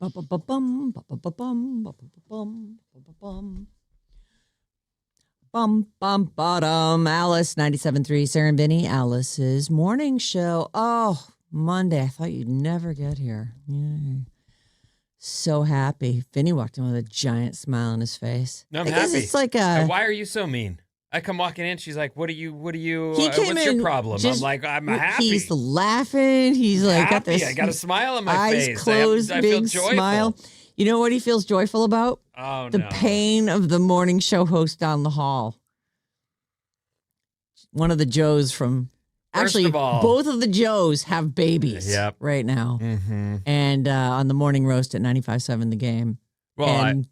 Ba-ba-ba-bum, ba-ba-ba-bum, ba-ba-ba-bum, ba-ba-ba-bum. Bum, bum, bottom. Alice, 97.3, Sarah Vinnie, Alice's morning show. Oh, Monday. I thought you'd never get here. Yay. So happy. Vinny walked in with a giant smile on his face. I'm happy. It's like why are you so mean? I come walking in. She's like, what are you, what's your problem? I'm like, I'm happy. He's laughing. He's like, happy. got this. I got a smile on my eyes face. Closed, I big feel joyful. smile. You know what he feels joyful about? Oh, the pain of the morning show host down the hall. One of the Joes from... Actually, both of the Joes have babies right now. Mm-hmm. And on the morning roast at 95.7 The Game. Well,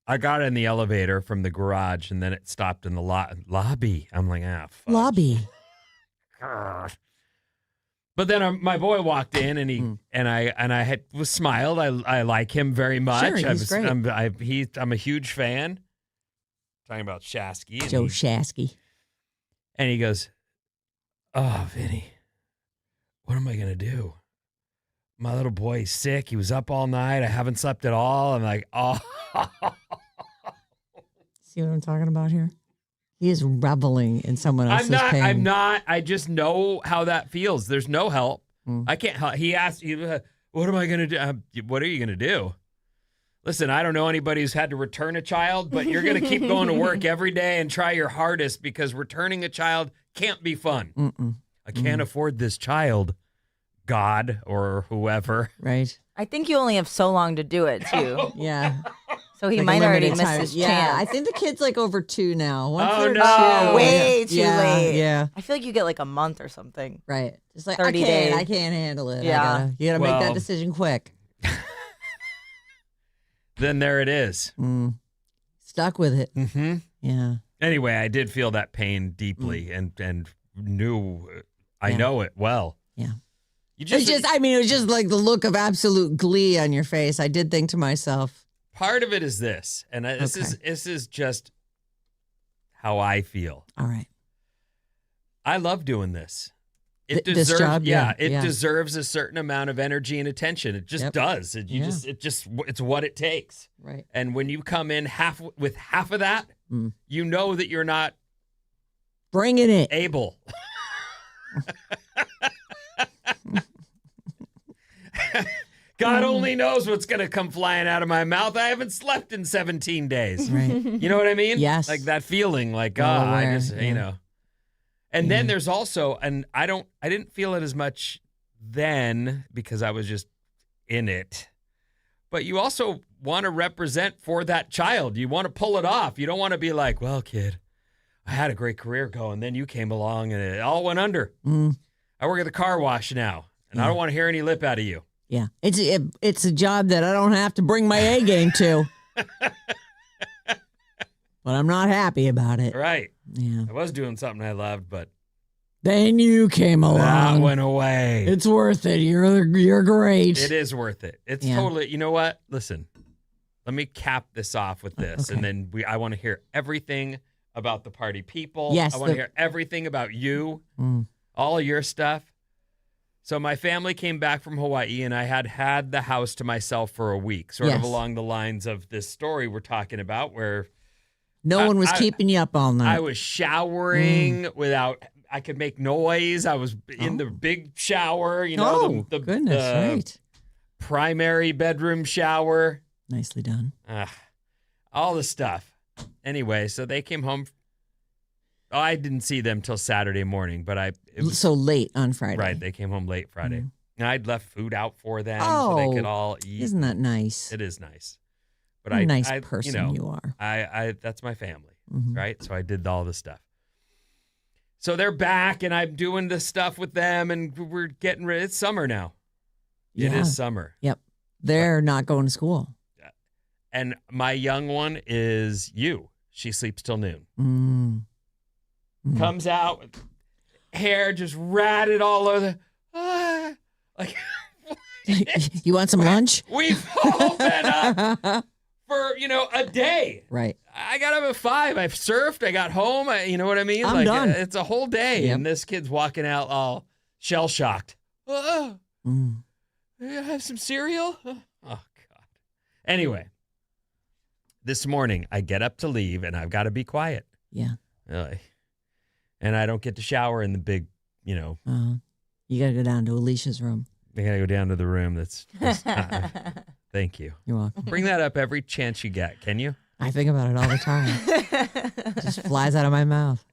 I got in the elevator from the garage, and then it stopped in the lobby. I'm like, fudge. Lobby. But then my boy walked in, and I was smiled. I like him very much. Sure, he's great. I'm a huge fan. Talking about Shasky. Joe Shasky. And he goes, "Oh, Vinny, what am I going to do? My little boy's sick. He was up all night. I haven't slept at all." I'm like, oh. See what I'm talking about here? He is reveling in someone else's pain. I'm not. I just know how that feels. There's no help. I can't help. He asked, what am I going to do? What are you going to do? Listen, I don't know anybody who's had to return a child, but you're going to keep going to work every day and try your hardest because returning a child can't be fun. I can't afford this child, God or whoever. Right. I think you only have so long to do it, too. Yeah. So he might already miss his chance. I think the kid's like over 2 now. Way too late. Yeah. I feel like you get like a month or something. Right. Just like, 30 days. I can't handle it. Yeah. You got to make that decision quick. Then there it is. Stuck with it. Mm-hmm. Yeah. Anyway, I did feel that pain deeply and knew I know it well. Yeah. It was just like the look of absolute glee on your face. I did think to myself. Part of it is this, and this is just how I feel. All right. I love doing this. It This deserves, job, it deserves a certain amount of energy and attention. It just does. It's what it takes. Right. And when you come in with half of that, you know that you're not bringing it able. God only knows what's going to come flying out of my mouth. I haven't slept in 17 days. Right. You know what I mean? Yes. Like that feeling like, you know. And then there's also, and I didn't feel it as much then because I was just in it. But you also want to represent for that child. You want to pull it off. You don't want to be like, well, kid, I had a great career going. Then you came along and it all went under. I work at the car wash now, and I don't want to hear any lip out of you. Yeah. It's a job that I don't have to bring my A game to. But I'm not happy about it. Right. Yeah. I was doing something I loved, but then you came along. That went away. It's worth it. You're great. It is worth it. It's totally. You know what? Listen, let me cap this off with this, and then I want to hear everything about the party people. Yes. I want to hear everything about you, all of your stuff. So my family came back from Hawaii, and I had the house to myself for a week, sort of along the lines of this story we're talking about, where no one was keeping you up all night. I was showering without. I could make noise. I was in the big shower, the primary bedroom shower. Nicely done. All the stuff. Anyway, so they came home. I didn't see them till Saturday morning, but it was so late on Friday. Right, they came home late Friday. And I'd left food out for them so they could all eat. Isn't that nice? It is nice. But what a nice person you are. I that's my family, right? So I did all the stuff. So they're back, and I'm doing the stuff with them, and we're getting ready. It's summer now. Yeah. It is summer. Yep. They're not going to school. And my young one is you. She sleeps till noon. Comes out with hair just ratted all over. Like, you want some lunch? We've all been up for, a day. Right. I got up at 5. I've surfed. I got home. You know what I mean? I'm done. It's a whole day. Yep. And this kid's walking out all shell-shocked. You have some cereal? Oh, God. Anyway, this morning I get up to leave and I've got to be quiet. Yeah. And I don't get to shower in the big, You got to go down to Alicia's room. I got to go down to the room that's thank you. You're welcome. Bring that up every chance you get, can you? I think about it all the time. It just flies out of my mouth.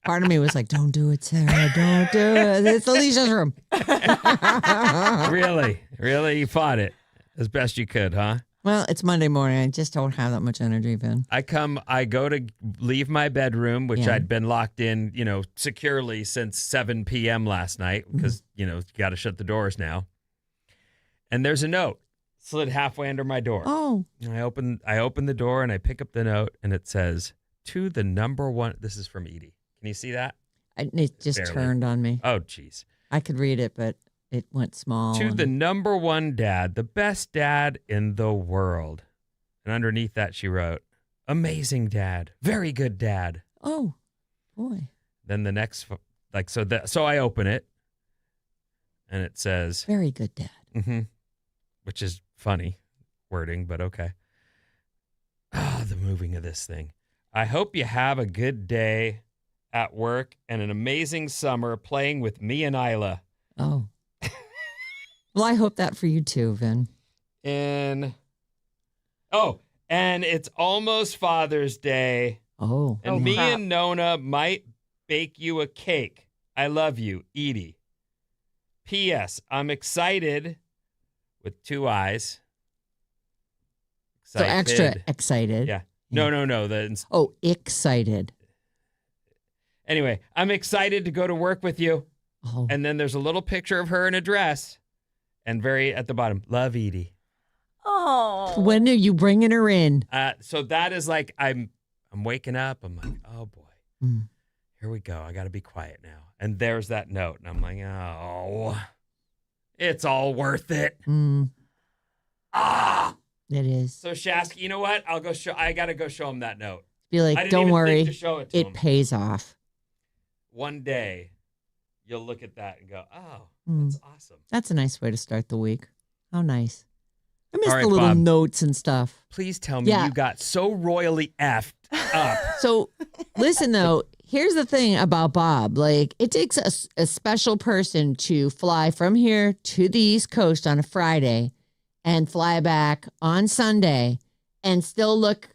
Part of me was like, don't do it, Sarah. Don't do it. It's Alicia's room. Really? You fought it as best you could, huh? Well, it's Monday morning. I just don't have that much energy, Vin. I go to leave my bedroom, which I'd been locked in, securely since 7 p.m. last night because, you got to shut the doors now. And there's a note slid halfway under my door. Oh. And I open the door and I pick up the note and it says, to the number one. This is from Edie. Can you see that? It just Barely. turned on me. Oh, geez. I could read it, but it went small. To the number one dad, the best dad in the world. And underneath that, she wrote, amazing dad, very good dad. Oh, boy. Then the next, so I open it and it says, very good dad. Which is funny wording, but okay. The moving of this thing. I hope you have a good day at work and an amazing summer playing with me and Isla. Oh. Well, I hope that for you too, Vin. And it's almost Father's Day. Oh. And me and Nona might bake you a cake. I love you, Edie. P.S. I'm excited with 2 eyes. Excited. So extra excited. Yeah. No. Excited. Anyway, I'm excited to go to work with you. Oh. And then there's a little picture of her in a dress. And very at the bottom, love Edie. Oh. When are you bringing her in? So that is like, I'm waking up. I'm like, oh boy, here we go. I got to be quiet now. And there's that note. And I'm like, oh, it's all worth it. It is. So Shasky, you know what? I got to go show him that note. Be like, don't worry. To show it him. Pays off. One day you'll look at that and go, oh, that's awesome. That's a nice way to start the week. How nice. I miss right, the little Bob, notes and stuff. Please tell me you got so royally effed up. So listen, though, here's the thing about Bob. Like, it takes a special person to fly from here to the East Coast on a Friday and fly back on Sunday and still look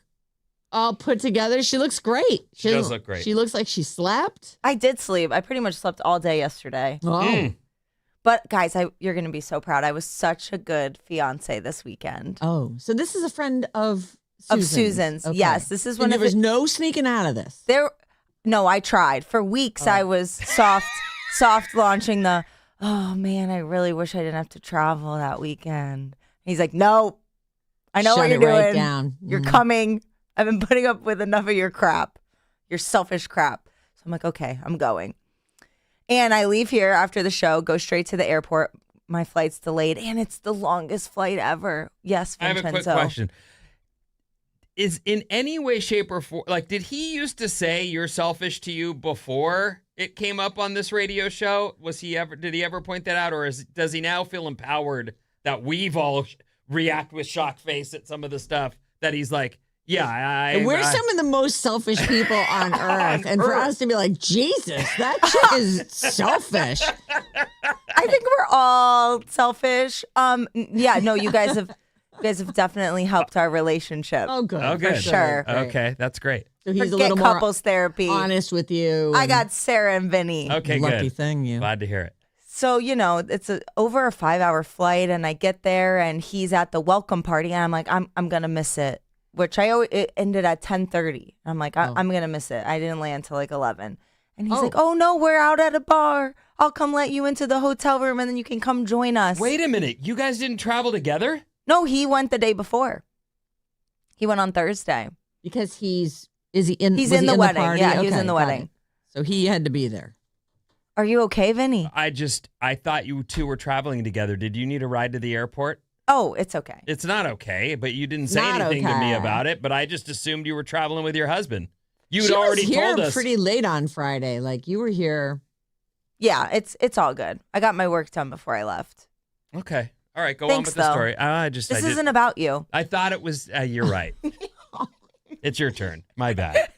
all put together. She looks great. She does look great. She looks like she slept. I did sleep. I pretty much slept all day yesterday. Oh. But guys, you're going to be so proud. I was such a good fiance this weekend. Oh, so this is a friend of Susan's. Of Susan's. Okay. Yes, this is one. There was no sneaking out of this. No, I tried. For weeks I was soft launching the, oh man, I really wish I didn't have to travel that weekend. He's like, no, I know what you're doing. Right down. You're coming. I've been putting up with enough of your crap, your selfish crap. So I'm like, okay, I'm going. And I leave here after the show, go straight to the airport. My flight's delayed, and it's the longest flight ever. Yes, Vincenzo. I have a quick question. Is in any way, shape, or form, like, did he used to say you're selfish to you before it came up on this radio show? Did he ever point that out, or does he now feel empowered that we've all react with shocked face at some of the stuff that he's like, yeah, we're some of the most selfish people on earth. And for us to be like, Jesus, that chick is selfish. I think we're all selfish. Yeah, no, you guys have definitely helped our relationship. Oh, good. Oh, good. For sure. Okay, that's great. So he's Forget a little more couples therapy. Honest with you. I got Sarah and Vinnie. Okay, Lucky good. thing, you. Glad to hear it. So, it's over a 5-hour flight, and I get there, and he's at the welcome party, and I'm like, I'm gonna miss it. Which it ended at 10:30. I'm like, I'm gonna miss it. I didn't land till like 11. And he's like, oh no, we're out at a bar. I'll come let you into the hotel room, and then you can come join us. Wait a minute, you guys didn't travel together? No, he went the day before. He went on Thursday. Because he's in the wedding. Party? Yeah, he was in the wedding. So he had to be there. Are you okay, Vinny? I thought you two were traveling together. Did you need a ride to the airport? Oh, it's okay. It's not okay, but you didn't say anything to me about it, but I just assumed you were traveling with your husband. You'd already told us. Pretty late on Friday. Like, you were here. Yeah, it's all good. I got my work done before I left. Okay. All right, go on Thanks, with the story. This isn't about you. I thought it was. You're right. It's your turn. My bad.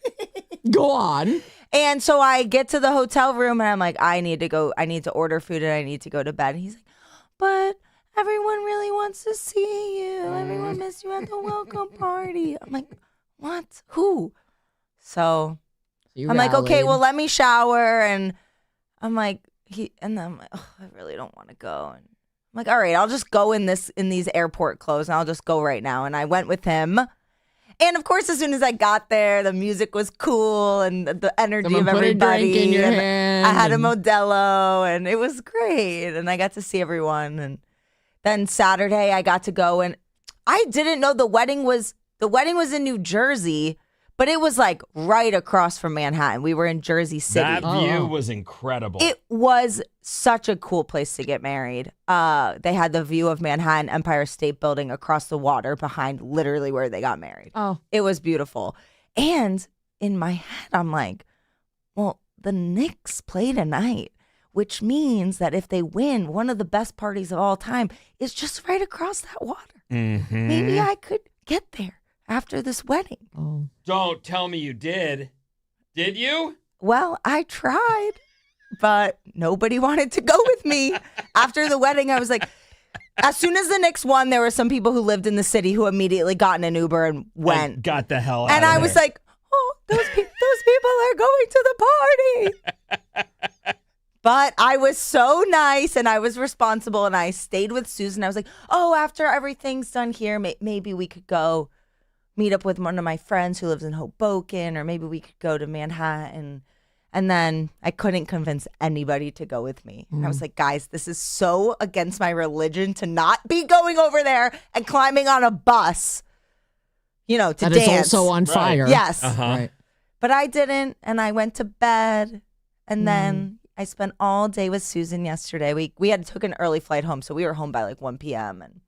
Go on. And so I get to the hotel room and I'm like, I need to go. I need to order food and I need to go to bed. And he's like, but everyone really wants to see you. Everyone missed you at the welcome party. I'm like, what? Who? So I'm like, okay, well, let me shower. And I'm like, and then I'm like, oh, I really don't want to go. And I'm like, all right, I'll just go in these airport clothes and I'll just go right now. And I went with him. And of course, as soon as I got there, the music was cool and the energy of everybody. Put a drink in your hand. I had a Modelo and it was great. And I got to see everyone. And then Saturday I got to go, and I didn't know the wedding was in New Jersey, but it was like right across from Manhattan. We were in Jersey City. That view was incredible. It was such a cool place to get married. They had the view of Manhattan Empire State Building across the water behind literally where they got married. Oh, it was beautiful. And in my head, I'm like, well, the Knicks play tonight, which means that if they win, one of the best parties of all time is just right across that water. Mm-hmm. Maybe I could get there after this wedding. Oh. Don't tell me you did. Did you? Well, I tried, but nobody wanted to go with me. After the wedding, I was like, as soon as the Knicks won, there were some people who lived in the city who immediately got in an Uber and went. And got the hell out and of I there. was like, oh, those people are going to the party. But I was so nice and I was responsible and I stayed with Susan. I was like, oh, after everything's done here, maybe we could go meet up with one of my friends who lives in Hoboken, or maybe we could go to Manhattan. And then I couldn't convince anybody to go with me. And I was like, guys, this is so against my religion to not be going over there and climbing on a bus, to dance. That is also on fire. Right. Yes. Uh-huh. Right. But I didn't, and I went to bed, and then I spent all day with Susan yesterday. We had took an early flight home, so we were home by like 1 p.m. and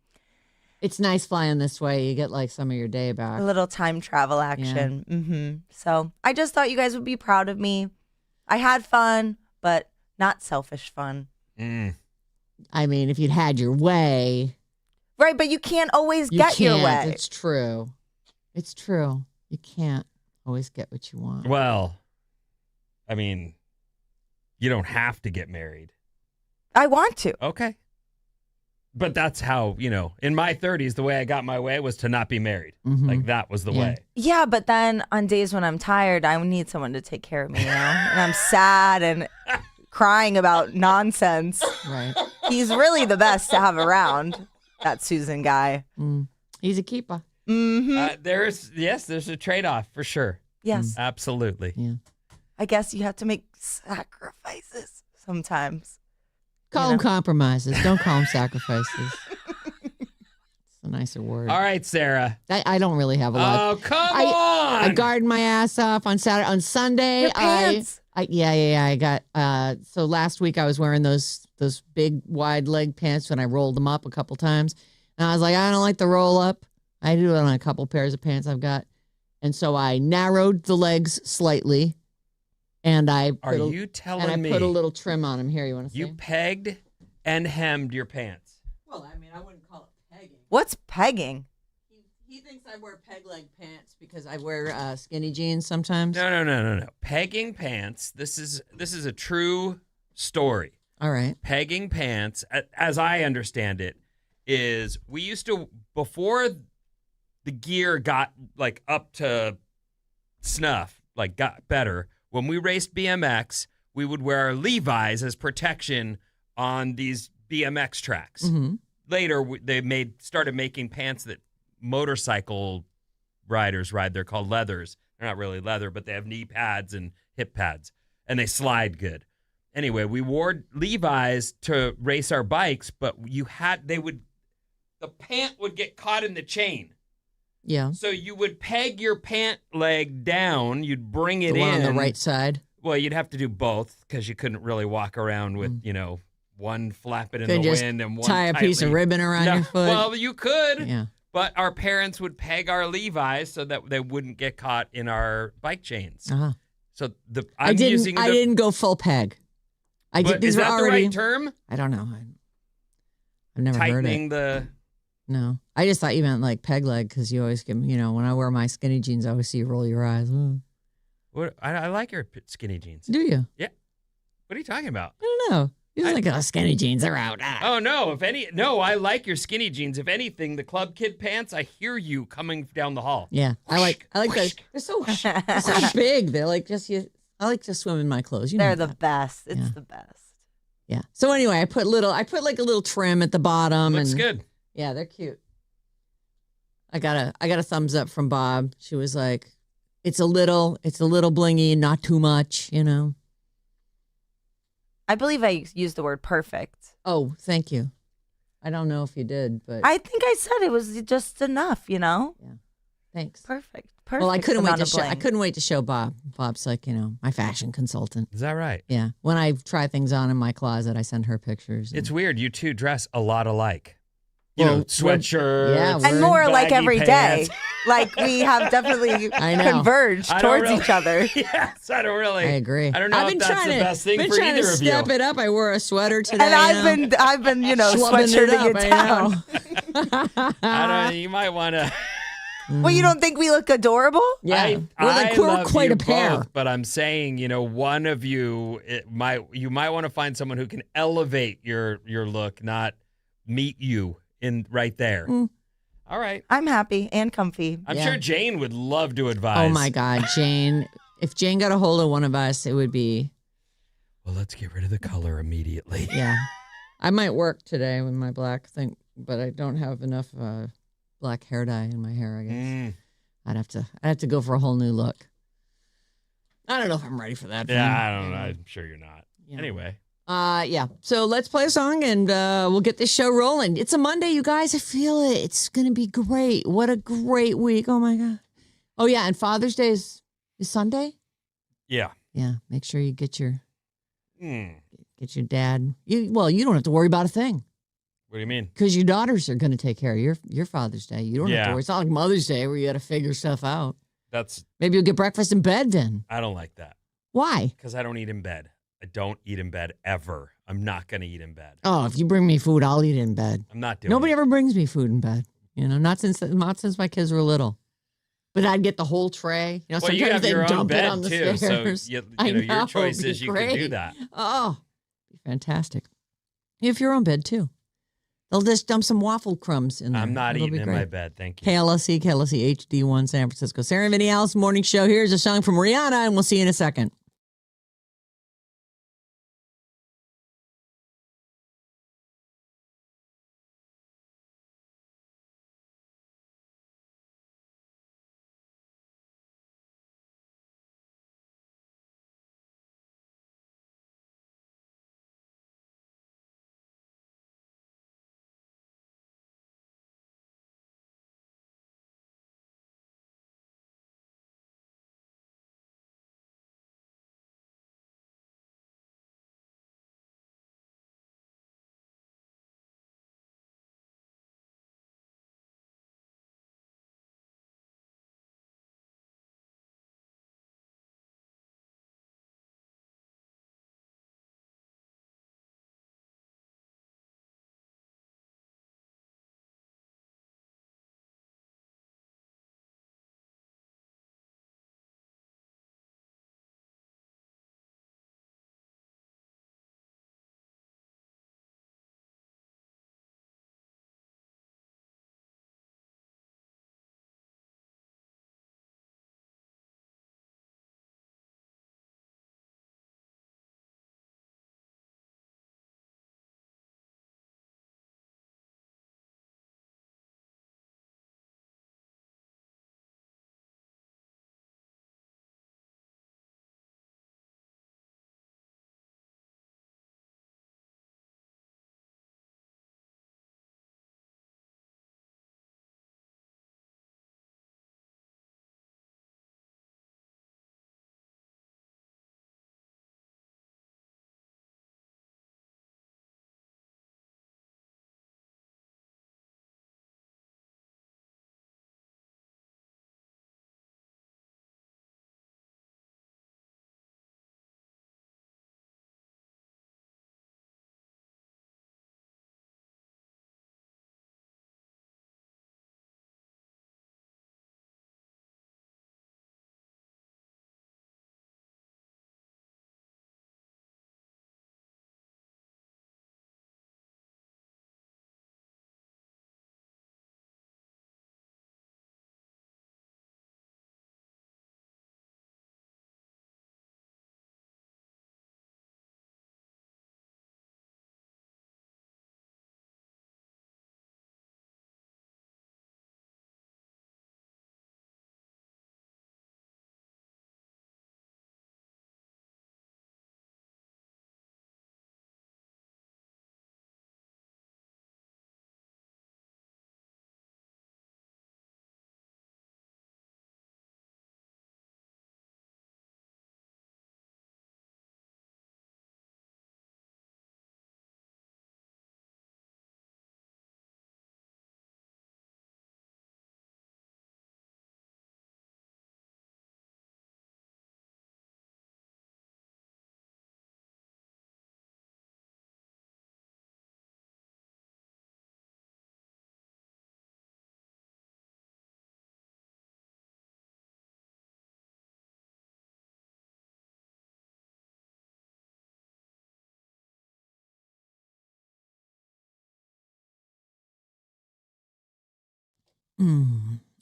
It's nice flying this way. You get like some of your day back. a little time travel action. Mm-hmm. So I just thought you guys would be proud of me. I had fun, but not selfish fun. I mean, if you'd had your way. Right, but you can't always get your way. It's true. It's true. You can't always get what you want. Well, I mean, you don't have to get married. I want to. Okay. But that's how, in my 30s, the way I got my way was to not be married. Mhm. Like, that was the way. Yeah, but then on days when I'm tired, I need someone to take care of me, and I'm sad and crying about nonsense. Right. He's really the best to have around, that Susan guy. He's a keeper. Mm-hmm. There's a trade-off for sure. Yes. Absolutely. Yeah. I guess you have to make sacrifices sometimes. Call them compromises. Don't call them sacrifices. It's a nicer word. All right, Sarah. I don't really have a lot. Oh, come on. I garden my ass off on Saturday. On Sunday, Your pants. I got. So last week I was wearing those big wide leg pants when I rolled them up a couple times, and I was like, I don't like the roll up. I do it on a couple pairs of pants I've got, and so I narrowed the legs slightly, and I Are you telling me put a little trim on them. Here, you want to see? you pegged and hemmed your pants? Well, I mean, I wouldn't call it pegging. What's pegging? He thinks I wear peg leg pants because I wear skinny jeans sometimes. No. Pegging pants. This is a true story. All right. Pegging pants, as I understand it, is we used to, before the gear got like up to snuff, like got better, when we raced BMX, we would wear our Levi's as protection on these BMX tracks. Mm-hmm. Later, they started making pants that motorcycle riders ride. They're called leathers. They're not really leather, but they have knee pads and hip pads, and they slide good. Anyway, we wore Levi's to race our bikes, but the pant would get caught in the chain. Yeah. So you would peg your pant leg down. You'd bring it The one in. on the right side. Well, you'd have to do both because you couldn't really walk around with, one flapping in Could the just wind and one tie a piece of tightly- ribbon around No, your foot. Well, you could. Yeah. But our parents would peg our Levi's so that they wouldn't get caught in our bike chains. Uh-huh. So I didn't go full peg. Is that the right term? I don't know. I've never heard tightening it. the. No, I just thought you meant like peg leg because you always give me, when I wear my skinny jeans, I always see you roll your eyes. Oh. What? I like your skinny jeans. Do you? Yeah. What are you talking about? I don't know. You're like, oh, skinny jeans are out. Ah. Oh no! No, I like your skinny jeans. If anything, the club kid pants. I hear you coming down the hall. Yeah, I like those. They're so big. They're like I like to swim in my clothes. They're the best. It's the best. Yeah. So anyway, I put like a little trim at the bottom. Looks and good. Yeah, they're cute. I got a thumbs up from Bob. She was like, it's a little blingy, not too much, I believe I used the word perfect. Oh, thank you. I don't know if you did, but I think I said it was just enough, Yeah. Thanks. Perfect. Well, I couldn't wait to show Bob. Bob's like, my fashion consultant. Is that right? Yeah. When I try things on in my closet, I send her pictures. It's weird. You two dress a lot alike. Well, Sweatshirt. Yeah, and more like every pants. day. Like we have definitely converged towards each other. Yes, I don't really. I agree. I don't know if that's the best thing for either trying to of you. step it up. I wore a sweater today. And I've been, sweatshirting it down. You might want to. Well, you don't think we look adorable? Yeah, we're quite a pair. Both, but I'm saying, one of you, you might want to find someone who can elevate your look, not meet you in right there. All right. I'm happy and comfy. I'm sure Jane would love to advise. Oh my God, Jane! If Jane got a hold of one of us, it would be. Well, let's get rid of the color immediately. Yeah, I might work today with my black thing, but I don't have enough black hair dye in my hair. I guess I'd have to go for a whole new look. I don't know if I'm ready for that. Yeah, I don't know. I'm sure you're not. Yeah. Anyway. Yeah. So let's play a song and we'll get this show rolling. It's a Monday, you guys. I feel it. It's gonna be great. What a great week. Oh my God. Oh yeah, and Father's Day is Sunday. Yeah. Yeah. Make sure you get your dad. You don't have to worry about a thing. What do you mean? Because your daughters are going to take care of your Father's Day. You don't have to worry. It's not like Mother's Day where you got to figure stuff out. Maybe you'll get breakfast in bed then. I don't like that. Why? Because I don't eat in bed. I don't eat in bed ever. I'm not going to eat in bed. Oh, if you bring me food, I'll eat in bed. I'm not doing Nobody it. ever brings me food in bed. Not since my kids were little. But I'd get the whole tray. Well, sometimes you have they your own dump bed it on the too, stairs. so your choice is you can do that. Oh, be fantastic. You have your own bed too. They'll just dump some waffle crumbs in there. I'm not eating in my bed. Thank you. KLSC HD1 San Francisco. Sarah Vinnie, Alice Morning Show. Here's a song from Rihanna, and we'll see you in a second.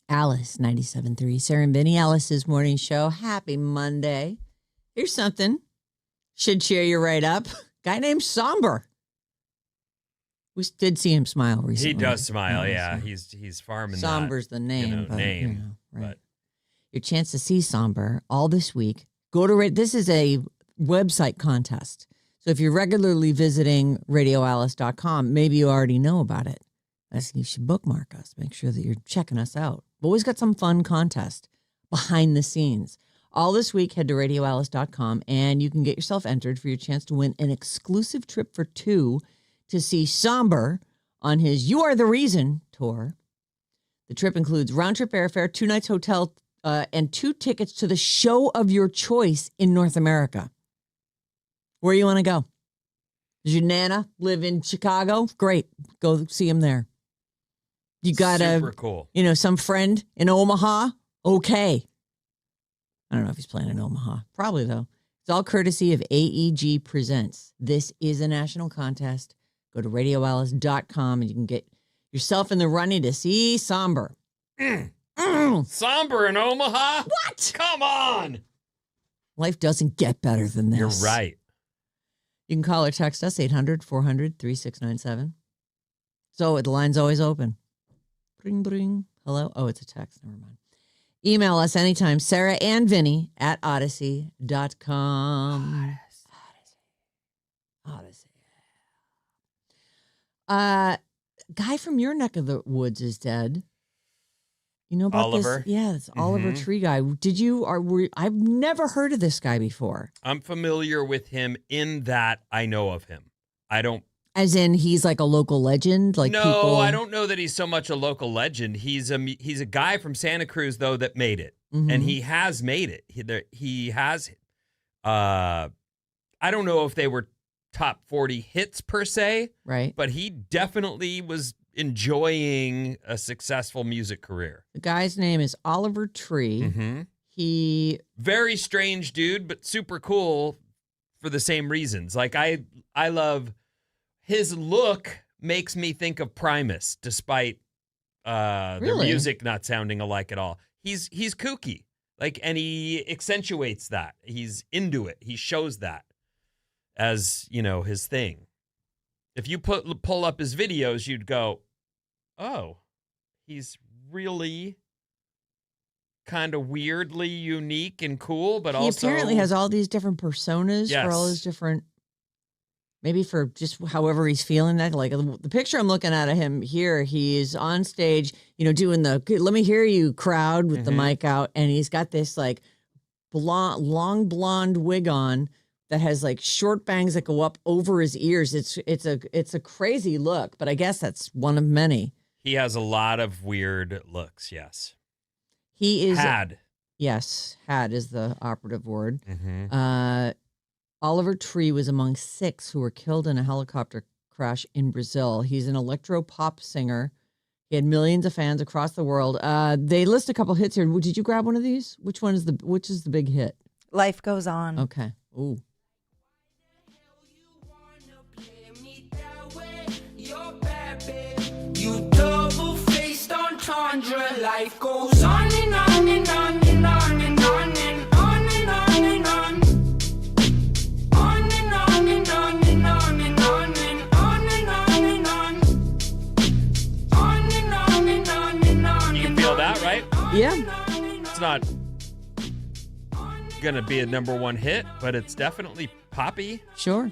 Alice, 97.3. Sarah and Vinnie, Alice's morning show. Happy Monday. Here's something. Should cheer you right up. Guy named Somber. We did see him smile recently. He does smile, yeah. He's farming Somber's the name. But, right. Your chance to see Somber all this week. This is a website contest. So if you're regularly visiting radioalice.com, maybe you already know about it. You should bookmark us. Make sure that you're checking us out. We've always got some fun contest behind the scenes. All this week, head to radioalice.com and you can get yourself entered for your chance to win an exclusive trip for two to see Somber on his You Are the Reason tour. The trip includes round-trip airfare, 2 nights hotel, and 2 tickets to the show of your choice in North America. Where you want to go? Does your Nana live in Chicago? Great. Go see him there. You got super cool. Some friend in Omaha? Okay. I don't know if he's playing in Omaha. Probably, though. It's all courtesy of AEG Presents. This is a national contest. Go to radioalice.com and you can get yourself in the running to see Somber. Somber in Omaha? What? Come on. Life doesn't get better than this. You're right. You can call or text us, 800-400-3697. So the line's always open. Bring, bring. Hello? Oh, it's a text. Never mind. Email us anytime, Sarah and Vinnie at odyssey.com. Odyssey. Guy from your neck of the woods is dead. You know about Oliver? this? Yeah, it's Oliver Tree guy. I've never heard of this guy before. I'm familiar with him in that I know of him. I don't. As in, he's like a local legend. No, I don't know that he's so much a local legend. He's a guy from Santa Cruz though that made it, and he has made it. He has. I don't know if they were top 40 hits per se, right? But he definitely was enjoying a successful music career. The guy's name is Oliver Tree. Mm-hmm. He very strange dude, but super cool for the same reasons. Like I love his look. Makes me think of Primus, despite their music not sounding alike at all. He's kooky, and he accentuates that. He's into it. He shows that as his thing. If you pull up his videos, you'd go, oh, he's really kind of weirdly unique and cool, but he apparently has all these different personas for all his different, maybe for just however he's feeling that. Like the picture I'm looking at of him here, he is on stage, doing the "Let me hear you" crowd with the mic out, and he's got this long blonde wig on that has short bangs that go up over his ears. It's a crazy look, but I guess that's one of many. He has a lot of weird looks, yes. He is... Had. Yes, had is the operative word. Mm-hmm. Oliver Tree was among 6 who were killed in a helicopter crash in Brazil. He's an electro-pop singer. He had millions of fans across the world. They list a couple hits here. Did you grab one of these? Which is the big hit? Life Goes On. Okay. Ooh. You double-faced entendre. Life goes on and on and on and on and on and on and on and on. On and on and on and on and on and on and on and on. On and on and on and on. You feel that, right? Yeah. It's not gonna be a number 1 hit, but it's definitely poppy. Sure.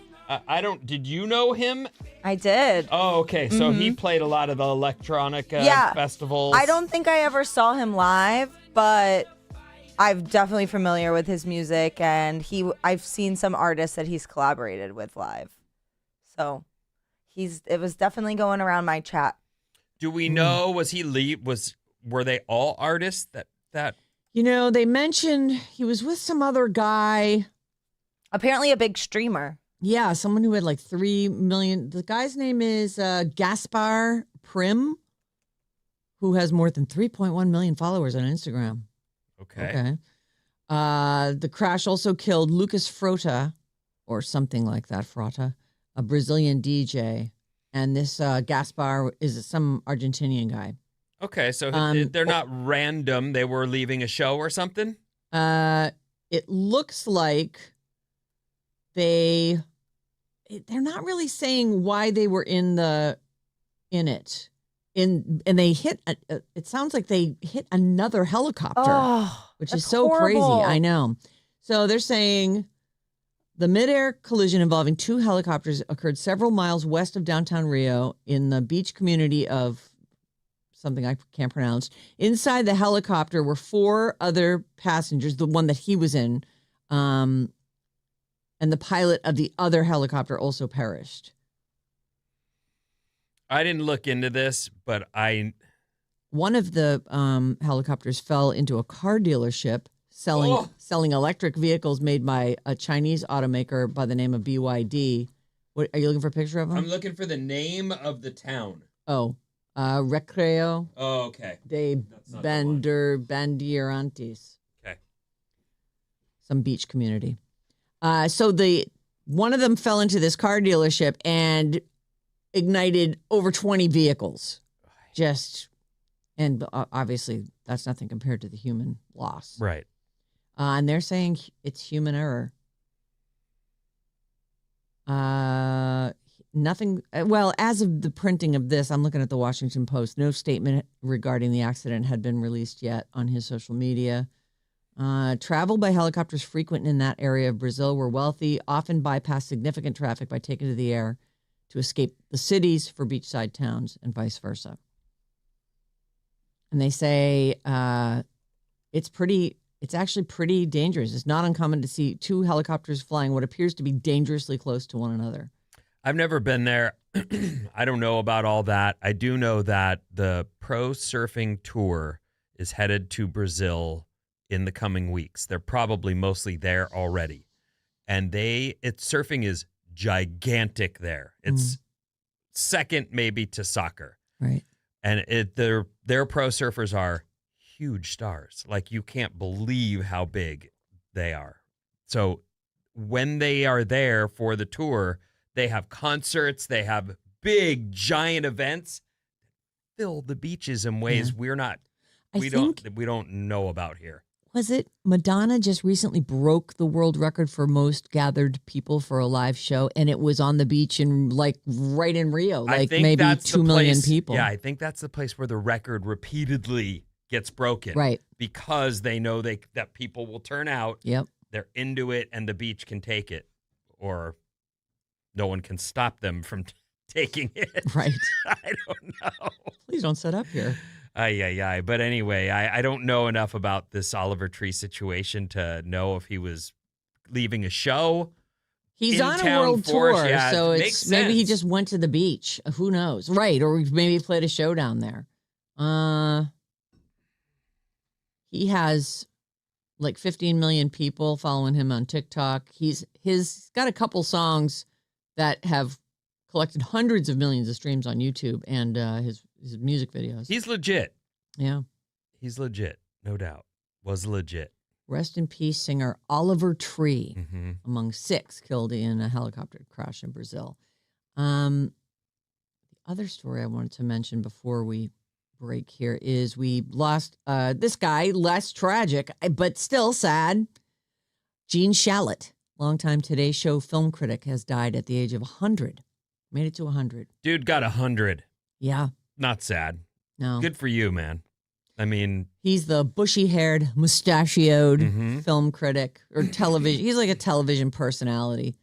Did you know him? I did. Oh, okay. So he played a lot of the electronic festivals. I don't think I ever saw him live, but I'm definitely familiar with his music, and I've seen some artists that he's collaborated with live. So it was definitely going around my chat. Do we know, were they all artists that they mentioned he was with some other guy. Apparently a big streamer. Yeah, someone who had 3 million. The guy's name is Gaspar Prim, who has more than 3.1 million followers on Instagram. Okay. The crash also killed Lucas Frota, or something like that, Frota, a Brazilian DJ. And this Gaspar is some Argentinian guy. Okay, so they're not random. They were leaving a show or something? It looks like they're not really saying why they were in it. And they hit, it sounds like they hit another helicopter, which is so horrible. crazy. I know. So they're saying the midair collision involving two helicopters occurred several miles west of downtown Rio in the beach community of something I can't pronounce. Inside the helicopter were 4 other passengers, the one that he was in, and the pilot of the other helicopter also perished. I didn't look into this, but one of the helicopters fell into a car dealership selling electric vehicles made by a Chinese automaker by the name of BYD. What are you looking for a picture of him? I'm looking for the name of the town. Recreo. Oh, okay. De Bandeirantes. Okay. Some beach community. So one of them fell into this car dealership and ignited over 20 vehicles. And obviously that's nothing compared to the human loss. Right. And they're saying it's human error. Nothing. Well, as of the printing of this, I'm looking at the Washington Post. No statement regarding the accident had been released yet on his social media. Travel by helicopters frequent in that area of Brazil were wealthy, often bypass significant traffic by taking to the air to escape the cities for beachside towns and vice versa. And they say it's actually pretty dangerous. It's not uncommon to see 2 helicopters flying what appears to be dangerously close to one another. I've never been there. I don't know about all that. I do know that the pro surfing tour is headed to Brazil in the coming weeks. They're probably mostly there already. And surfing is gigantic there. It's second maybe to soccer. Right. And their pro surfers are huge stars. Like, you can't believe how big they are. So when they are there for the tour, they have concerts, they have big giant events, fill the beaches in ways we don't know about here. Was it Madonna just recently broke the world record for most gathered people for a live show, and it was on the beach in right in Rio, like maybe 2 million people. Yeah, I think that's the place where the record repeatedly gets broken. Right. Because they know that people will turn out. Yep. They're into it, and the beach can take it, or no one can stop them from taking it. Right. I don't know. Please don't set up here. But anyway, I don't know enough about this Oliver Tree situation to know if he was leaving a show. He's on a in-town world force. tour, Yeah, so makes maybe he sense. just went to the beach. Who knows? Right, or maybe played a show down there. He has like 15 million people following him on TikTok. He's got a couple songs that have collected hundreds of millions of streams on YouTube and his music videos. He's legit. Yeah. He's legit, no doubt. Was legit. Rest in peace, singer Oliver Tree, Mm-hmm. among 6 killed in a helicopter crash in Brazil. The other story I wanted to mention before we break here is we lost this guy, less tragic, but still sad. Gene Shalit, longtime Today Show film critic, has died at the age of 100. Made it to 100. Dude got 100. Yeah. Not sad. No. Good for you, man. I mean, he's the bushy-haired, mustachioed Mhm. film critic or television. He's like a television personality.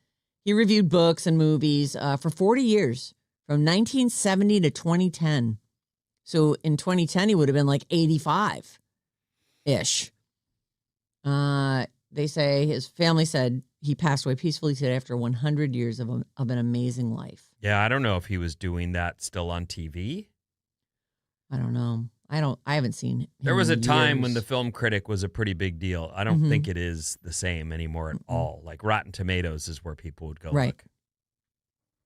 He reviewed books and movies for 40 years, from 1970 to 2010. So in 2010, he would have been like 85-ish. They say his family said he passed away peacefully today after 100 years of an amazing life. yeah, I don't know if he was doing that still on TV. I don't know. I haven't seen him. There was a in time years. when the film critic was a pretty big deal. I don't think it is the same anymore at all. Like Rotten Tomatoes is where people would go Right. look.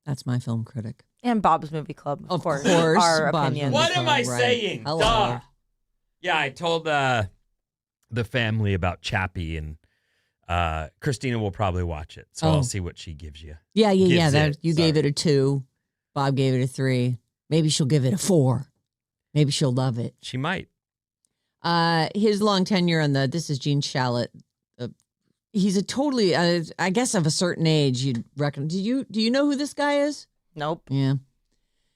That's my film critic. And Bob's Movie Club, of course. course, Our Bob's opinions. Movie What am I Right. saying? Hello. Duh. Yeah, I told the family about Chappie, and Christina will probably watch it. So Oh. I'll see what she gives you. Yeah. Gives That it. you gave Sorry. it a 2. Bob gave it a 3. Maybe she'll give it a 4. Maybe she'll love it. She might. His long tenure on This Is Gene Shalit. He's a totally, I guess, of a certain age. You'd reckon. Do you know who this guy is? Nope. Yeah.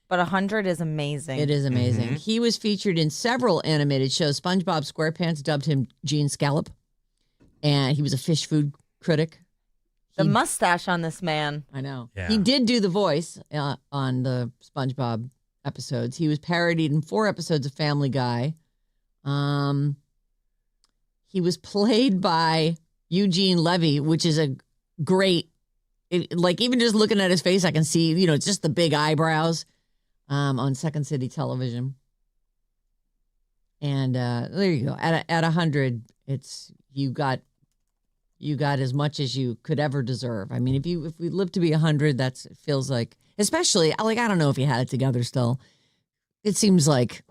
But 100 is amazing. It is amazing. Mm-hmm. He was featured in several animated shows. SpongeBob SquarePants dubbed him Gene Scallop, and he was a fish food critic. The mustache on this man. I know. Yeah. He did do the voice on the SpongeBob episodes. He was parodied in 4 episodes of Family Guy. He was played by Eugene Levy, which is a great, even just looking at his face, I can see, it's just the big eyebrows on Second City Television. And there you go. At 100, you got as much as you could ever deserve. I mean, if we live to be 100, it feels like, especially, I don't know if you had it together still. It seems like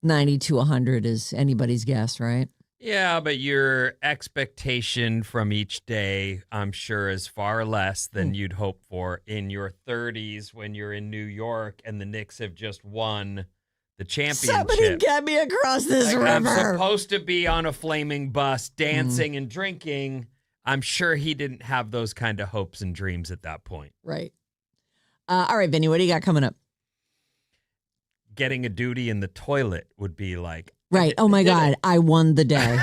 90 to 100 is anybody's guess, right? Yeah, but your expectation from each day, I'm sure, is far less than you'd hope for in your 30s when you're in New York and the Knicks have just won the championship. Somebody get me across this river. I'm supposed to be on a flaming bus dancing and drinking. I'm sure he didn't have those kind of hopes and dreams at that point. Right. All right, Vinny, what do you got coming up? Getting a duty in the toilet would be like... Right. Oh, my God. I won the day.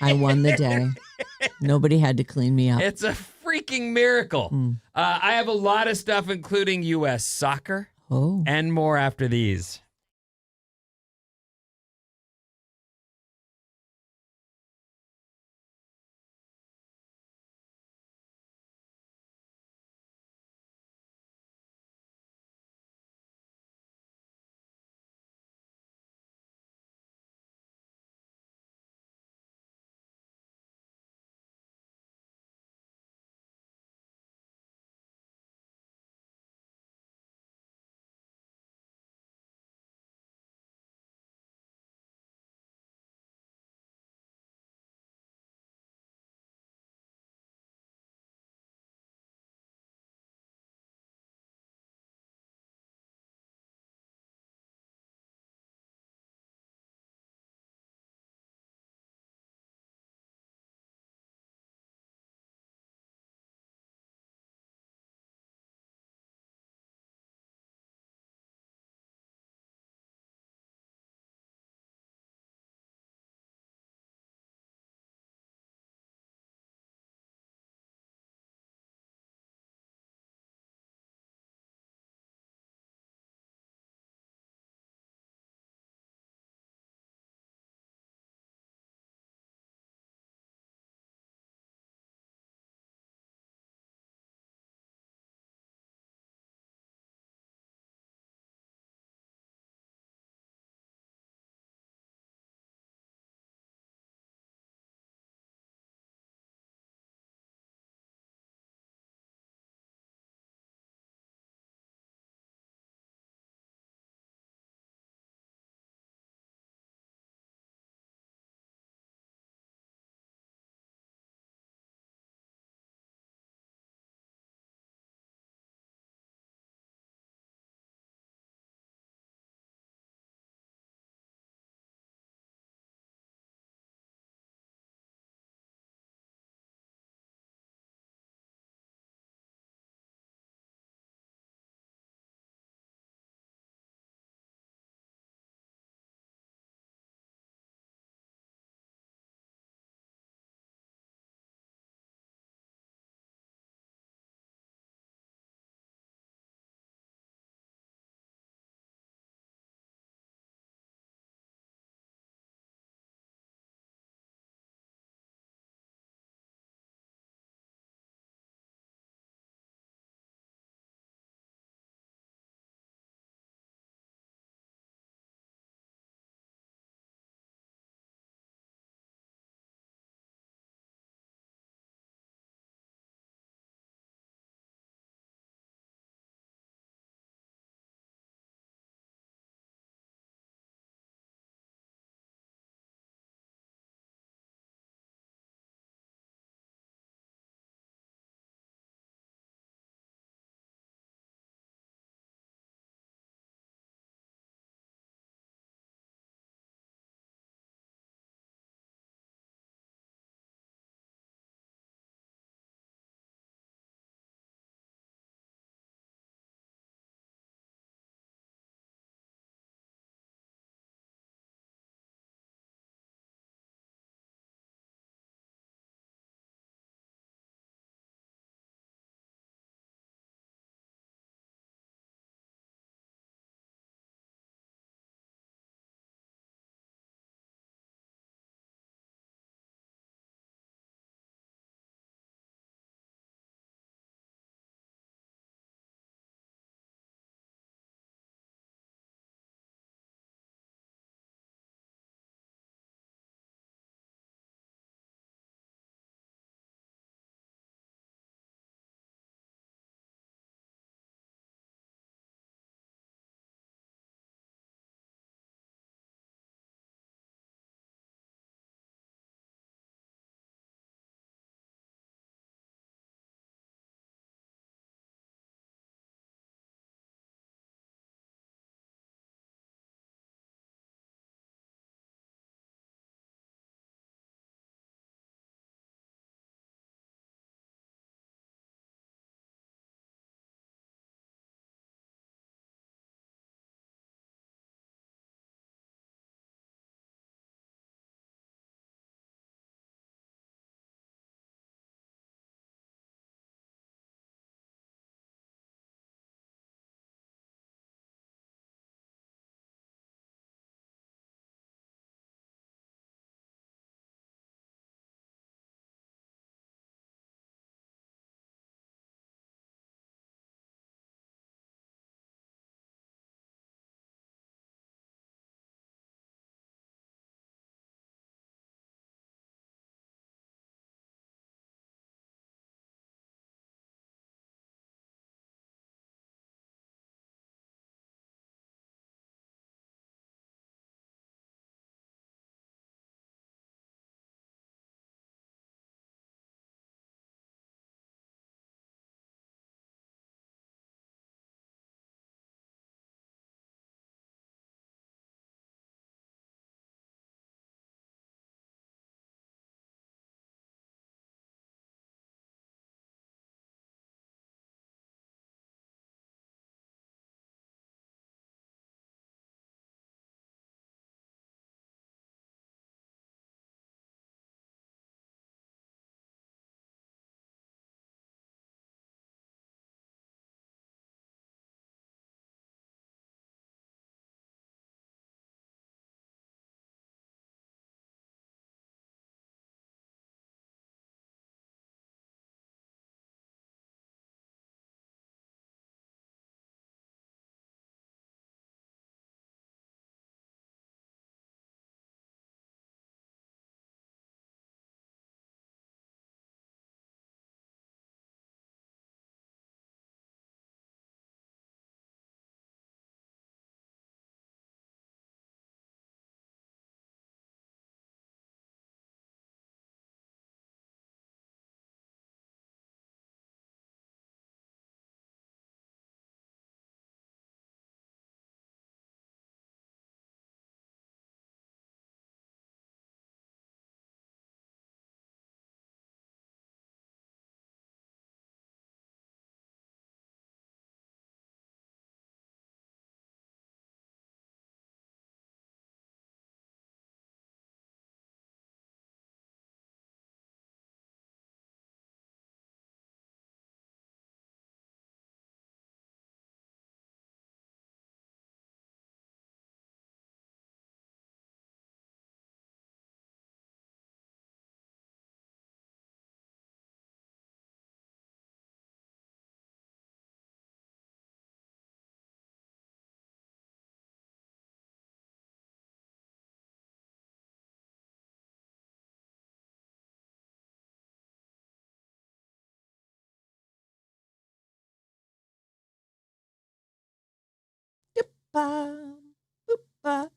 I won the day. Nobody had to clean me up. It's a freaking miracle. I have a lot of stuff, including U.S. soccer and more after these.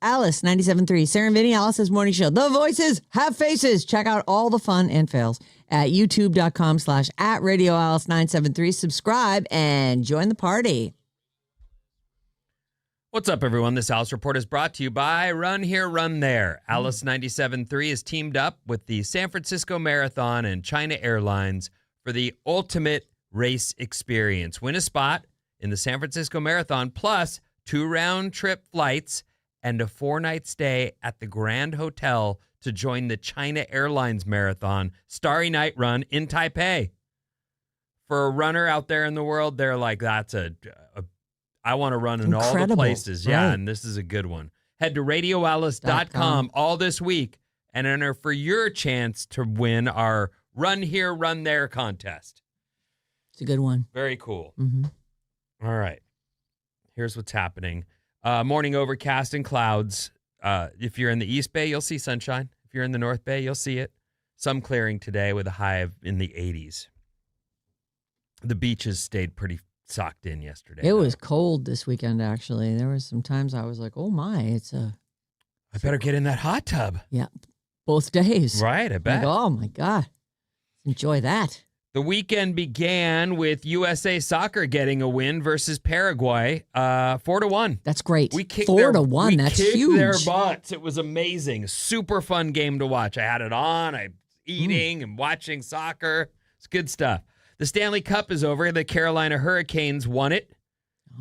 Alice, 97.3. Sarah and Vinnie, Alice's morning show. The voices have faces. Check out all the fun and fails at youtube.com/@RadioAlice973. Subscribe and join the party. What's up, everyone? This Alice Report is brought to you by Run Here, Run There. Alice 97.3 is teamed up with the San Francisco Marathon and China Airlines for the ultimate race experience. Win a spot in the San Francisco Marathon, plus 2 round-trip flights and a 4-night stay at the Grand Hotel to join the China Airlines Marathon Starry Night Run in Taipei. For a runner out there in the world, they're like, that's I want to run in all the places. Yeah, right. And this is a good one. Head to radioalice.com all this week and enter for your chance to win our Run Here, Run There contest. It's a good one. Very cool. Mm-hmm. All right. Here's what's happening. Morning overcast and clouds. If you're in the East Bay, you'll see sunshine. If you're in the North Bay, you'll see it. Some clearing today with a high in the 80s. The beaches stayed pretty socked in yesterday. It was cold this weekend, actually. There was some times I was like, oh my, I better get in that hot tub. Yeah, both days. Right, I bet. Like, oh my God. Enjoy that. The weekend began with USA Soccer getting a win versus Paraguay, 4-1. That's great. We kicked 4-1. That's kicked huge. their butts. It was amazing. Super fun game to watch. I had it on. I eating and watching soccer. It's good stuff. The Stanley Cup is over. The Carolina Hurricanes won it.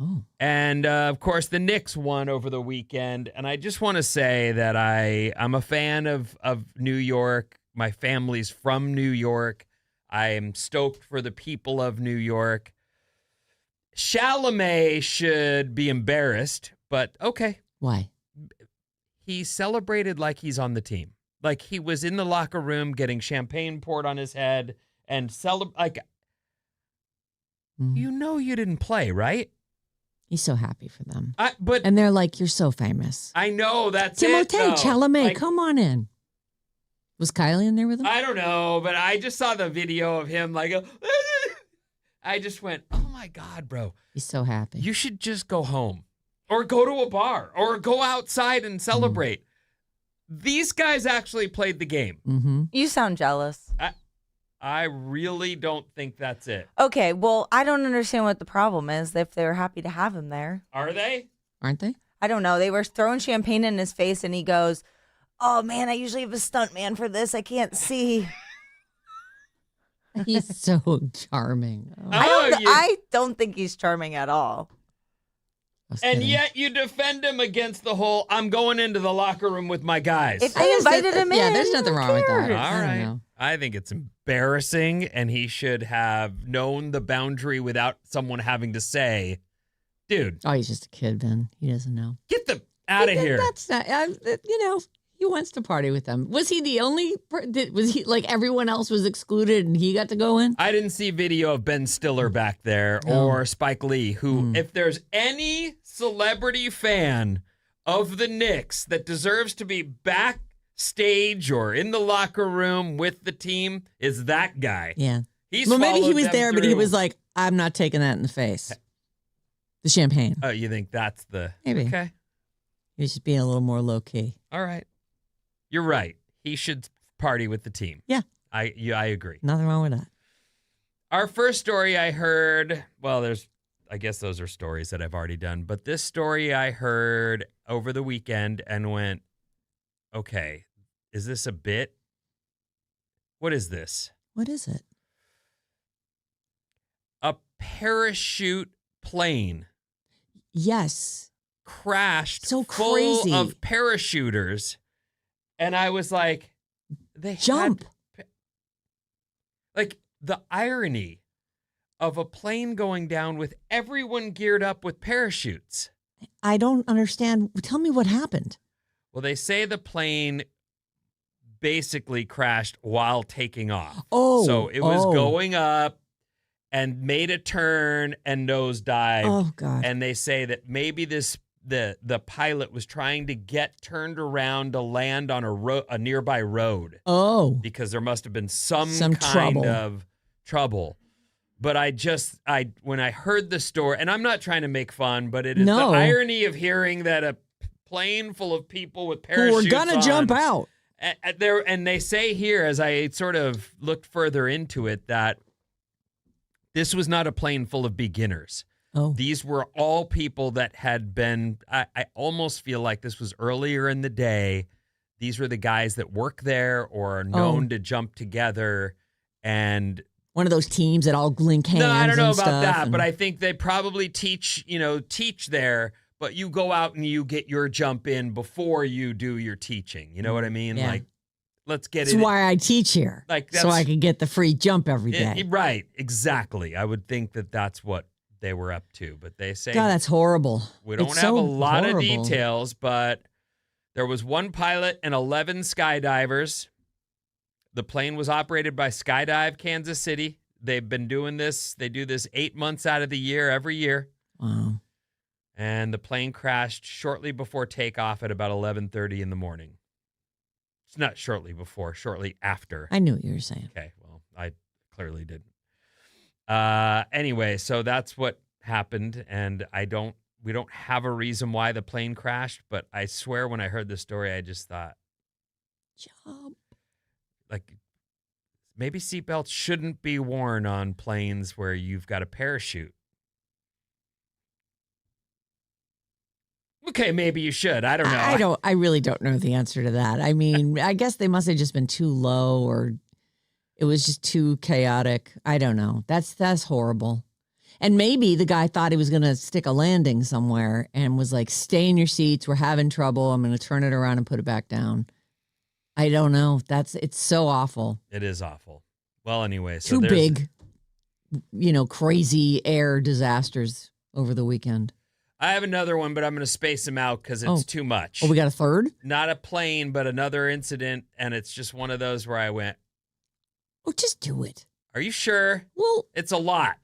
Oh. And, of course, the Knicks won over the weekend. And I just want to say that I'm a fan of New York. My family's from New York. I am stoked for the people of New York. Chalamet should be embarrassed, but okay. Why? He celebrated like he's on the team. Like he was in the locker room getting champagne poured on his head and you know you didn't play, right? He's so happy for them. But and they're like, you're so famous. I know, that's Timothée it. Chalamet, Like, come on in. Was Kylie in there with him? I don't know, but I just saw the video of him like, I just went, oh my God, bro. He's so happy. You should just go home or go to a bar or go outside and celebrate. These guys actually played the game. Mm-hmm. You sound jealous. I really don't think that's it. Okay, well, I don't understand what the problem is if they were happy to have him there. Are they? Aren't they? I don't know. They were throwing champagne in his face, and he goes, oh, man, I usually have a stunt man for this. I can't see. He's so charming. Oh. I don't think he's charming at all. And yet you defend him against the whole, I'm going into the locker room with my guys. If they invited him in. Yeah, there's nothing wrong with that. All right. I think it's embarrassing, and he should have known the boundary without someone having to say, dude. Oh, he's just a kid, Ben. He doesn't know. Get them out of here. That's not, he wants to party with them. Was he the only, was he like everyone else was excluded and he got to go in? I didn't see video of Ben Stiller back there or Spike Lee, who, if there's any celebrity fan of the Knicks that deserves to be backstage or in the locker room with the team, is that guy. Yeah. Well, maybe he was there, but he was like, I'm not taking that in the face. The champagne. Oh, you think that's the... Maybe. Okay. He was just being a little more low-key. All right. You're right. He should party with the team. Yeah. I agree. Nothing wrong with that. Our first story I heard, well, I guess those are stories that I've already done, but this story I heard over the weekend and went, okay, is this a bit? What is this? What is it? A parachute plane. Yes. Crashed so full crazy. of parachuters. And I was like, they jump. Like the irony of a plane going down with everyone geared up with parachutes. I don't understand. Tell me what happened. Well, they say the plane basically crashed while taking off. Oh. So it was going up and made a turn and nosedived. Oh, God. And they say that maybe the pilot was trying to get turned around to land on a nearby road. Oh. Because there must have been some kind trouble. of trouble. But when I heard the story, and I'm not trying to make fun, but it is the No. irony of hearing that a plane full of people with parachutes Who are gonna jump out. And they say here, as I sort of looked further into it, that this was not a plane full of beginners. Oh. These were all people that had been, I almost feel like this was earlier in the day. These were the guys that work there or are known to jump together. And one of those teams that all link hands. no, I don't know and about stuff that, and- but I think they probably teach there, but you go out and you get your jump in before you do your teaching. You know what I mean? Yeah. Like, let's get That's it. why I teach here. Like, so I can get the free jump every day. Right, exactly. I would think that that's what they were up to, but they say God, that's horrible. we don't It's have so a lot horrible. of details, but there was one pilot and 11 skydivers. The plane was operated by Skydive Kansas City. They've been doing this. They do this 8 months out of the year, every year. Wow. And the plane crashed shortly before takeoff at about 11:30 in the morning. It's not shortly before, shortly after. I knew what you were saying. Okay, well, I clearly didn't. Anyway, so that's what happened, and we don't have a reason why the plane crashed, but I swear when I heard the story, I just thought, Jump. like, maybe seatbelts shouldn't be worn on planes where you've got a parachute. Okay, maybe you should. I don't know. I really don't know the answer to that. I mean, I guess they must have just been too low or it was just too chaotic. I don't know. That's horrible. And maybe the guy thought he was going to stick a landing somewhere and was like, stay in your seats. We're having trouble. I'm going to turn it around and put it back down. I don't know. It's so awful. It is awful. Well, anyway. So Too there's- big, crazy air disasters over the weekend. I have another one, but I'm going to space them out because it's too much. Oh, we got a third? Not a plane, but another incident, and it's just one of those where I went, Oh, just do it. are you sure? Well, It's a lot.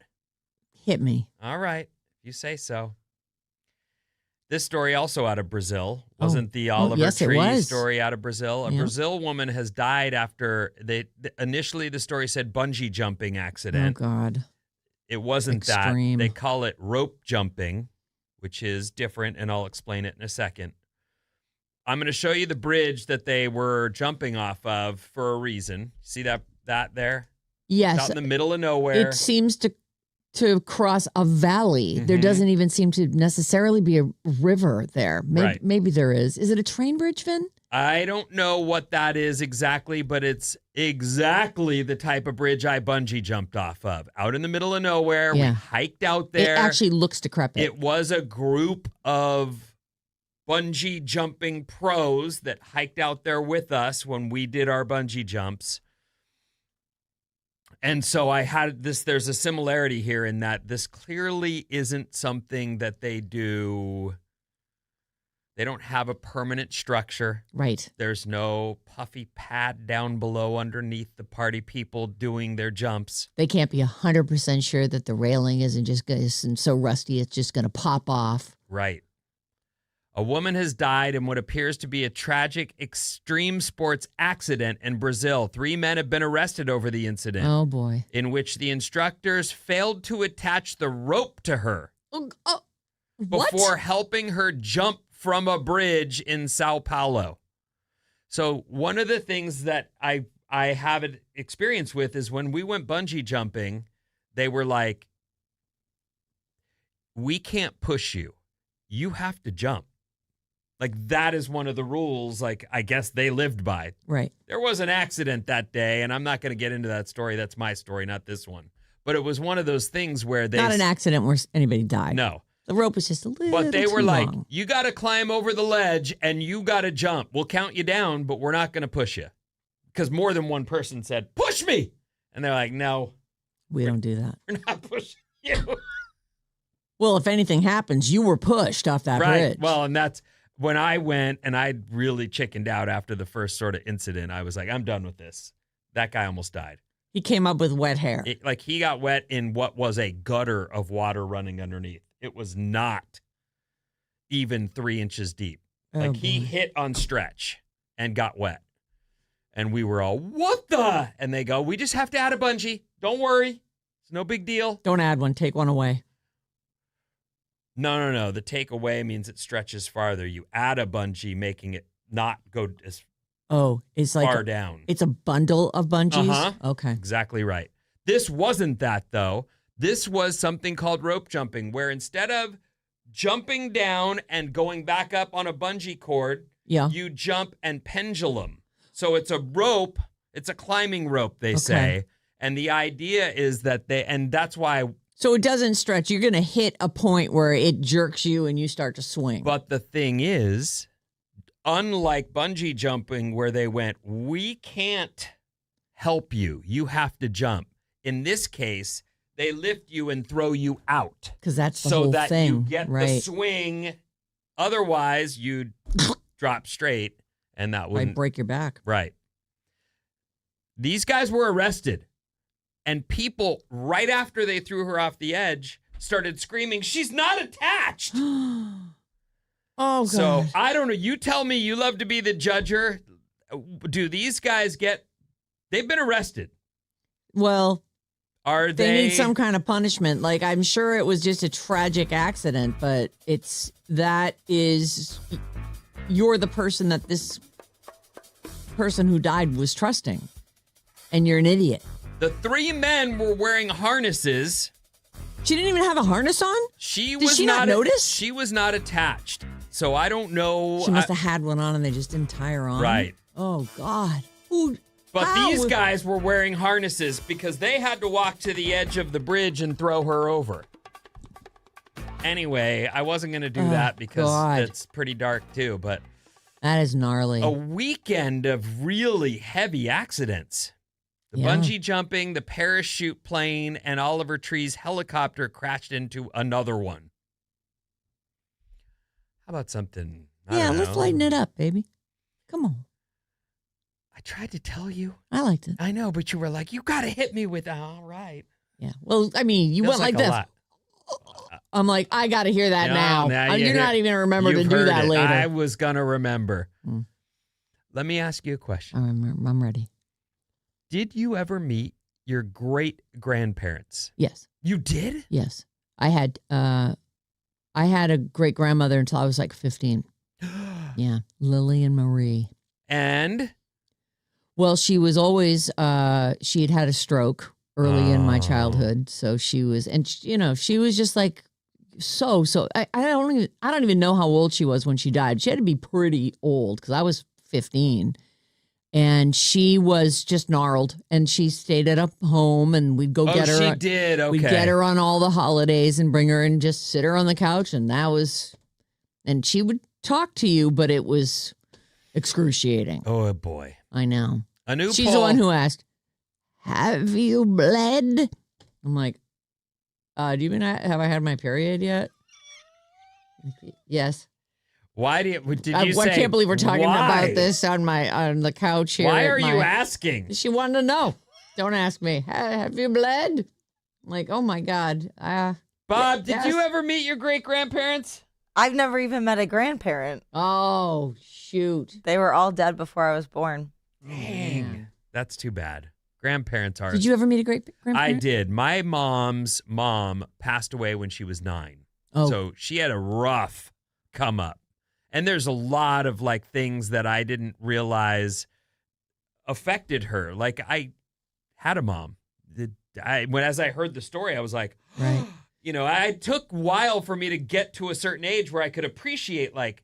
hit me. All right, if you say so. This story also out of Brazil. Wasn't the Oliver yes, it Tree was. story out of Brazil? A Yeah. Brazil woman has died after initially the story said bungee jumping Oh, accident. God. It wasn't Extreme. that. They call it rope jumping, which is different, and I'll explain it in a second. I'm going to show you the bridge that they were jumping off of for a reason. See that there? Yes. Out in the middle of nowhere. It seems to cross a valley. There Mhm. doesn't even seem to necessarily be a river there. Right. Maybe there is. Is it a train bridge, Vin? I don't know what that is exactly, but it's exactly the type of bridge I bungee jumped off of. Out in the middle of nowhere. Yeah. We hiked out there. It actually looks decrepit. It was a group of bungee jumping pros that hiked out there with us when we did our bungee jumps. And so I had this, there's a similarity here in that this clearly isn't something that they do. They don't have a permanent structure. Right. There's no puffy pad down below underneath the party people doing their jumps. They can't be 100% sure that the railing isn't so rusty it's just going to pop off. Right. A woman has died in what appears to be a tragic extreme sports accident in Brazil. 3 men have been arrested over the incident, Oh, boy. in which the instructors failed to attach the rope to her What? before helping her jump from a bridge in Sao Paulo. So one of the things that I have an experience with is when we went bungee jumping, they were like, we can't push you. You have to jump. Like, that is one of the rules, like, I guess they lived by. Right. There was an accident that day, and I'm not going to get into that story. That's my story, not this one. But it was one of those things where they... Not an accident where anybody died. No. The rope was just a little But they were too like, long. you got to climb over the ledge, and you got to jump. We'll count you down, but we're not going to push you. Because more than one person said, push me! And they're like, no, We don't do that. we're not pushing you. Well, if anything happens, you were pushed off that Right. bridge. Well, and that's... When I went and I really chickened out after the first sort of incident, I was like, I'm done with this. That guy almost died. He came up with wet hair. He got wet in what was a gutter of water running underneath. It was not even 3 inches deep. Oh, He boy. hit on stretch and got wet. And we were all, what the? And they go, we just have to add a bungee. Don't worry. It's no big deal. Don't add one. Take one away. No. The take away means it stretches farther. You add a bungee, making it not go as it's like far down. It's a bundle of bungees? Uh-huh. Okay. Exactly right. This wasn't that, though. This was something called rope jumping, where instead of jumping down and going back up on a bungee cord, you jump and pendulum. So it's a rope. It's a climbing rope, they say. And the idea is that and that's why. So it doesn't stretch. You're going to hit a point where it jerks you and you start to swing. But the thing is, unlike bungee jumping where they went, we can't help you. You have to jump. In this case, they lift you and throw you out. Because that's the whole thing. So that you get the swing. Otherwise, you'd drop straight and that wouldn't. Might break your back. Right. These guys were arrested. And people, right after they threw her off the edge, started screaming, "She's not attached." Oh, God. So, I don't know. You tell me, you love to be the judger. Do these guys they've been arrested. Well, are they need some kind of punishment. Like, I'm sure it was just a tragic accident, but you're the person that this person who died was trusting. And you're an idiot. The 3 men were wearing harnesses. She didn't even have a harness on? Did she not notice? She was not attached. So I don't know. She must have had one on and they just didn't tie her on. Right. Oh, God. But these guys were wearing harnesses because they had to walk to the edge of the bridge and throw her over. Anyway, I wasn't going to do that because it's pretty dark too. But that is gnarly. A weekend of really heavy accidents. The bungee jumping, the parachute plane, and Oliver Tree's helicopter crashed into another one. How about something? Let's lighten it up, baby. Come on. I tried to tell you. I liked it. I know, but you were like, you got to hit me with that. All right. Yeah. Well, I mean, you went like this. I'm like, I got to hear that now. You're not even going to remember to do that later. I was going to remember. Let me ask you a question. I'm ready. Did you ever meet your great-grandparents? Yes. You did? Yes. I had a great-grandmother until I was like 15. Yeah. Lily and Marie. And? Well, she was always, she had had a stroke early in my childhood. So she was, and she was just like, I don't even know how old she was when she died. She had to be pretty old because I was 15. And she was just gnarled, and she stayed at a home, and we'd go get her. Oh, she did. Okay. We'd get her on all the holidays and bring her and just sit her on the couch, and and she would talk to you, but it was excruciating. Oh boy, I know. She's poll. the one who asked, "Have you bled?" I'm like, "Do you mean have I had my period yet?" Yes. Why did you say? I can't believe we're talking about this on the couch here. Why are you asking? She wanted to know. Don't ask me. Have you bled? I'm like, oh my God. Bob, did you ever meet your great-grandparents? I've never even met a grandparent. Oh, shoot. They were all dead before I was born. Dang. That's too bad. Grandparents are. Did you ever meet a great-grandparent? I did. My mom's mom passed away when she was 9. Oh. So she had a rough come up. And there's a lot of things that I didn't realize affected her. Like I had a mom. As I heard the story, I was like, right. It took a while for me to get to a certain age where I could appreciate to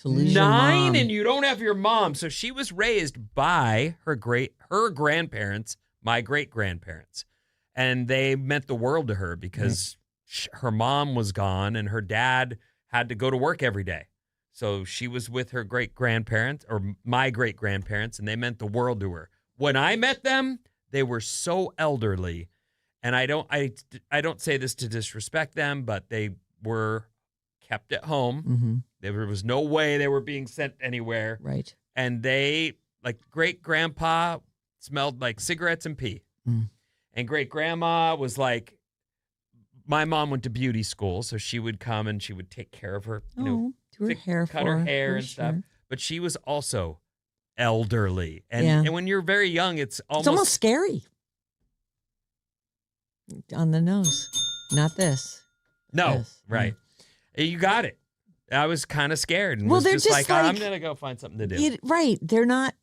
lose 9 and you don't have your mom. So she was raised by her grandparents, my great-grandparents. And they meant the world to her because her mom was gone and her dad had to go to work every day. So she was with her great-grandparents, or my great-grandparents, and they meant the world to her. When I met them, they were so elderly, and I don't say this to disrespect them, but they were kept at home. Mm-hmm. There was no way they were being sent anywhere. Right. And they, great-grandpa smelled like cigarettes and pee. Mm. And great-grandma was my mom went to beauty school, so she would come and she would take care of her, do her hair cut her hair and stuff. But she was also elderly. And when you're very young, it's almost scary. On the nose. Not this. No, This. right. You got it. I was kind of scared. And Well, was they're just just I'm like- going to go find something to do. Right. They're not.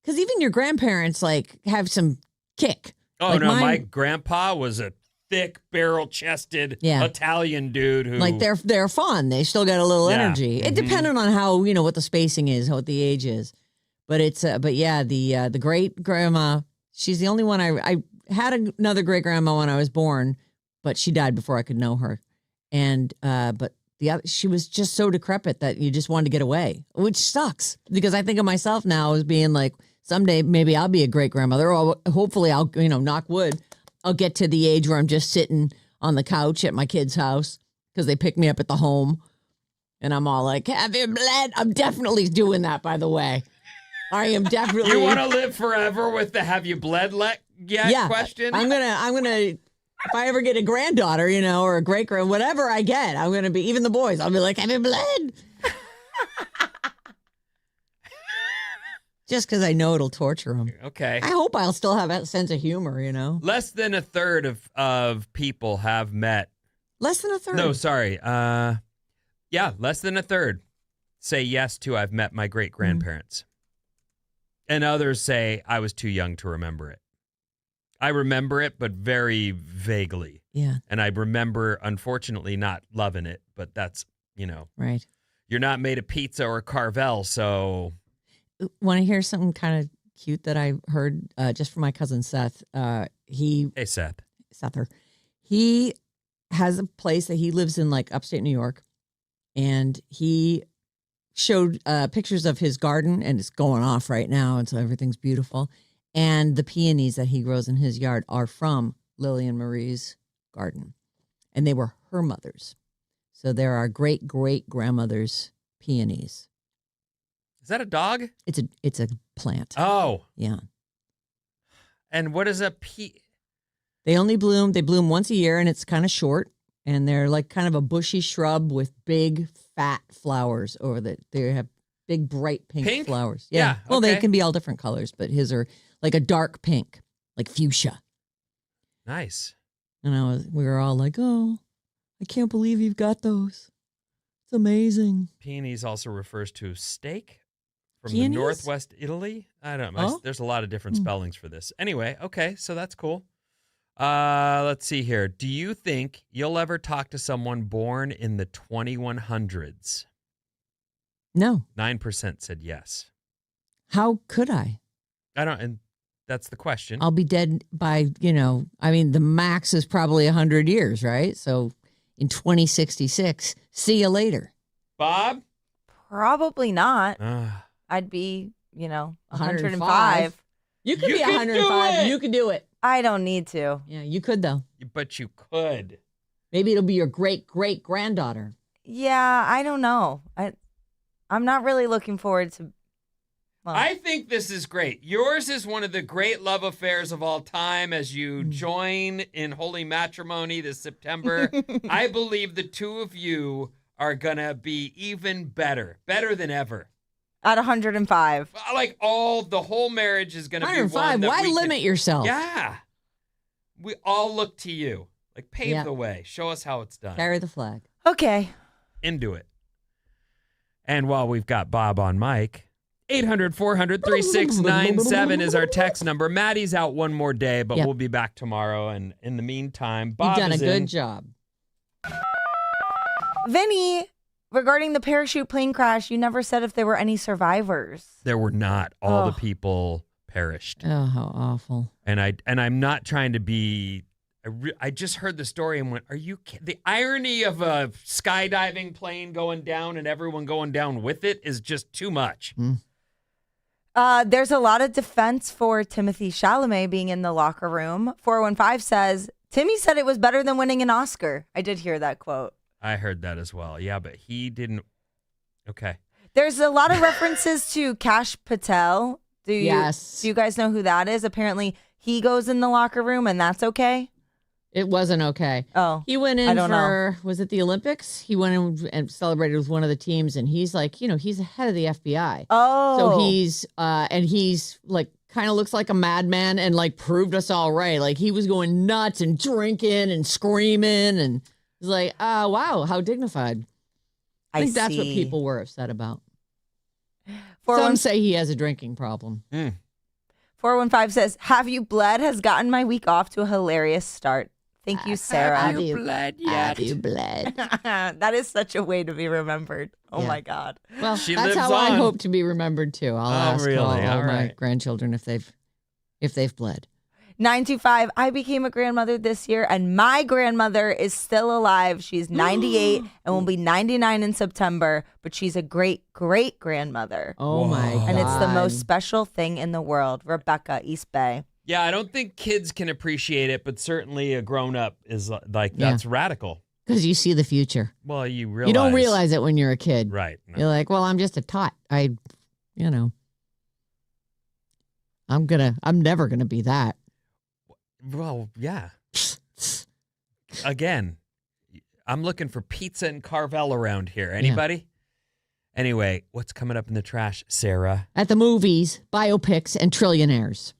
Because even your grandparents, like, have some kick. Oh, like no. My mine- grandpa was a thick, barrel-chested Yeah. Italian dude who. Like, they're fun. They still got a little Yeah. energy. It Mhm. depended on how, what the spacing is, what the age is. But the great grandma, she's the only one I had another great grandma when I was born, but she died before I could know her. And, but the other, she was just so decrepit that you just wanted to get away, which sucks because I think of myself now as being like, someday maybe I'll be a great grandmother, or hopefully I'll, knock wood, I'll get to the age where I'm just sitting on the couch at my kid's house because they pick me up at the home. And I'm all like, have you bled? I'm definitely doing that, by the way. I am definitely. You want to live forever with the have you bled yet question? I'm gonna. If I ever get a granddaughter, or a great grand, whatever I get, I'm gonna be. Even the boys, I'll be like, have you bled? Just because I know it'll torture them. Okay. I hope I'll still have that sense of humor. Less than a third of people have met. Less than a third. No, sorry. Yeah, less than a third say yes to I've met my great grandparents. And others say I was too young to remember it. I remember it, but very vaguely. Yeah. And I remember, unfortunately, not loving it, but that's, Right. you're not made of pizza or Carvel, so. Want to hear something kind of cute that I heard just from my cousin Seth? Hey, Seth. Sether. He has a place that he lives in, like upstate New York, and he showed pictures of his garden, and it's going off right now, and so everything's beautiful. And the peonies that he grows in his yard are from Lillian Marie's garden, and they were her mother's. So there are great grandmother's peonies. Is that a dog? It's a plant. Oh. Yeah. And what is a They only bloom. They bloom once a year, and it's kind of short. And they're like kind of a bushy shrub with big, fat flowers over the. They have big, bright pink flowers. Yeah. Well, okay. they can be all different colors, but his are like a dark pink, like fuchsia. Nice. And we were all like, "Oh, I can't believe you've got those. It's amazing." Peonies also refers to steak from Peonies? the northwest Italy. I don't know. Oh? There's a lot of different spellings for this. Anyway, okay, so that's cool. Let's see here. Do you think you'll ever talk to someone born in the 2100s? No. 9% said yes. How could I? And that's the question. I'll be dead by, the max is probably 100 years, right? So in 2066, see you later. Bob? Probably not. Ah. I'd be, 105. 105. You could You be can 105. do it! You could do it. I don't need to. Yeah, you could, though. But you could. Maybe it'll be your great-great-granddaughter. Yeah, I don't know. I'm not really looking forward to. Well, I think this is great. Yours is one of the great love affairs of all time as you join in holy matrimony this September. I believe the two of you are going to be even better than ever. at 105. Like the whole marriage is going to be 105. one that Why we limit yourself? Yeah. We all look to you. Like, pave Yeah. the way. Show us how it's done. Carry the flag. Okay. Into it. And while we've got Bob on mic, 800-400-3697 is our text number. Maddie's out one more day, but Yep. we'll be back tomorrow. And in the meantime, You've Bob done a is good in. job. Vinny, regarding the parachute plane crash, you never said if there were any survivors. There were not. All Oh. the people perished. Oh, how awful. And I'm not trying to be. I just heard the story and went, "Are you kidding?" The irony of a skydiving plane going down and everyone going down with it is just too much. There's a lot of defense for Timothée Chalamet being in the locker room. 415 says, Timmy said it was better than winning an Oscar. I did hear that quote. I heard that as well. Yeah, but he didn't. Okay. There's a lot of references to Kash Patel. Do you guys know who that is? Apparently, he goes in the locker room and that's okay. It wasn't okay. Oh, He went I in don't for, was it the Olympics? He went in and celebrated with one of the teams, and he's like, he's the head of the FBI. Oh. So he's, and he's like kind of looks like a madman and like proved us all right. Like he was going nuts and drinking and screaming and it's like, wow, how dignified. I think that's what people were upset about. Some say he has a drinking problem. 415 says, "Have you bled? Has gotten my week off to a hilarious start. Thank you, Sarah." Have you bled yet? Have you bled? That is such a way to be remembered. Oh my God. Well, She that's lives how I on. hope to be remembered too. I'll ask really? all All my right. grandchildren if they've bled. 925, "I became a grandmother this year, and my grandmother is still alive. She's 98 and will be 99 in September, but she's a great, great grandmother. Oh my God. And it's the most special thing in the world." Rebecca, East Bay. Yeah, I don't think kids can appreciate it, but certainly a grown-up is like, that's radical. Because you see the future. Well, you realize. You don't realize it when you're a kid. Right. No. You're like, well, I'm just a tot. I'm never gonna be that. Well, yeah. Again, I'm looking for pizza and Carvel around here. Anybody? Anyway, what's coming up in the trash, Sarah? At the movies, biopics, and trillionaires.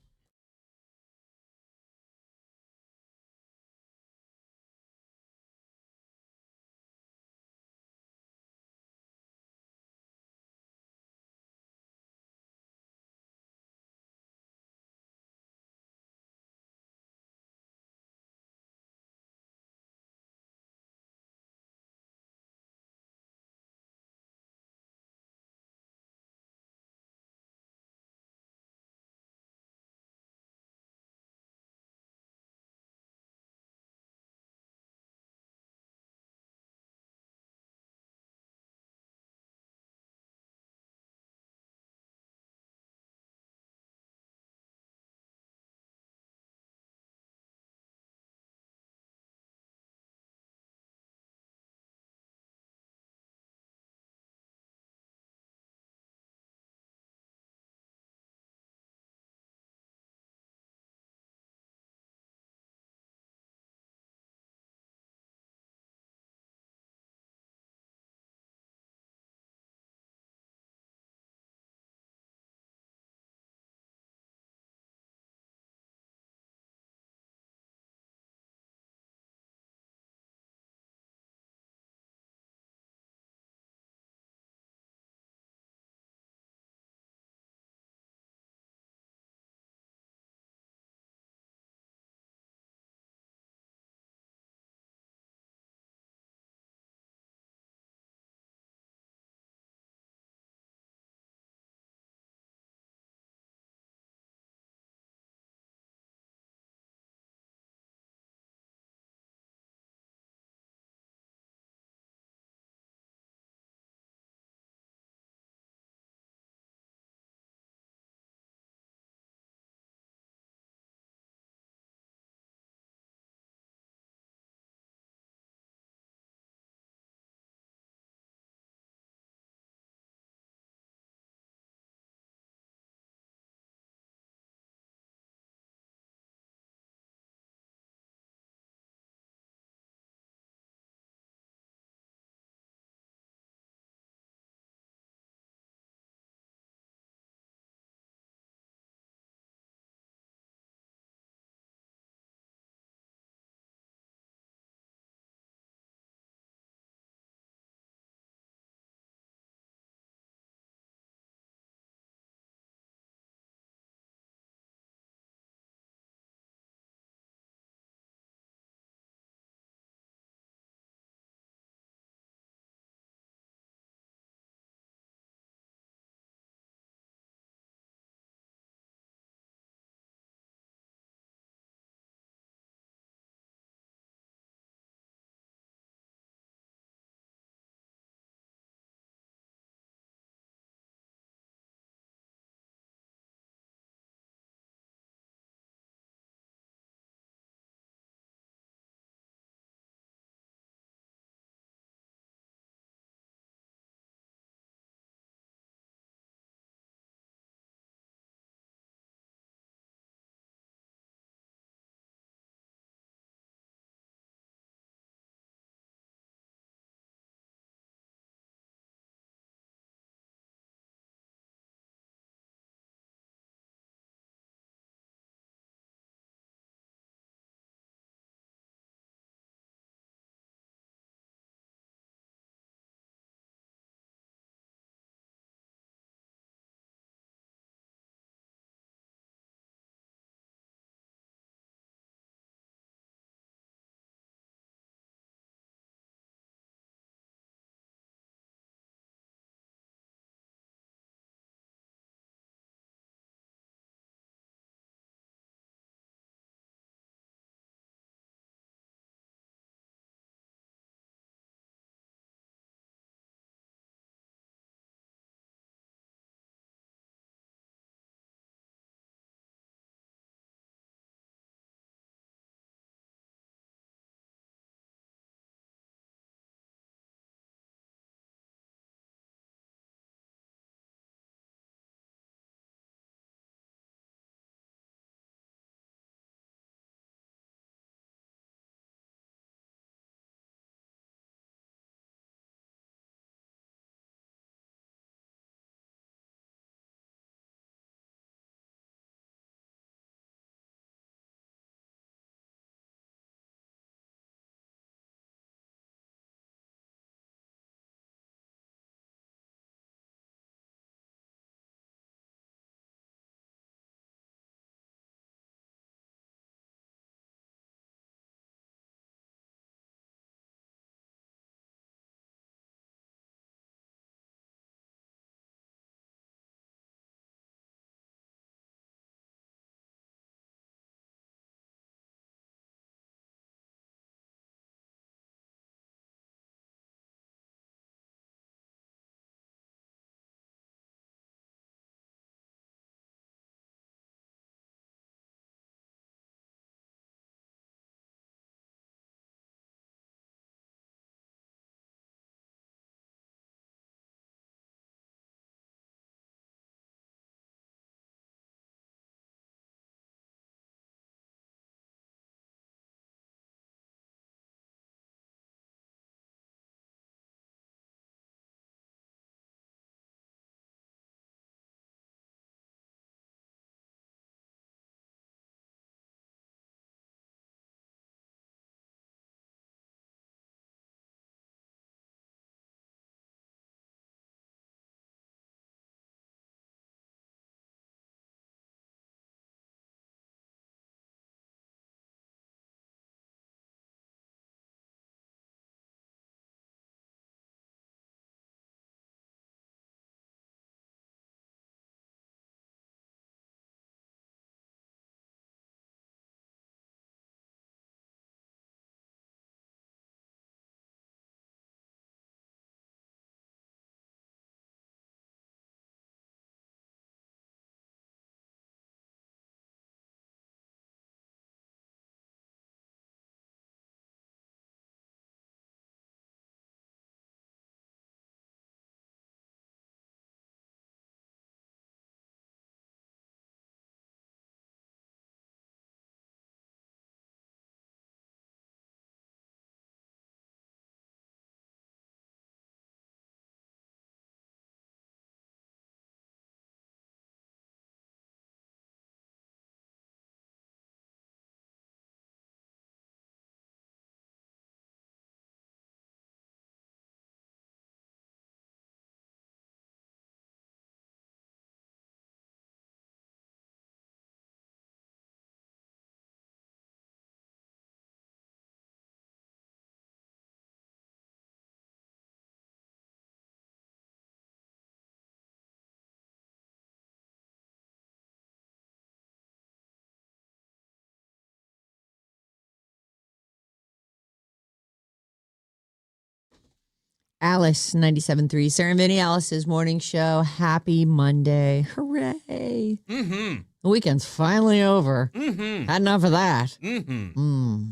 Alice 97.3. Sarah Vinnie, Alice's morning show. Happy Monday. Hooray. Mm-hmm. The weekend's finally over. Mm-hmm. Had enough of that. Mm-hmm.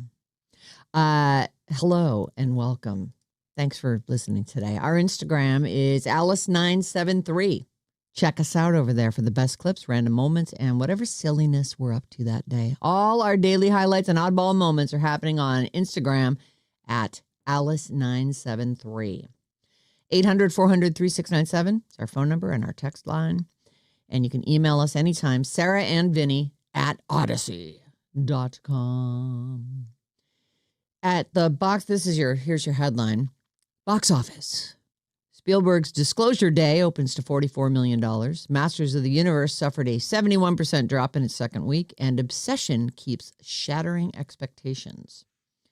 Hello and welcome. Thanks for listening today. Our Instagram is Alice973. Check us out over there for the best clips, random moments, and whatever silliness we're up to that day. All our daily highlights and oddball moments are happening on Instagram at Alice973. 800-400-3697 is our phone number and our text line. And you can email us anytime, Sarah and Vinnie at Odyssey.com. At the box, here's your headline. Box office. Spielberg's Disclosure Day opens to $44 million. Masters of the Universe suffered a 71% drop in its second week, and Obsession keeps shattering expectations.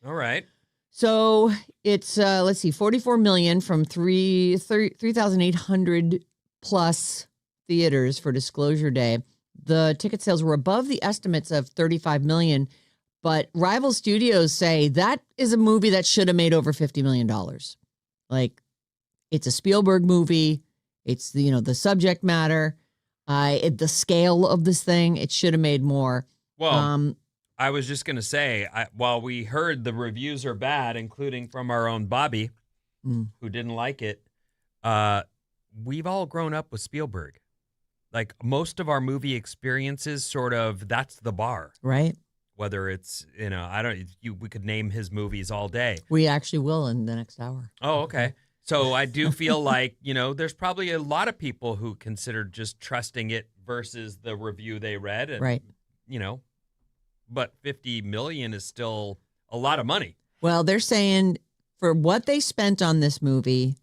All right. So it's, let's see, $44 million from 3,800 plus theaters for Disclosure Day. The ticket sales were above the estimates of $35 million, but rival studios say that is a movie that should have made over $50 million. Like, it's a Spielberg movie. It's the subject matter, the scale of this thing. It should have made more. Well, I was just going to say, while we heard the reviews are bad, including from our own Bobby, who didn't like it, we've all grown up with Spielberg. Like, most of our movie experiences, sort of, that's the bar. Right. Whether it's, we could name his movies all day. We actually will in the next hour. Oh, okay. So I do feel like, there's probably a lot of people who considered just trusting it versus the review they read. And, right. But $50 million is still a lot of money. Well, they're saying for what they spent on this movie,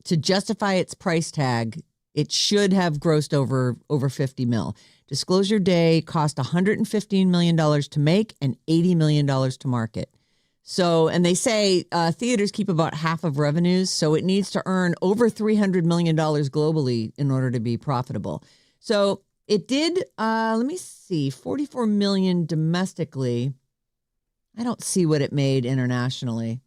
to justify its price tag, it should have grossed over 50 mil. Disclosure Day cost $115 million to make and $80 million to market. So, and they say theaters keep about half of revenues, so it needs to earn over $300 million globally in order to be profitable. So it did, let me see, $44 million domestically. I don't see what it made internationally.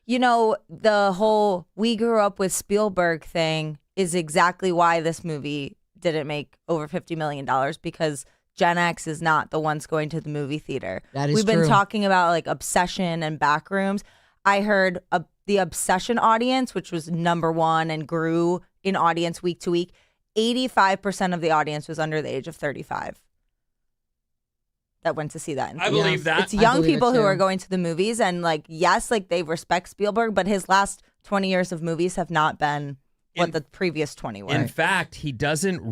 The whole we grew up with Spielberg thing is exactly why this movie didn't make over $50 million, because Gen X is not the ones going to the movie theater. That is We've been true. talking about like Obsession and Backrooms. I heard the Obsession audience, which was number one and grew in audience week to week, 85% of the audience was under the age of 35 that went to see that. I believe that. It's young people who too. are going to the movies, and yes, they respect Spielberg, but his last 20 years of movies have not been what the previous 20 were. In fact, he doesn't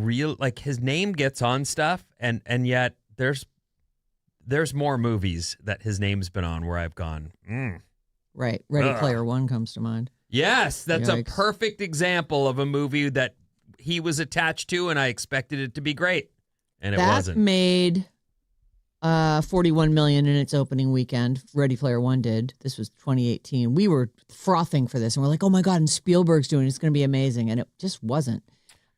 his name gets on stuff, and yet there's more movies that his name's been on where I've gone, Right. Ready Player One comes to mind. Yes, that's Yikes. a perfect example of a movie that he was attached to, and I expected it to be great, and it wasn't. That made $41 million in its opening weekend. Ready Player One did. This was 2018. We were frothing for this, and we're like, oh my God, and Spielberg's doing it. It's going to be amazing. And it just wasn't.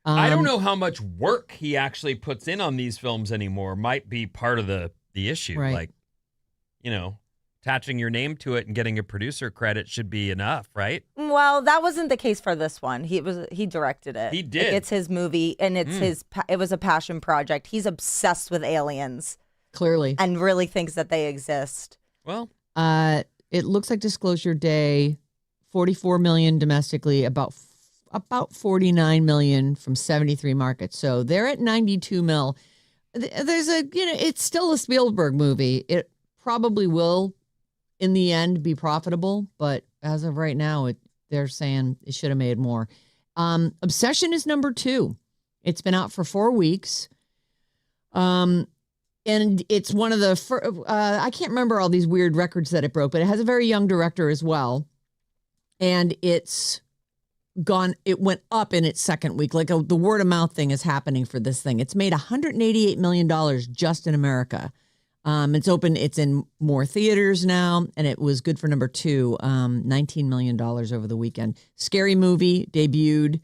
I don't know how much work he actually puts in on these films anymore. Might be part of the issue. Right. Like, attaching your name to it and getting a producer credit should be enough, right? Well, that wasn't the case for this one. He directed it. He did. It's his movie, and it's it was a passion project. He's obsessed with aliens. Clearly. And really thinks that they exist. Well, it looks like Disclosure Day, $44 million domestically, about $49 million from 73 markets. So they're at 92 mil. There's it's still a Spielberg movie. It probably will, in the end, be profitable. But as of right now, they're saying it should have made more. Obsession is number 2. It's been out for 4 weeks. And it's one of the, I can't remember all these weird records that it broke, but it has a very young director as well. And it went up in its second week. The word of mouth thing is happening for this thing. It's made $188 million just in America. It's in more theaters now, and it was good for number 2, $19 million over the weekend. Scary Movie debuted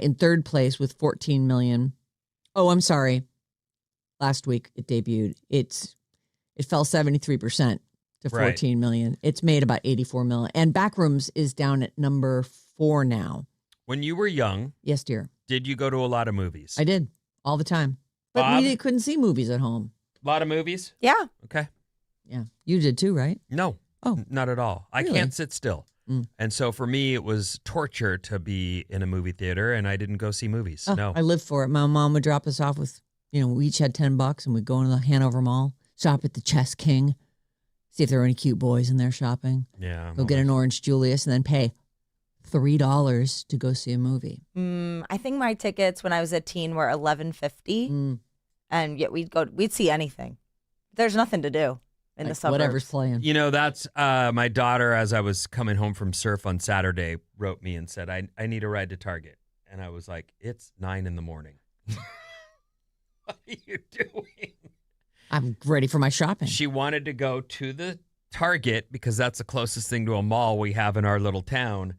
in third place with $14 million. Oh, I'm sorry. Last week it debuted. It fell 73% to $14 million. It's made about $84 million. And Backrooms is down at number 4 now. When you were young, Yes, dear. did you go to a lot of movies? I did all the time. But Bob? we couldn't see movies at home. A lot of movies? Yeah. Okay. Yeah. You did too, right? No. Oh. Not at all. I Really? can't sit still. And so for me, it was torture to be in a movie theater, and I didn't go see movies. Oh, No. I lived for it. My mom would drop us off with, we each had $10 and we'd go into the Hanover Mall, shop at the Chess King, see if there were any cute boys in there shopping. Yeah. Go get an Orange Julius and then pay $3 to go see a movie. I think my tickets when I was a teen were $11.50, and yet we'd see anything. There's nothing to do in the suburbs. Whatever's playing. That's my daughter, as I was coming home from surf on Saturday, wrote me and said, I need a ride to Target. And I was like, it's 9 a.m. What are you doing? I'm ready for my shopping. She wanted to go to the Target because that's the closest thing to a mall we have in our little town.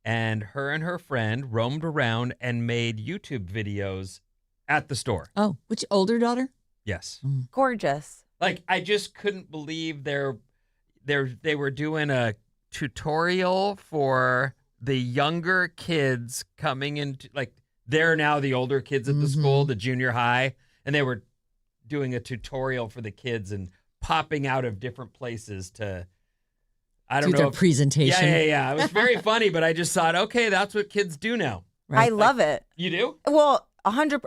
And her friend roamed around and made YouTube videos at the store. Oh, which older daughter? Yes. Gorgeous. Like, I just couldn't believe they were doing a tutorial for the younger kids coming into, like, they're now the older kids at the school, the junior high, and they were doing a tutorial for the kids and popping out of different places to, I don't know. Their presentation. Yeah. It was very funny, but I just thought, okay, that's what kids do now. Right. I love it. You do? Well, 100.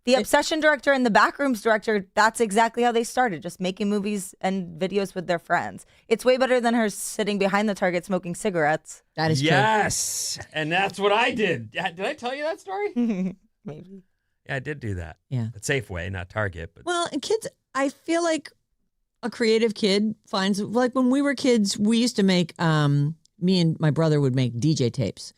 The Obsession director and the Backrooms director, that's exactly how they started, just making movies and videos with their friends. It's way better than her sitting behind the Target smoking cigarettes. That is Yes. And that's what I did. Did I tell you that story? Maybe. Yeah, I did do that. Yeah. At Safeway, not Target. But Well, and kids, I feel like a creative kid finds, like when we were kids, we used to make, me and my brother would make DJ tapes.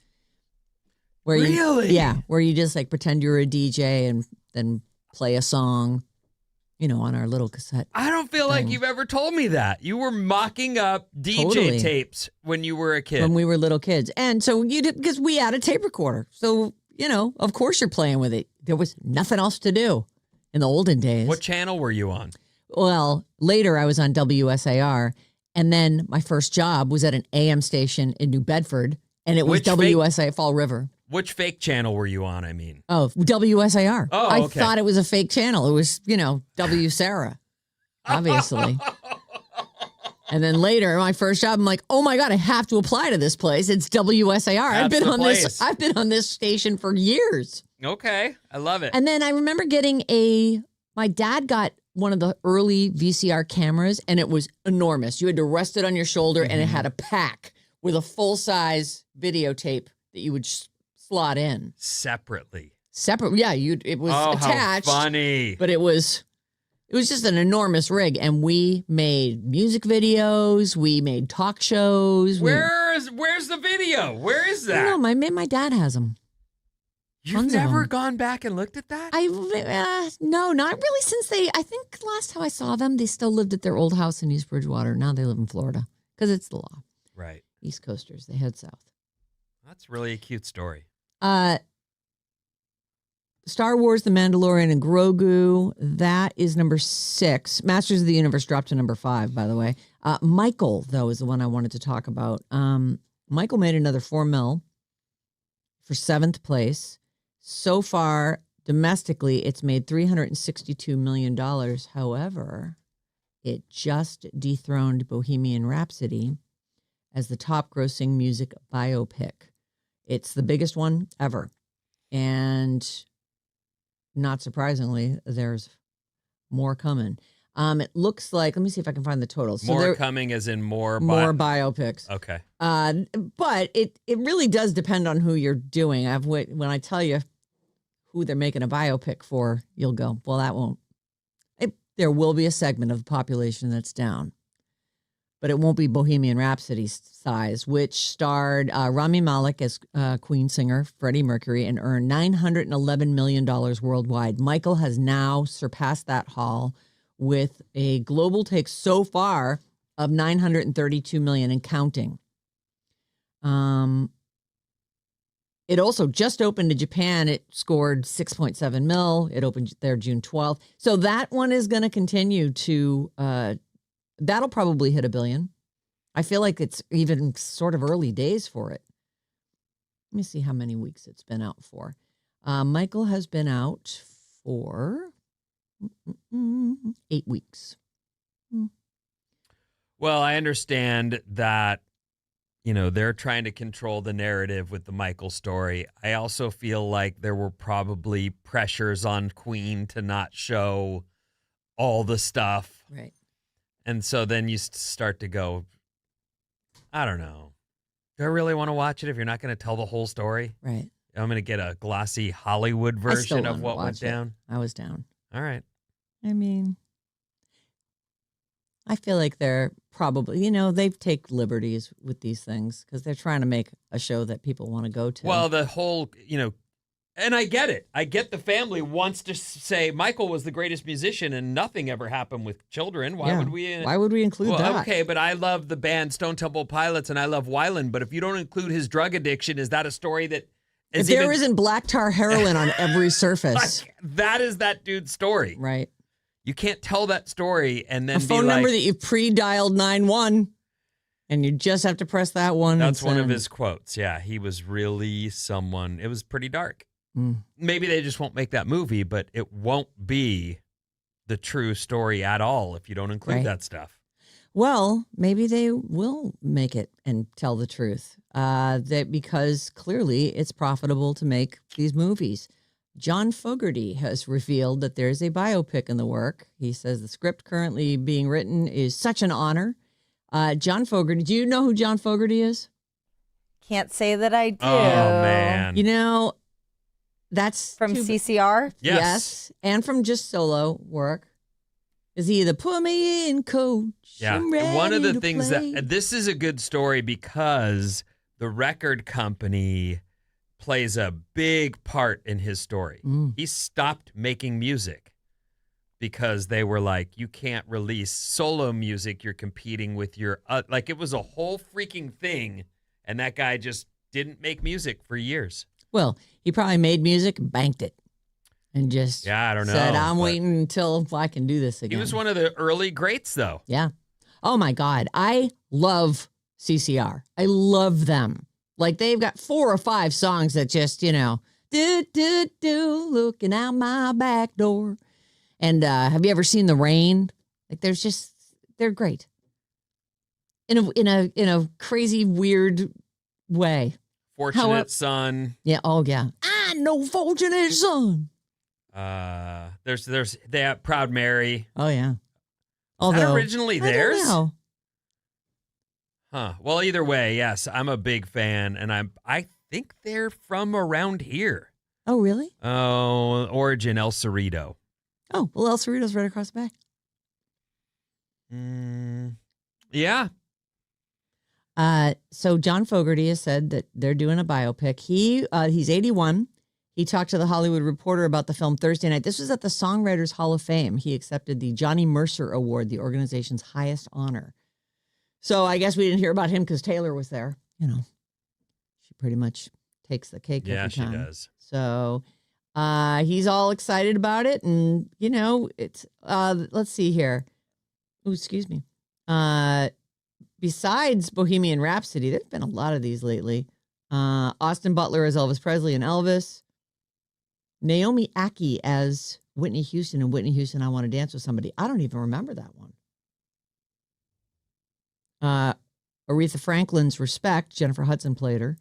Where Really? Where you just like pretend you're a DJ and then play a song, on our little cassette. I don't feel like thing. you've ever told me that. You were mocking up DJ Totally. tapes when you were a kid. When we were little kids. And so you did, because we had a tape recorder. So, of course you're playing with it. There was nothing else to do in the olden days. What channel were you on? Well, later I was on WSAR. And then my first job was at an AM station in New Bedford. And it was Which WSA Fall River. Which fake channel were you on, I mean? Oh, WSAR. Oh, I okay. thought it was a fake channel. It was, W Sarah, obviously. And then later, my first job, I'm like, oh my God, I have to apply to this place. It's WSAR. I've That's been the on place. this. I've been on this station for years. Okay, I love it. And then I remember my dad got one of the early VCR cameras, and it was enormous. You had to rest it on your shoulder, and it had a pack with a full-size videotape that you would slot in. Separately. Separate, yeah, it was attached. How funny. But it was just an enormous rig, and we made music videos, we made talk shoys. Where's the video? Where is I that? don't know, my dad has them. You've tons of never them. gone back and looked at that? No, not really. Since I think last time I saw them, they still lived at their old house in East Bridgewater. Now they live in Florida because it's the law. Right. East Coasters, they head south. That's really a cute story. Star Wars, The Mandalorian, and Grogu. That is number 6. Masters of the Universe dropped to number 5, by the way. Michael, though, is the one I wanted to talk about. Michael made another $4 million for 7th place. So far, domestically, it's made $362 million. However, it just dethroned Bohemian Rhapsody as the top grossing music biopic. It's the biggest one ever. And not surprisingly, there's more coming. It looks like, let me see if I can find the totals. More coming as in more biopics. Okay. But it really does depend on who you're doing. When I tell you who they're making a biopic for, you'll go, well, that won't. There will be a segment of the population that's down. But it won't be Bohemian Rhapsody's size, which starred Rami Malek as Queen singer Freddie Mercury and earned $911 million worldwide. Michael has now surpassed that haul with a global take so far of $932 million and counting. It also just opened in Japan. It scored 6.7 mil. It opened there June 12th. So that one is going to continue to, that'll probably hit $1 billion. I feel like it's even sort of early days for it. Let me see how many weeks it's been out for. Michael has been out for 8 weeks. Well, I understand that, they're trying to control the narrative with the Michael story. I also feel like there were probably pressures on Queen to not show all the stuff. Right. And so then you start to go, I don't know. Do I really want to watch it if you're not going to tell the whole story? Right. I'm going to get a glossy Hollywood version of what went down. I was down. All right. I mean, I feel like they're probably, they take liberties with these things because they're trying to make a show that people want to go to. Well, the whole, and I get it. I get the family wants to say Michael was the greatest musician and nothing ever happened with children. Why would we? Why would we include that? Okay, but I love the band Stone Temple Pilots and I love Weiland. But if you don't include his drug addiction, is that a story that is if there isn't black tar heroin on every surface? That is that dude's story. Right. You can't tell that story and then a phone number that you pre-dialed 9-1, and you just have to press that one. That's one of his quotes. Yeah, he was really someone. It was pretty dark. Maybe they just won't make that movie, but it won't be the true story at all if you don't include that stuff. Well, maybe they will make it and tell the truth. Because clearly it's profitable to make these movies. John Fogerty has revealed that there's a biopic in the work. He says the script currently being written is such an honor. John Fogerty, do you know who John Fogerty is? Can't say that I do. Oh, man. That's from CCR? Yes. And from just solo work. Is he the put me in coach? Yeah. One of the things that this is a good story because the record company plays a big part in his story. He stopped making music because they were like, you can't release solo music. You're competing with your, it was a whole freaking thing. And that guy just didn't make music for years. Well, he probably made music, banked it, and just I don't know. Said, I'm waiting until I can do this again. He was one of the early greats, though. Yeah. Oh, my God. I love CCR. I love them. Like, they've got 4 or 5 songs that just, looking out my back door. And have you ever seen The Rain? Like, they're great. In a crazy, weird way. Fortunate Son. Yeah. Oh, yeah. I know Fortunate Son. There's that Proud Mary. Oh, yeah. Was that originally theirs? I don't know. Huh. Well, either way, yes, I'm a big fan, and I think they're from around here. Oh, really? Oh, origin El Cerrito. Oh, well, El Cerrito's right across the bay. Yeah. So John Fogerty has said that they're doing a biopic. He's 81. He talked to the Hollywood Reporter about the film Thursday night. This was at the Songwriters Hall of Fame. He accepted the Johnny Mercer Award, the organization's highest honor. So I guess we didn't hear about him because Taylor was there. She pretty much takes the cake every time. Yeah, she does. So he's all excited about it. And, it's, let's see here. Oh, excuse me. Besides Bohemian Rhapsody, there's been a lot of these lately. Austin Butler as Elvis Presley and Elvis. Naomi Ackie as Whitney Houston and Whitney Houston, I Want to Dance with Somebody. I don't even remember that one. Aretha Franklin's Respect, Jennifer Hudson played her.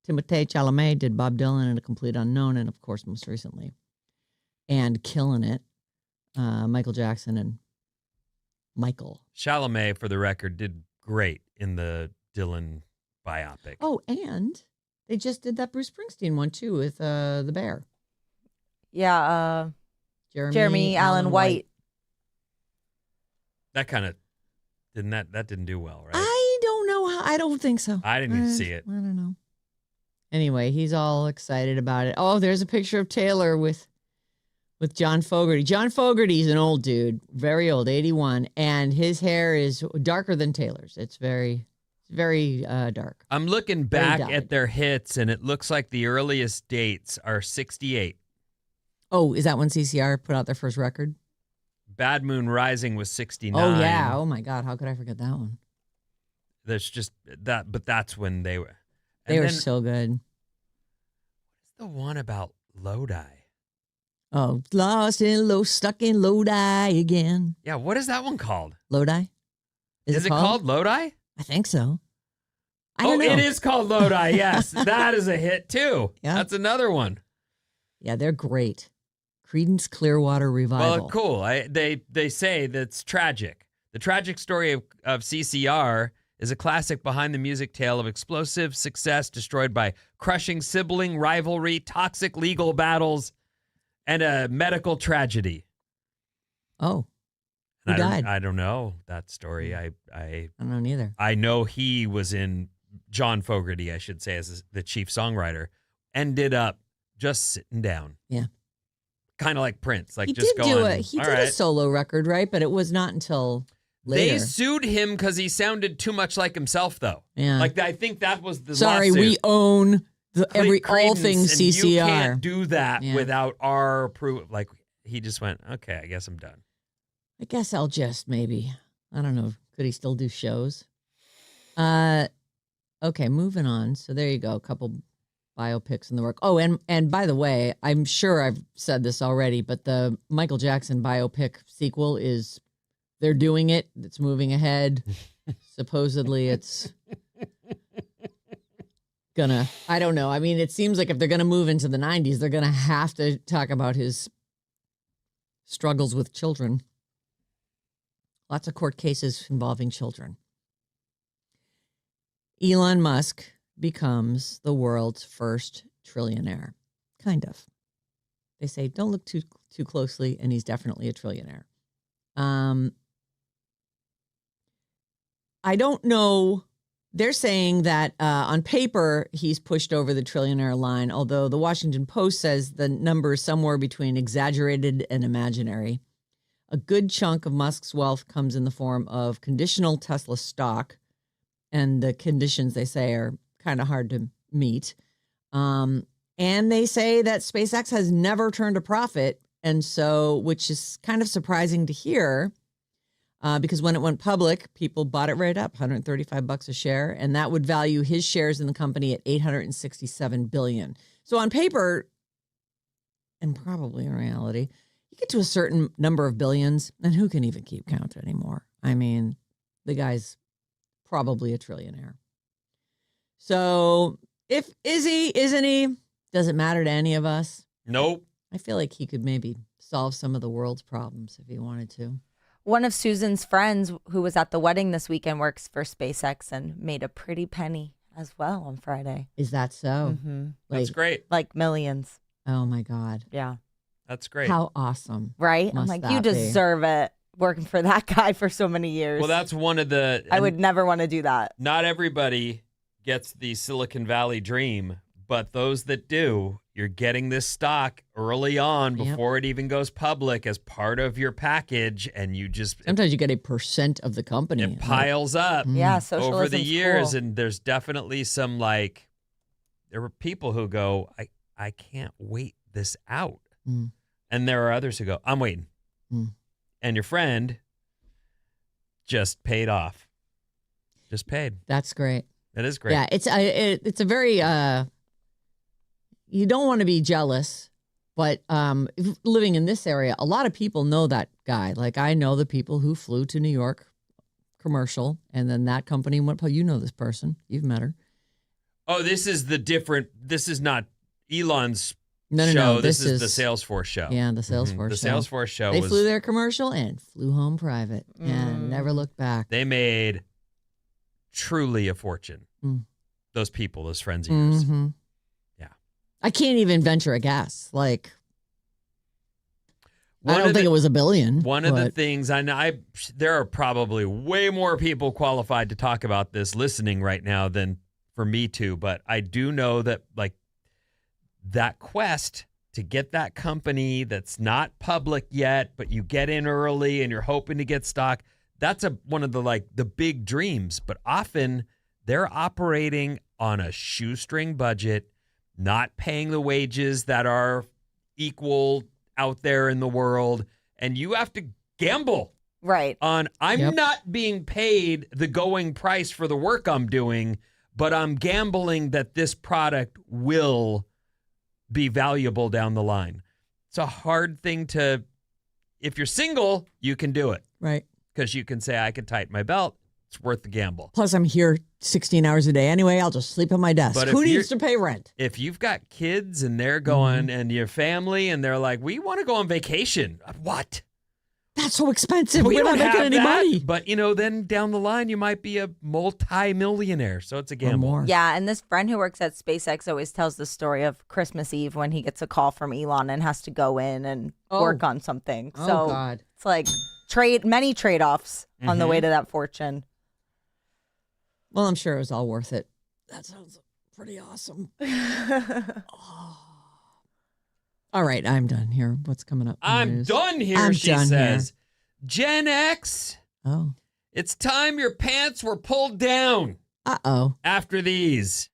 Timothée Chalamet did Bob Dylan in A Complete Unknown, and of course, most recently, and killing it, Michael Jackson and Michael. Chalamet, for the record, did great in the Dylan biopic. Oh, and they just did that Bruce Springsteen one too with the Bear. Yeah, Jeremy Allen White. That kind of that didn't do well, right? I don't know how. I don't think so. I didn't even see it. I don't know. Anyway, he's all excited about it. Oh, there's a picture of Taylor with John Fogerty. John Fogerty's an old dude, very old, 81, and his hair is darker than Taylor's. It's very dark. I'm looking back at their hits, and it looks like the earliest dates are 68. Oh, is that when CCR put out their first record? Bad Moon Rising was 69. Oh, yeah. Oh, my God. How could I forget that one? There's just that, but that's when they were. They were so good. the one about Lodi? Oh, stuck in Lodi again. Yeah, what is that one called? Lodi? Is it called Lodi? I think so. I don't know. It is called Lodi. Yes, that is a hit too. Yeah. That's another one. Yeah, they're great. Creedence Clearwater Revival. Well, cool. They say that's tragic. The tragic story of CCR is a classic behind the music tale of explosive success destroyed by crushing sibling rivalry, toxic legal battles, and a medical tragedy. Oh, who died? I don't know that story. I don't know neither. I know he was in John Fogerty, I should say, as the chief songwriter, ended up just sitting down. Yeah. Kind of like Prince, like He just did going. He did a solo record, right? But it was not until later. They sued him because he sounded too much like himself, though. Yeah. Like I think that was the Sorry, lawsuit. we own all Creedence, things and CCR. You can't do that Yeah. without our approval. Like he just went, okay, I guess I'm done. I guess I'll just maybe. I don't know. Could he still do shows? Okay, moving on. So there you go. A couple biopics in the work. Oh, and by the way, I'm sure I've said this already, but the Michael Jackson biopic sequel they're doing it. It's moving ahead. Supposedly it's I don't know. I mean, it seems like if they're gonna move into the 90s, they're gonna have to talk about his struggles with children. Lots of court cases involving children. Elon Musk becomes the world's first trillionaire. Kind of. They say don't look too closely, and he's definitely a trillionaire. I don't know. They're saying that on paper, he's pushed over the trillionaire line, although the Washington Post says the number is somewhere between exaggerated and imaginary. A good chunk of Musk's wealth comes in the form of conditional Tesla stock, and the conditions, they say, are kind of hard to meet. And they say that SpaceX has never turned a profit, and so, which is kind of surprising to hear, because when it went public, people bought it right up, $135 a share, and that would value his shares in the company at $867 billion. So on paper, and probably in reality, you get to a certain number of billions, and who can even keep count anymore? I mean, the guy's probably a trillionaire. So isn't he? Doesn't matter to any of us. Nope. I feel like he could maybe solve some of the world's problems if he wanted to. One of Susan's friends who was at the wedding this weekend works for SpaceX and made a pretty penny as well on Friday. Is that so? Mm-hmm. That's great. Like millions. Oh my God. Yeah. That's great. How awesome. Right? Must I'm like, that you deserve it working for that guy for so many years. Well, that's one of the... I would never want to do that. Not everybody gets the Silicon Valley dream, but those that do, you're getting this stock early on before it even goes public as part of your package, and you just... Sometimes you get 1% of the company. It piles up Yeah, socialism's over the years, cool. and there's definitely some, like... There were people who go, I can't wait this out. Mm. And there are others who go, I'm waiting. Mm. And your friend just paid off. Just paid. That's great. That is great. Yeah, it's a very you don't want to be jealous, but living in this area, a lot of people know that guy. Like I know the people who flew to New York commercial, and then that company went. You know this person, you've met her. Oh, this is not Elon's No. show. This is the Salesforce show. Yeah, the Salesforce The show. Salesforce show. They flew their commercial and flew home private and never looked back. They made truly a fortune. Mm. Those people, those friends of yours. Mm-hmm. Yeah. I can't even venture a guess. Like, I don't think it was $1 billion. One of the things I know, there are probably way more people qualified to talk about this listening right now than for me to, but I do know that like that quest to get that company that's not public yet, but you get in early and you're hoping to get stock, that's one of the big dreams. But often they're operating on a shoestring budget, not paying the wages that are equal out there in the world, and you have to gamble. Right. I'm not being paid the going price for the work I'm doing, but I'm gambling that this product will be valuable down the line. It's a hard thing to, if you're single, you can do it. Right. Because you can say, I can tighten my belt. It's worth the gamble. Plus, I'm here 16 hours a day anyway. I'll just sleep at my desk. But Who needs to pay rent? If you've got kids and they're going and your family and they're like, we want to go on vacation. What? That's so expensive. We We're don't not making have any that. money. But, then down the line, you might be a multi-millionaire. So it's a Or gamble. more. Yeah, and this friend who works at SpaceX always tells the story of Christmas Eve when he gets a call from Elon and has to go in and work on something. Oh, So God. it's like many trade-offs on the way to that fortune. Well, I'm sure it was all worth it. That sounds pretty awesome. All right, I'm done here. What's coming up? I'm done here, I'm she done says. Gen X, Oh. it's time your pants were pulled down Uh-oh. after these.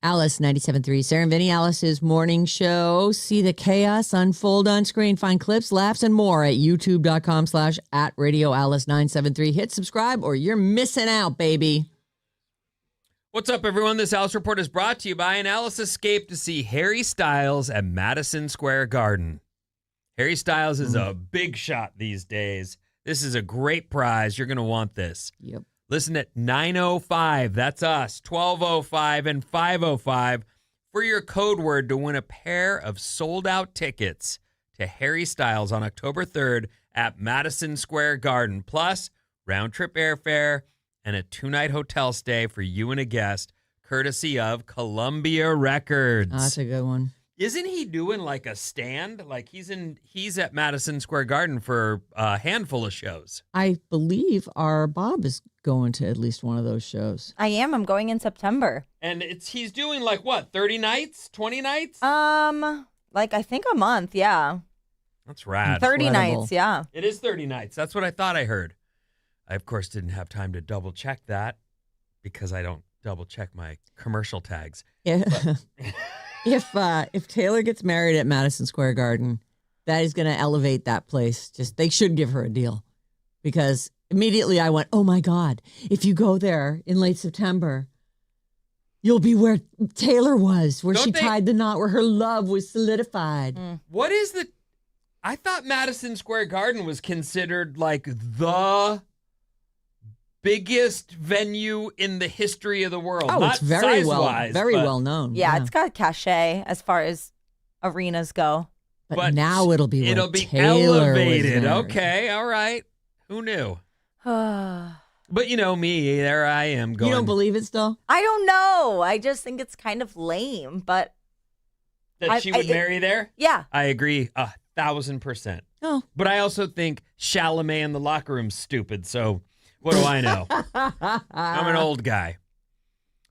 Alice 97.3. Sarah and Vinnie, Alice's morning show. See the chaos unfold on screen. Find clips, laughs, and more at youtube.com/@radioalice973. Hit subscribe or you're missing out, baby. What's up, everyone? This Alice Report is brought to you by an Alice escaped to see Harry Styles at Madison Square Garden. Harry Styles is a big shot these days. This is a great prize. You're going to want this. Yep. Listen at 9:05. That's us. 12:05 and 5:05 for your code word to win a pair of sold-out tickets to Harry Styles on October 3rd at Madison Square Garden. Plus, round-trip airfare and a 2-night hotel stay for you and a guest, courtesy of Columbia Records. Oh, that's a good one. Isn't he doing like a stand? Like he's at Madison Square Garden for a handful of shows. I believe our Bob is going to at least one of those shows. I am. I'm going in September. And he's doing like what, 30 nights, 20 nights? Like I think a month, yeah. That's rad. 30 Incredible. nights, yeah. It is 30 nights. That's what I thought I heard. I, of course, didn't have time to double check that because I don't double check my commercial tags. Yeah. If Taylor gets married at Madison Square Garden, that is going to elevate that place. Just they should give her a deal, because immediately I went, oh my God, if you go there in late September, you'll be where Taylor was, where she tied the knot, where her love was solidified. What is I thought Madison Square Garden was considered like the biggest venue in the history of the world. Oh, Not it's very size-wise, well known. Yeah, it's got cachet as far as arenas go. But now it'll be elevated. Was there. Okay, all right. Who knew? But you know me, there I am going. You don't believe it still? I don't know. I just think it's kind of lame, but that she would marry there? Yeah. I agree 1,000%. Oh. But I also think Chalamet in the locker room's stupid, so what do I know? I'm an old guy.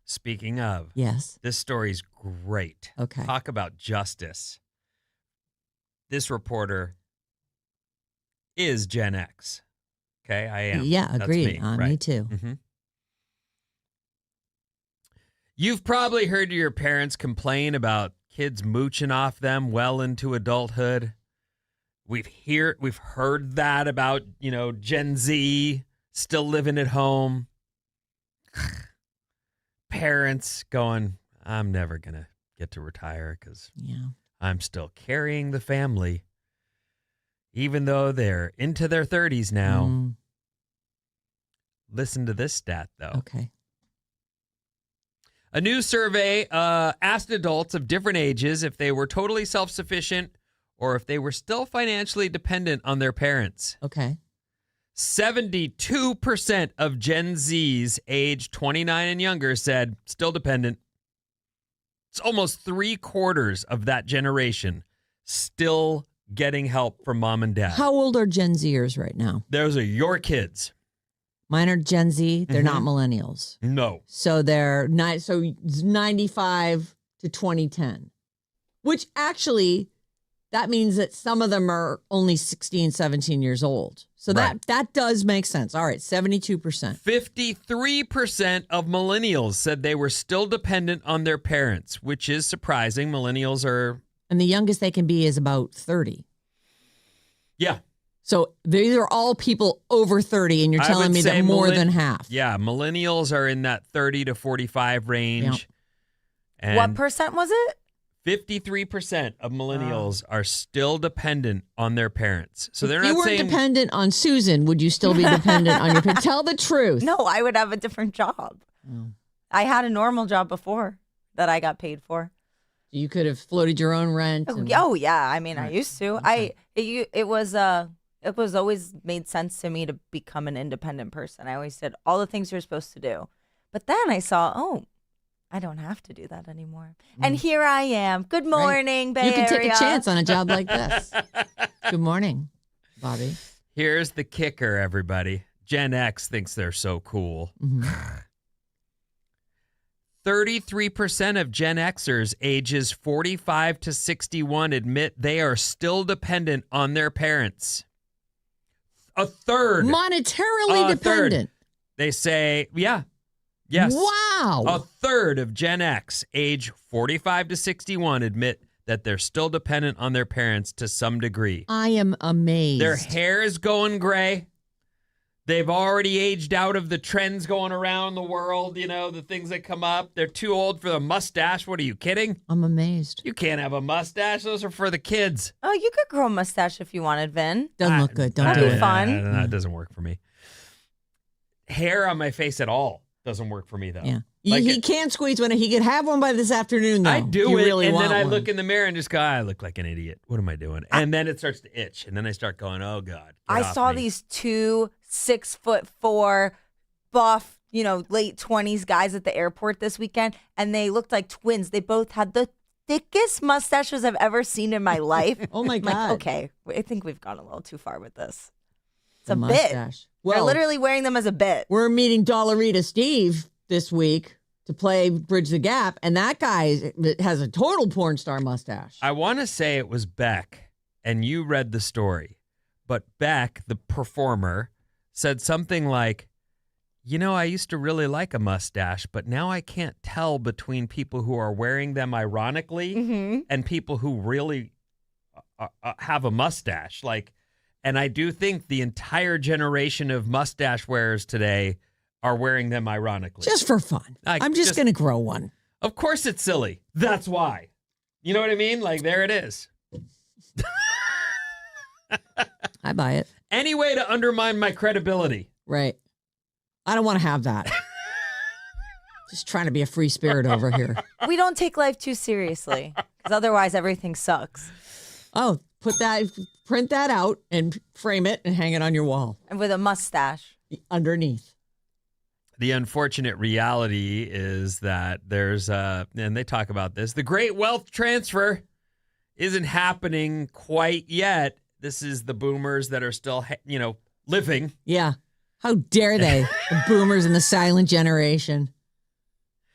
Speaking of, yes, this story's great. Okay. Talk about justice. This reporter is Gen X. Okay, I am. Yeah, That's agreed. Me, right? Me too. Mm-hmm. You've probably heard your parents complain about kids mooching off them well into adulthood. We've heard that about, Gen Z still living at home. Parents going, I'm never going to get to retire because I'm still carrying the family. Even though they're into their 30s now. Listen to this stat, though. Okay. A new survey asked adults of different ages if they were totally self-sufficient or if they were still financially dependent on their parents. Okay. 72% of Gen Zs aged 29 and younger said still dependent. It's almost 3/4 of that generation still getting help from mom and dad. How old are Gen Zers right now? Those are your kids. Mine are Gen Z. They're not millennials. No. So they're 95 to 2010, which actually that means that some of them are only 16, 17 years old. So that does make sense. All right, 72%. 53% of millennials said they were still dependent on their parents, which is surprising. Millennials are... And the youngest they can be is about 30. Yeah. So these are all people over 30, and you're telling me that more than half. Yeah, millennials are in that 30 to 45 range. Yep. And what percent was it? 53% of millennials are still dependent on their parents. So they're if not you weren't saying... dependent on Susan, would you still be dependent on your parents? Tell the truth. No, I would have a different job. I had a normal job before that I got paid for. You could have floated your own rent. Oh yeah, I mean, I used to. Okay. It was always made sense to me to become an independent person. I always did all the things you're supposed to do. But then I saw, I don't have to do that anymore. And here I am. Good morning, Bay You can take Area. a chance on a job like this. Good morning, Bobby. Here's the kicker, everybody. Gen X thinks they're so cool. 33% of Gen Xers ages 45 to 61 admit they are still dependent on their parents. A third. Monetarily dependent. They say, yeah, Yes. Wow. A third of Gen X, age 45 to 61, admit that they're still dependent on their parents to some degree. I am amazed. Their hair is going gray. They've already aged out of the trends going around the world, the things that come up. They're too old for the mustache. What are you kidding? I'm amazed. You can't have a mustache. Those are for the kids. Oh, you could grow a mustache if you wanted, Vin. Doesn't look good. Don't That'd do be it. fun. No, it doesn't work for me. Hair on my face at all doesn't work for me, though. Yeah. Like he can't squeeze one. He could have one by this afternoon, though. I do You it, really and want then I one. look in the mirror and just go, I look like an idiot. What am I doing? And then it starts to itch, and then I start going, oh, God. I saw these 2 6'4" buff, late 20s guys at the airport this weekend, and they looked like twins. They both had the thickest mustaches I've ever seen in my life. Oh, my I'm God. like, okay, I think we've gone a little too far with this. It's The a bit. mustache. They're Well, literally wearing them as a bit. we're meeting Dollarita Steve this week to play Bridge the Gap, and that guy has a total porn star mustache. I want to say it was Beck, and you read the story, but Beck, the performer, said something like, I used to really like a mustache, but now I can't tell between people who are wearing them ironically and people who really have a mustache. And I do think the entire generation of mustache wearers today are wearing them ironically. Just for fun. I'm just going to grow one. Of course it's silly. That's why. You know what I mean? There it is. I buy it. Any way to undermine my credibility. Right. I don't want to have that. Just trying to be a free spirit over here. We don't take life too seriously because otherwise everything sucks. Oh, print that out and frame it and hang it on your wall And with a mustache. underneath. The unfortunate reality is that there's, and they talk about this, the great wealth transfer isn't happening quite yet. This is the boomers that are still, living. Yeah. How dare they? The boomers and the silent generation.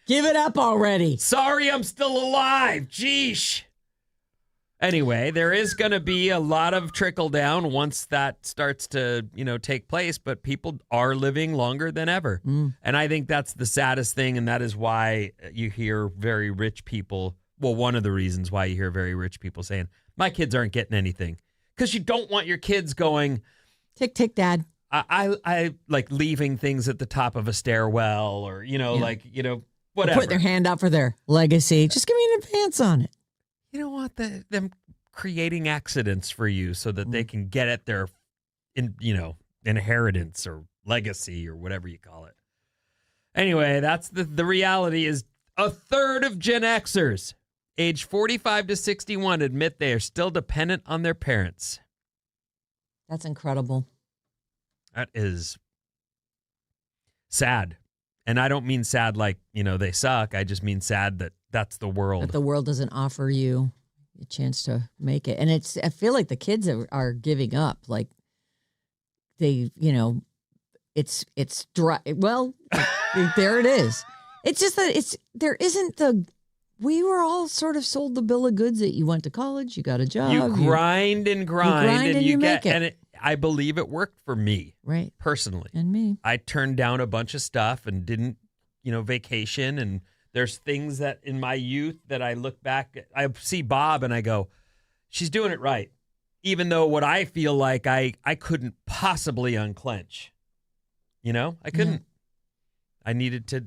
Give it up already. Sorry, I'm still alive. Jeesh. Anyway, there is going to be a lot of trickle down once that starts to, take place, but people are living longer than ever. And I think that's the saddest thing, and that is why you hear very rich people, well, one of the reasons why you hear very rich people saying, my kids aren't getting anything. Because you don't want your kids going, Tick, tick, Dad. I like leaving things at the top of a stairwell or, whatever. Put their hand out for their legacy. Just give me an advance on it. You don't want them creating accidents for you so that they can get at their, inheritance or legacy or whatever you call it. Anyway, that's the reality is a third of Gen Xers, age 45 to 61, admit they are still dependent on their parents. That's incredible. That is sad. And I don't mean sad like, they suck. I just mean sad that that's the world. That the world doesn't offer you a chance to make it. And I feel like the kids are giving up. Like they, it's dry. Well, there it is. It's just that we were all sort of sold the bill of goods that you went to college, you got a job. You grind and and you get, make it. and I believe it worked for me. Right. Personally. And me. I turned down a bunch of stuff and didn't, vacation. And there's things that in my youth that I look back, I see Bob and I go, she's doing it right. Even though what I feel like I couldn't possibly unclench. I couldn't. Yeah. I needed to,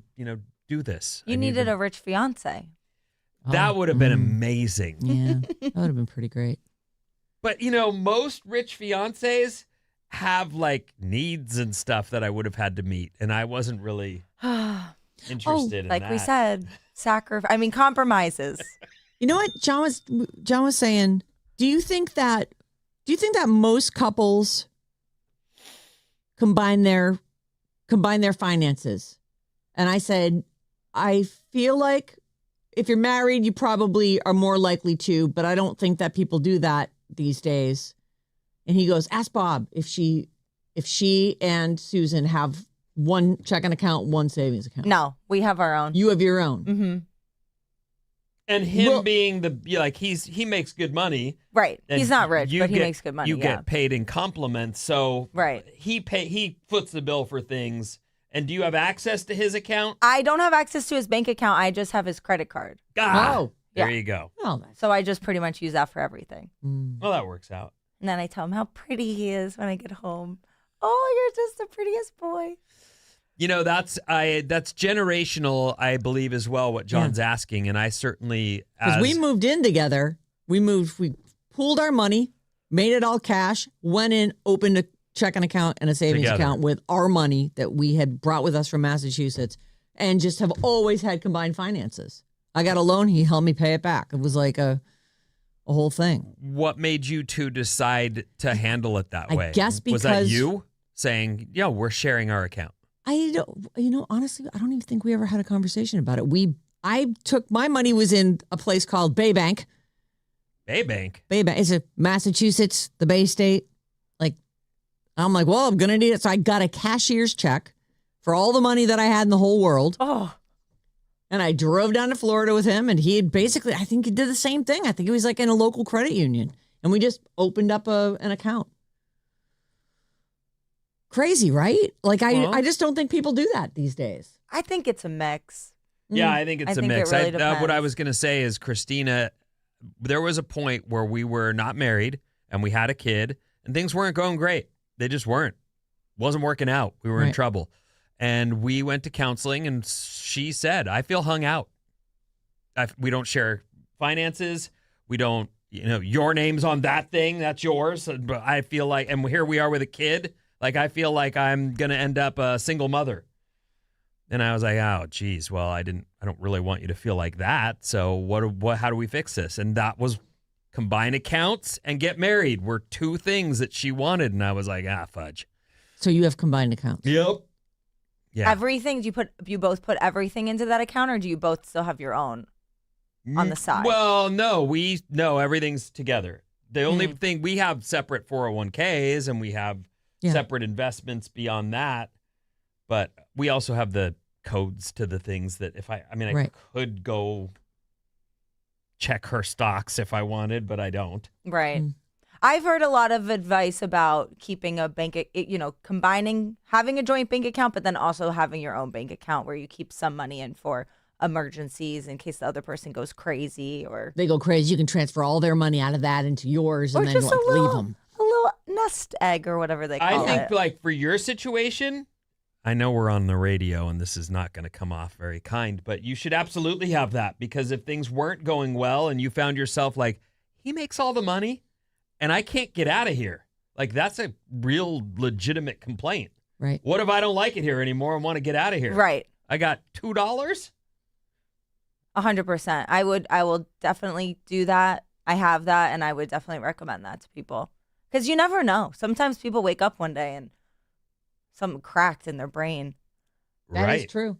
do this. You needed a rich fiance. That would have been amazing. Yeah, that would have been pretty great. But, most rich fiancés have like needs and stuff that I would have had to meet. And I wasn't really interested in like that. we said, compromises. You know what John was saying? Do you think that most couples combine their finances? And I said, I feel like if you're married, you probably are more likely to, but I don't think that people do that these days. And he goes, ask Bob if she and Susan have one checking account, one savings account. No, we have our own. You have your own. Mm-hmm. And him being he makes good money. Right. He's not rich, but he makes good money. You get paid in compliments. So right. He foots the bill for things And do you have access to his account? I don't have access to his bank account. I just have his credit card. There Yeah. you go. Oh, So I just pretty much use that for everything. Well, that works out. And then I tell him how pretty he is when I get home. Oh, you're just the prettiest boy. You know, that's generational, I believe, as well, what John's asking. And I certainly... because we moved in together. We pooled our money, made it all cash, went in, opened a checking account and a savings account with our money that we had brought with us from Massachusetts, and just have always had combined finances. I got a loan. He helped me pay it back. It was like a whole thing. What made you two decide to handle it that way? I guess because... Was that you saying, we're sharing our account? Honestly, I don't even think we ever had a conversation about it. My money was in a place called Baybank. Baybank? Baybank. It's a Massachusetts, the Bay State. I'm like, well, I'm going to need it. So I got a cashier's check for all the money that I had in the whole world. Oh. And I drove down to Florida with him, and he had basically, I think he did the same thing. I think he was like in a local credit union, and we just opened up an account. Crazy, right? I just don't think people do that these days. I think it's a mix. Yeah, I think it's a mix. It really depends. What I was going to say is, Christina, there was a point where we were not married and we had a kid, and things weren't going great. They just weren't. Wasn't working out. We were in trouble. And we went to counseling, and she said, I feel hung out. We don't share finances. We don't, your name's on that thing. That's yours. But I feel like, and here we are with a kid. I feel like I'm going to end up a single mother. And I was like, oh, geez, well, I don't really want you to feel like that. So how do we fix this? And that was combine accounts and get married were two things that she wanted. And I was like, fudge. So you have combined accounts? Yep. Yeah. Everything, do you both put everything into that account, or do you both still have your own on the side? Well, no, everything's together. The only thing, we have separate 401ks and we have separate investments beyond that. But we also have the codes to the things that I could go check her stocks if I wanted, but I don't. Right. I've heard a lot of advice about keeping a bank, combining, having a joint bank account, but then also having your own bank account where you keep some money in for emergencies in case the other person goes crazy or they go crazy. You can transfer all their money out of that into yours and then leave them. A little nest egg or whatever they call it. I think for your situation, I know we're on the radio and this is not going to come off very kind, but you should absolutely have that, because if things weren't going well and you found yourself he makes all the money and I can't get out of here. That's a real legitimate complaint. Right. What if I don't like it here anymore and want to get out of here? Right. I got $2? 100%. I will definitely do that. I have that, and I would definitely recommend that to people. Because you never know. Sometimes people wake up one day and something cracked in their brain. That is true.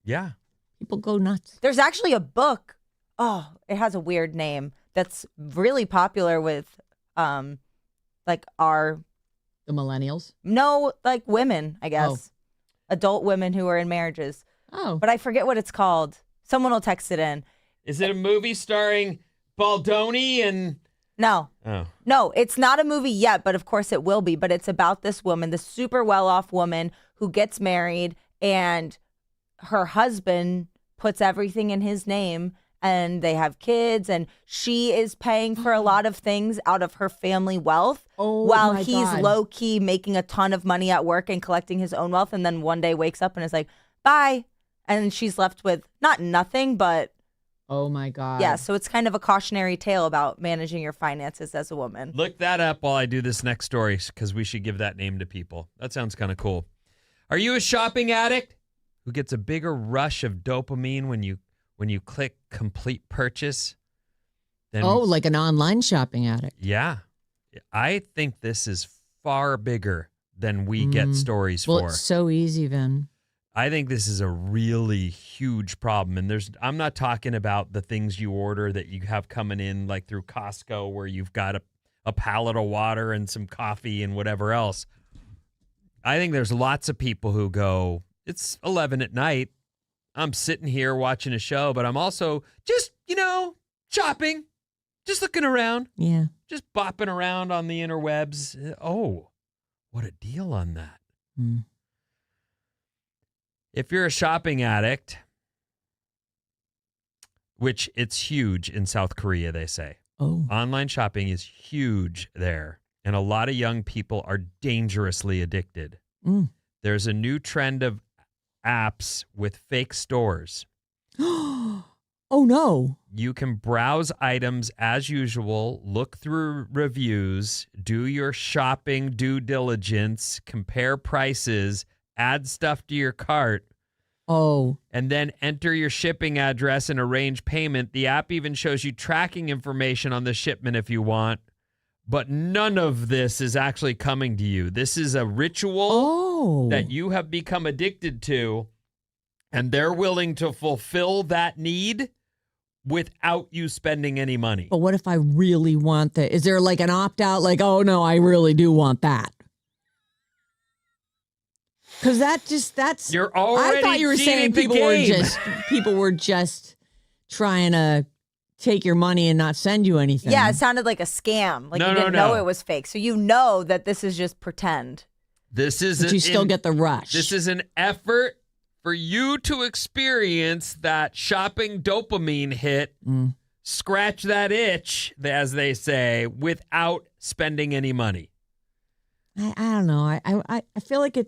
Yeah. People go nuts. There's actually a book. Oh, it has a weird name that's really popular with the millennials. No, women, I guess. Adult women who are in marriages. Oh. But I forget what it's called. Someone will text it in. Is it a movie starring Baldoni and... No. Oh. No, it's not a movie yet, but of course it will be. But it's about this woman, this super well-off woman who gets married, and her husband puts everything in his name, and they have kids, and she is paying for a lot of things out of her family wealth while he's low-key making a ton of money at work and collecting his own wealth, and then one day wakes up and is like, bye. And she's left with not nothing, but... Oh, my God. Yeah, so it's kind of a cautionary tale about managing your finances as a woman. Look that up while I do this next story, because we should give that name to people. That sounds kind of cool. Are you a shopping addict who gets a bigger rush of dopamine when you click complete purchase? Like an online shopping addict. Yeah. I think this is far bigger than we get stories for. Well, it's so easy, Vin. I think this is a really huge problem. And I'm not talking about the things you order that you have coming in through Costco where you've got a pallet of water and some coffee and whatever else. I think there's lots of people who go, it's 11 at night. I'm sitting here watching a show, but I'm also just, shopping, just looking around. Yeah. Just bopping around on the interwebs. Oh, what a deal on that. If you're a shopping addict, which it's huge in South Korea, they say. Oh. Online shopping is huge there, and a lot of young people are dangerously addicted. There's a new trend of apps with fake stores. Oh, no. You can browse items as usual, look through reviews, do your shopping due diligence, compare prices, add stuff to your cart. Oh. And then enter your shipping address and arrange payment. The app even shows you tracking information on the shipment if you want. But none of this is actually coming to you. This is a ritual that you have become addicted to, and they're willing to fulfill that need without you spending any money. But what if I really want that? Is there like an opt-out? Like, oh, no, I really do want that. Because that's you're already. I thought you were saying people were just trying to take your money and not send you anything. Yeah, it sounded like a scam. Like you didn't know it was fake. So you know that this is just pretend. This is but you still get the rush. This is an effort for you to experience that shopping dopamine hit, scratch that itch, as they say, without spending any money. I don't know. I feel like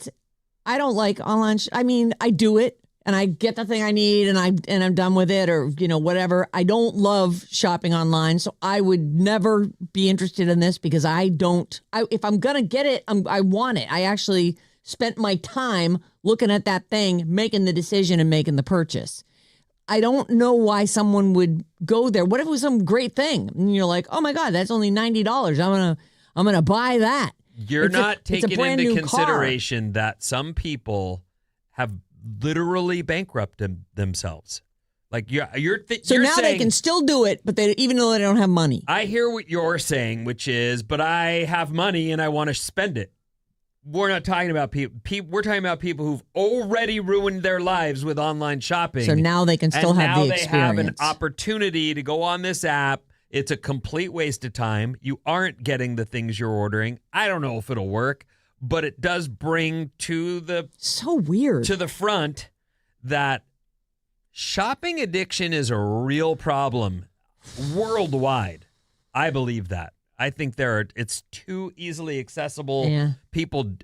I don't like online. I mean, I do it and I get the thing I need and I'm done with it, or whatever. I don't love shopping online, so I would never be interested in this because if I'm gonna get it, I want it. I actually spent my time looking at that thing, making the decision and making the purchase. I don't know why someone would go there. What if it was some great thing and you're like, oh my God, that's only $90. I'm gonna buy that. You're not taking into consideration that some people have literally bankrupted themselves. Like you're now saying, they can still do it, but even though they don't have money. I hear what you're saying, which is, but I have money and I want to spend it. We're not talking about people. We're talking about people who've already ruined their lives with online shopping. So now they can still have the experience. Now they have an opportunity to go on this app. It's a complete waste of time. You aren't getting the things you're ordering. I don't know if it'll work, but it does bring to the front that shopping addiction is a real problem worldwide. I believe that. I think it's too easily accessible. Yeah. People,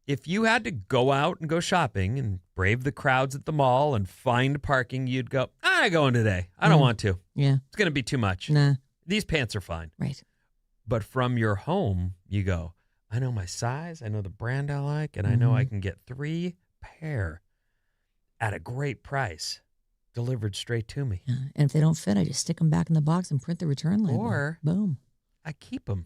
if you had to go out and go shopping and brave the crowds at the mall and find parking, you'd go, I'm going today. I don't want to. Yeah. It's going to be too much. Nah. These pants are fine. Right. But from your home, you go, I know my size, I know the brand I like, and I know I can get 3 pair at a great price delivered straight to me. Yeah. And if they don't fit, I just stick them back in the box and print the return label. Or boom. I keep them.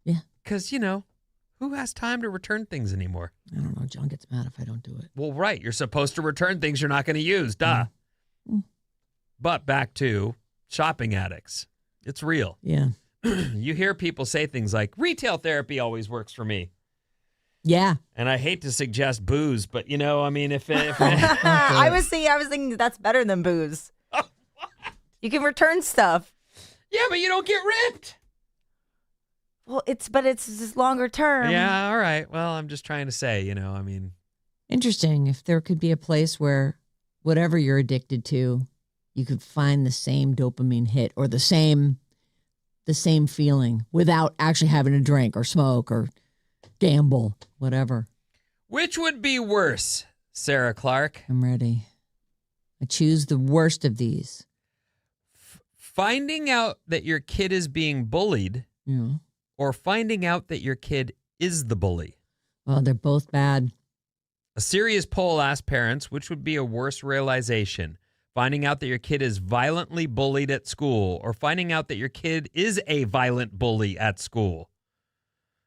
Yeah. Because, who has time to return things anymore? I don't know. John gets mad if I don't do it. Well, right. You're supposed to return things you're not going to use. Duh. But back to shopping addicts. It's real. Yeah. You hear people say things like, retail therapy always works for me. Yeah. And I hate to suggest booze, but, if I was thinking that's better than booze. Oh, what? You can return stuff. Yeah, but you don't get ripped. Well, it's just longer term. Yeah, all right. Well, I'm just trying to say, Interesting. If there could be a place where whatever you're addicted to, you could find the same dopamine hit or the same feeling without actually having to drink or smoke or gamble, whatever. Which would be worse, Sarah Clark? I'm ready. I choose the worst of these. Finding out that your kid is being bullied. Yeah. Or finding out that your kid is the bully? Well, they're both bad. A serious poll asked parents which would be a worse realization, finding out that your kid is violently bullied at school or finding out that your kid is a violent bully at school.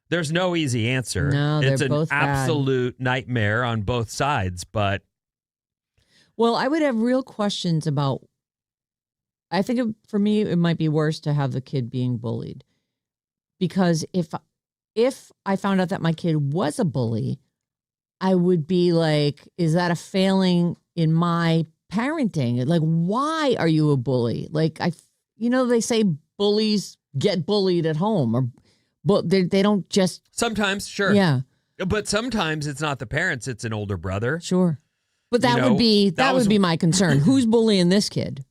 There's no easy answer. No, they're both an absolute nightmare on both sides, but... Well, I would have real questions about... I think for me, it might be worse to have the kid being bullied. Because if I found out that my kid was a bully, I would be like, is that a failing in my parenting? Like, why are you a bully? Like, they say bullies get bullied at home, but they don't just... Sometimes, sure. Yeah. But sometimes it's not the parents, it's an older brother. Sure. But that would be my concern. Who's bullying this kid?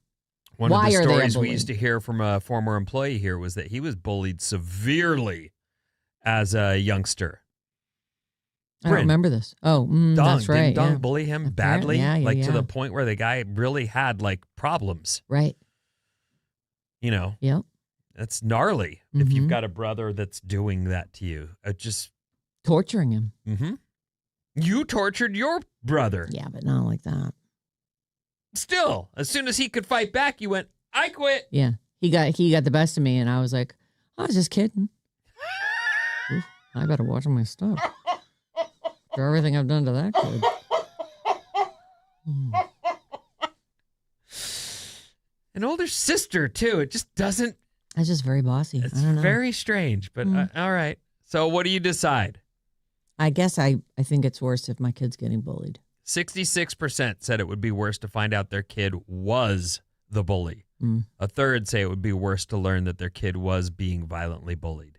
One Why of the are they stories we bullying? used to hear from a former employee here was that he was bullied severely as a youngster. I don't remember this. Oh, that's right. Didn't Dong bully him badly? Yeah. To the point where the guy really had like problems. Right. Yep. That's gnarly if you've got a brother that's doing that to you. Just torturing him. Mm-hmm. You tortured your brother. Yeah, but not like that. Still, as soon as he could fight back, you went, I quit. Yeah. He got the best of me, and I was like, I was just kidding. Oof, I better watch my stuff. For everything I've done to that kid. An older sister, too. It just doesn't. That's just very bossy. It's I don't know. very strange, but all right. So what do you decide? I guess I think it's worse if my kid's getting bullied. 66% said it would be worse to find out their kid was the bully. A third say it would be worse to learn that their kid was being violently bullied.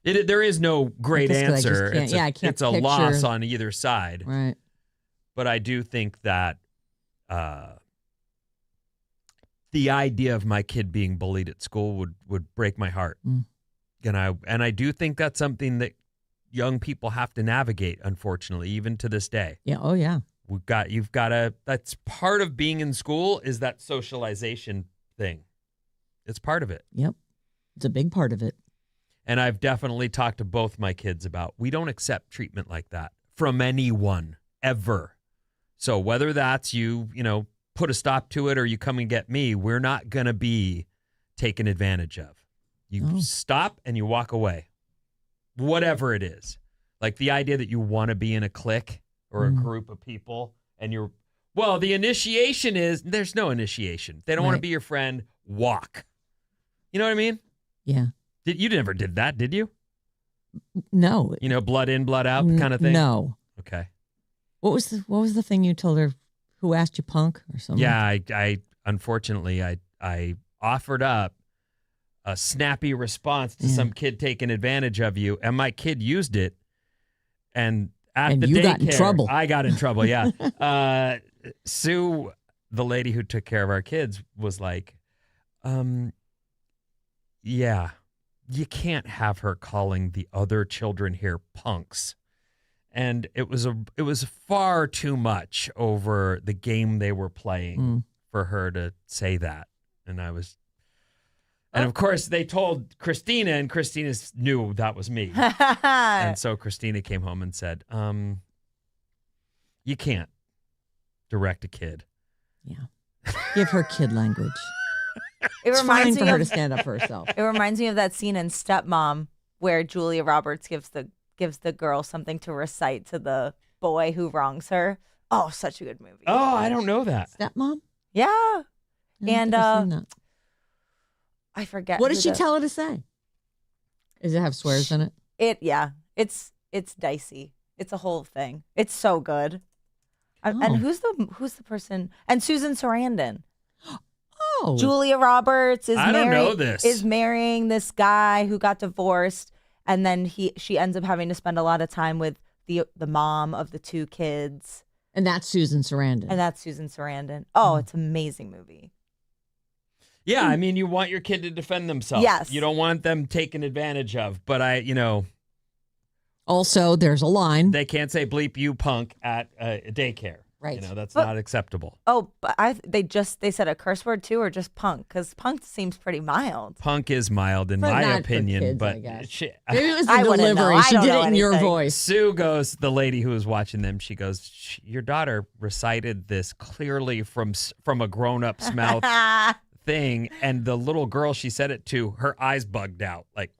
There is no great answer. I can't it's a loss on either side. Right. But I do think that the idea of my kid being bullied at school would break my heart. And I do think that's something that young people have to navigate, unfortunately, even to this day. Yeah. Oh, yeah. That's part of being in school is that socialization thing. It's part of it. Yep. It's a big part of it. And I've definitely talked to both my kids about we don't accept treatment like that from anyone ever. So whether that's you put a stop to it or you come and get me, we're not going to be taken advantage of. You stop and you walk away. Whatever it is. Like the idea that you want to be in a clique or a group of people and the initiation is there's no initiation. They don't want to be your friend. Walk. You know what I mean? Yeah. You never did that, did you? No. Blood in, blood out kind of thing? No. Okay. What was the thing you told her? Who asked you punk or something? Yeah, I unfortunately I offered up a snappy response to some kid taking advantage of you, and my kid used it. And at the you daycare, got in trouble. I got in trouble. Yeah. Sue, the lady who took care of our kids, was like, yeah, you can't have her calling the other children here punks. And it was far too much over the game they were playing for her to say that. And of course they told Christina, and Christina knew that was me. And so Christina came home and said, you can't direct a kid. Yeah. Give her kid language. It reminds for me her of to stand up for herself. It reminds me of that scene in Stepmom where Julia Roberts gives the girl something to recite to the boy who wrongs her. Oh, such a good movie. Oh, I don't know that. Stepmom? Yeah. And I forget. what did she tell her to say? Does it have swears in it? It's dicey. It's a whole thing. It's so good. And who's the person? And Susan Sarandon. Oh, Julia Roberts I don't know this. is marrying this guy who got divorced, and then she ends up having to spend a lot of time with the mom of the two kids. and that's Susan Sarandon. Oh, it's an amazing movie. Yeah, I mean, you want your kid to defend themselves. Yes. You don't want them taken advantage of. But Also, there's a line. they can't say bleep you punk at a daycare. Right. That's not acceptable. Oh, but they said a curse word too, or just punk? Because punk seems pretty mild. Punk is mild in But my not for opinion, kids, but I guess. Maybe Maybe it was the I wouldn't know. delivery. I She don't did know it in your anything. voice. Sue goes, the lady who was watching them, she goes, your daughter recited this clearly from a grown-up's mouth thing, and the little girl she said it to, her eyes bugged out. Like,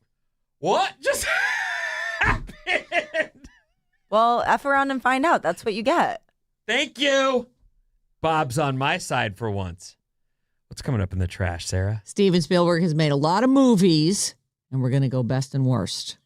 what just happened? Well, F around and find out. That's what you get. Thank you. Bob's on my side for once. What's coming up in the trash, Sarah? Steven Spielberg has made a lot of movies, and we're going to go best and worst.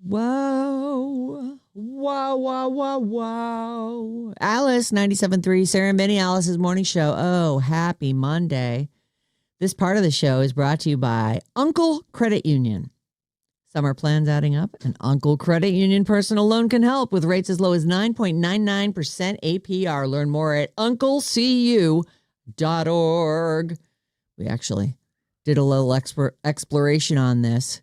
Whoa. Wow, wow, wow, wow. Alice, 97.3, Sarah and Vinnie, Alice's morning show. Oh, happy Monday. This part of the show is brought to you by Uncle Credit Union. Summer plans adding up, and Uncle Credit Union personal loan can help with rates as low as 9.99% APR. Learn more at unclecu.org. We actually did a little exploration on this.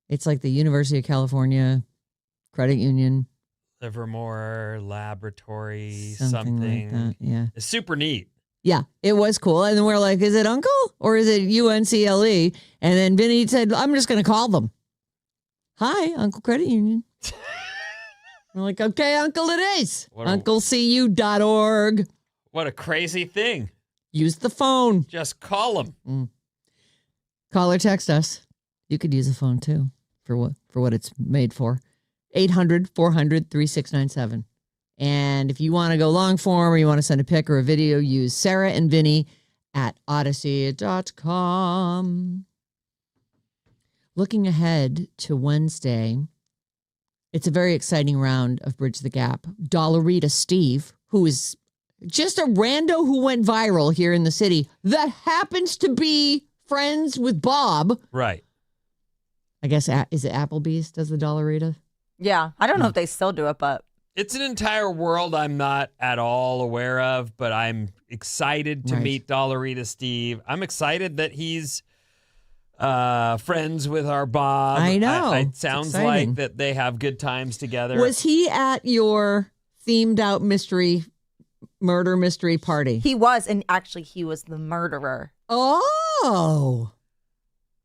It's like the University of California Credit Union. Livermore Laboratory, Something like that, yeah. It's super neat. Yeah, it was cool. And then we're like, is it Uncle or is it UNCLE? And then Vinny said, I'm just going to call them. Hi, Uncle Credit Union. We're like, okay, Uncle, it is. UncleCU.org. What a crazy thing. Use the phone. Just call them. Call or text us. You could use a phone too for what it's made for. 800-400-3697. And if you want to go long form or you want to send a pic or a video, use Sarah and Vinnie at Odyssey.com. Looking ahead to Wednesday, it's a very exciting round of Bridge the Gap. Dollarita Steve, who is just a rando who went viral here in the city that happens to be friends with Bob. Right. I guess, is it Applebee's does the Dollarita? Yeah. I don't know if they still do it, but. It's an entire world I'm not at all aware of, but I'm excited to meet Dollarita Steve. I'm excited that he's friends with our Bob. I know. It sounds like that they have good times together. Was he at your themed out murder mystery party? He was, and actually he was the murderer. Oh.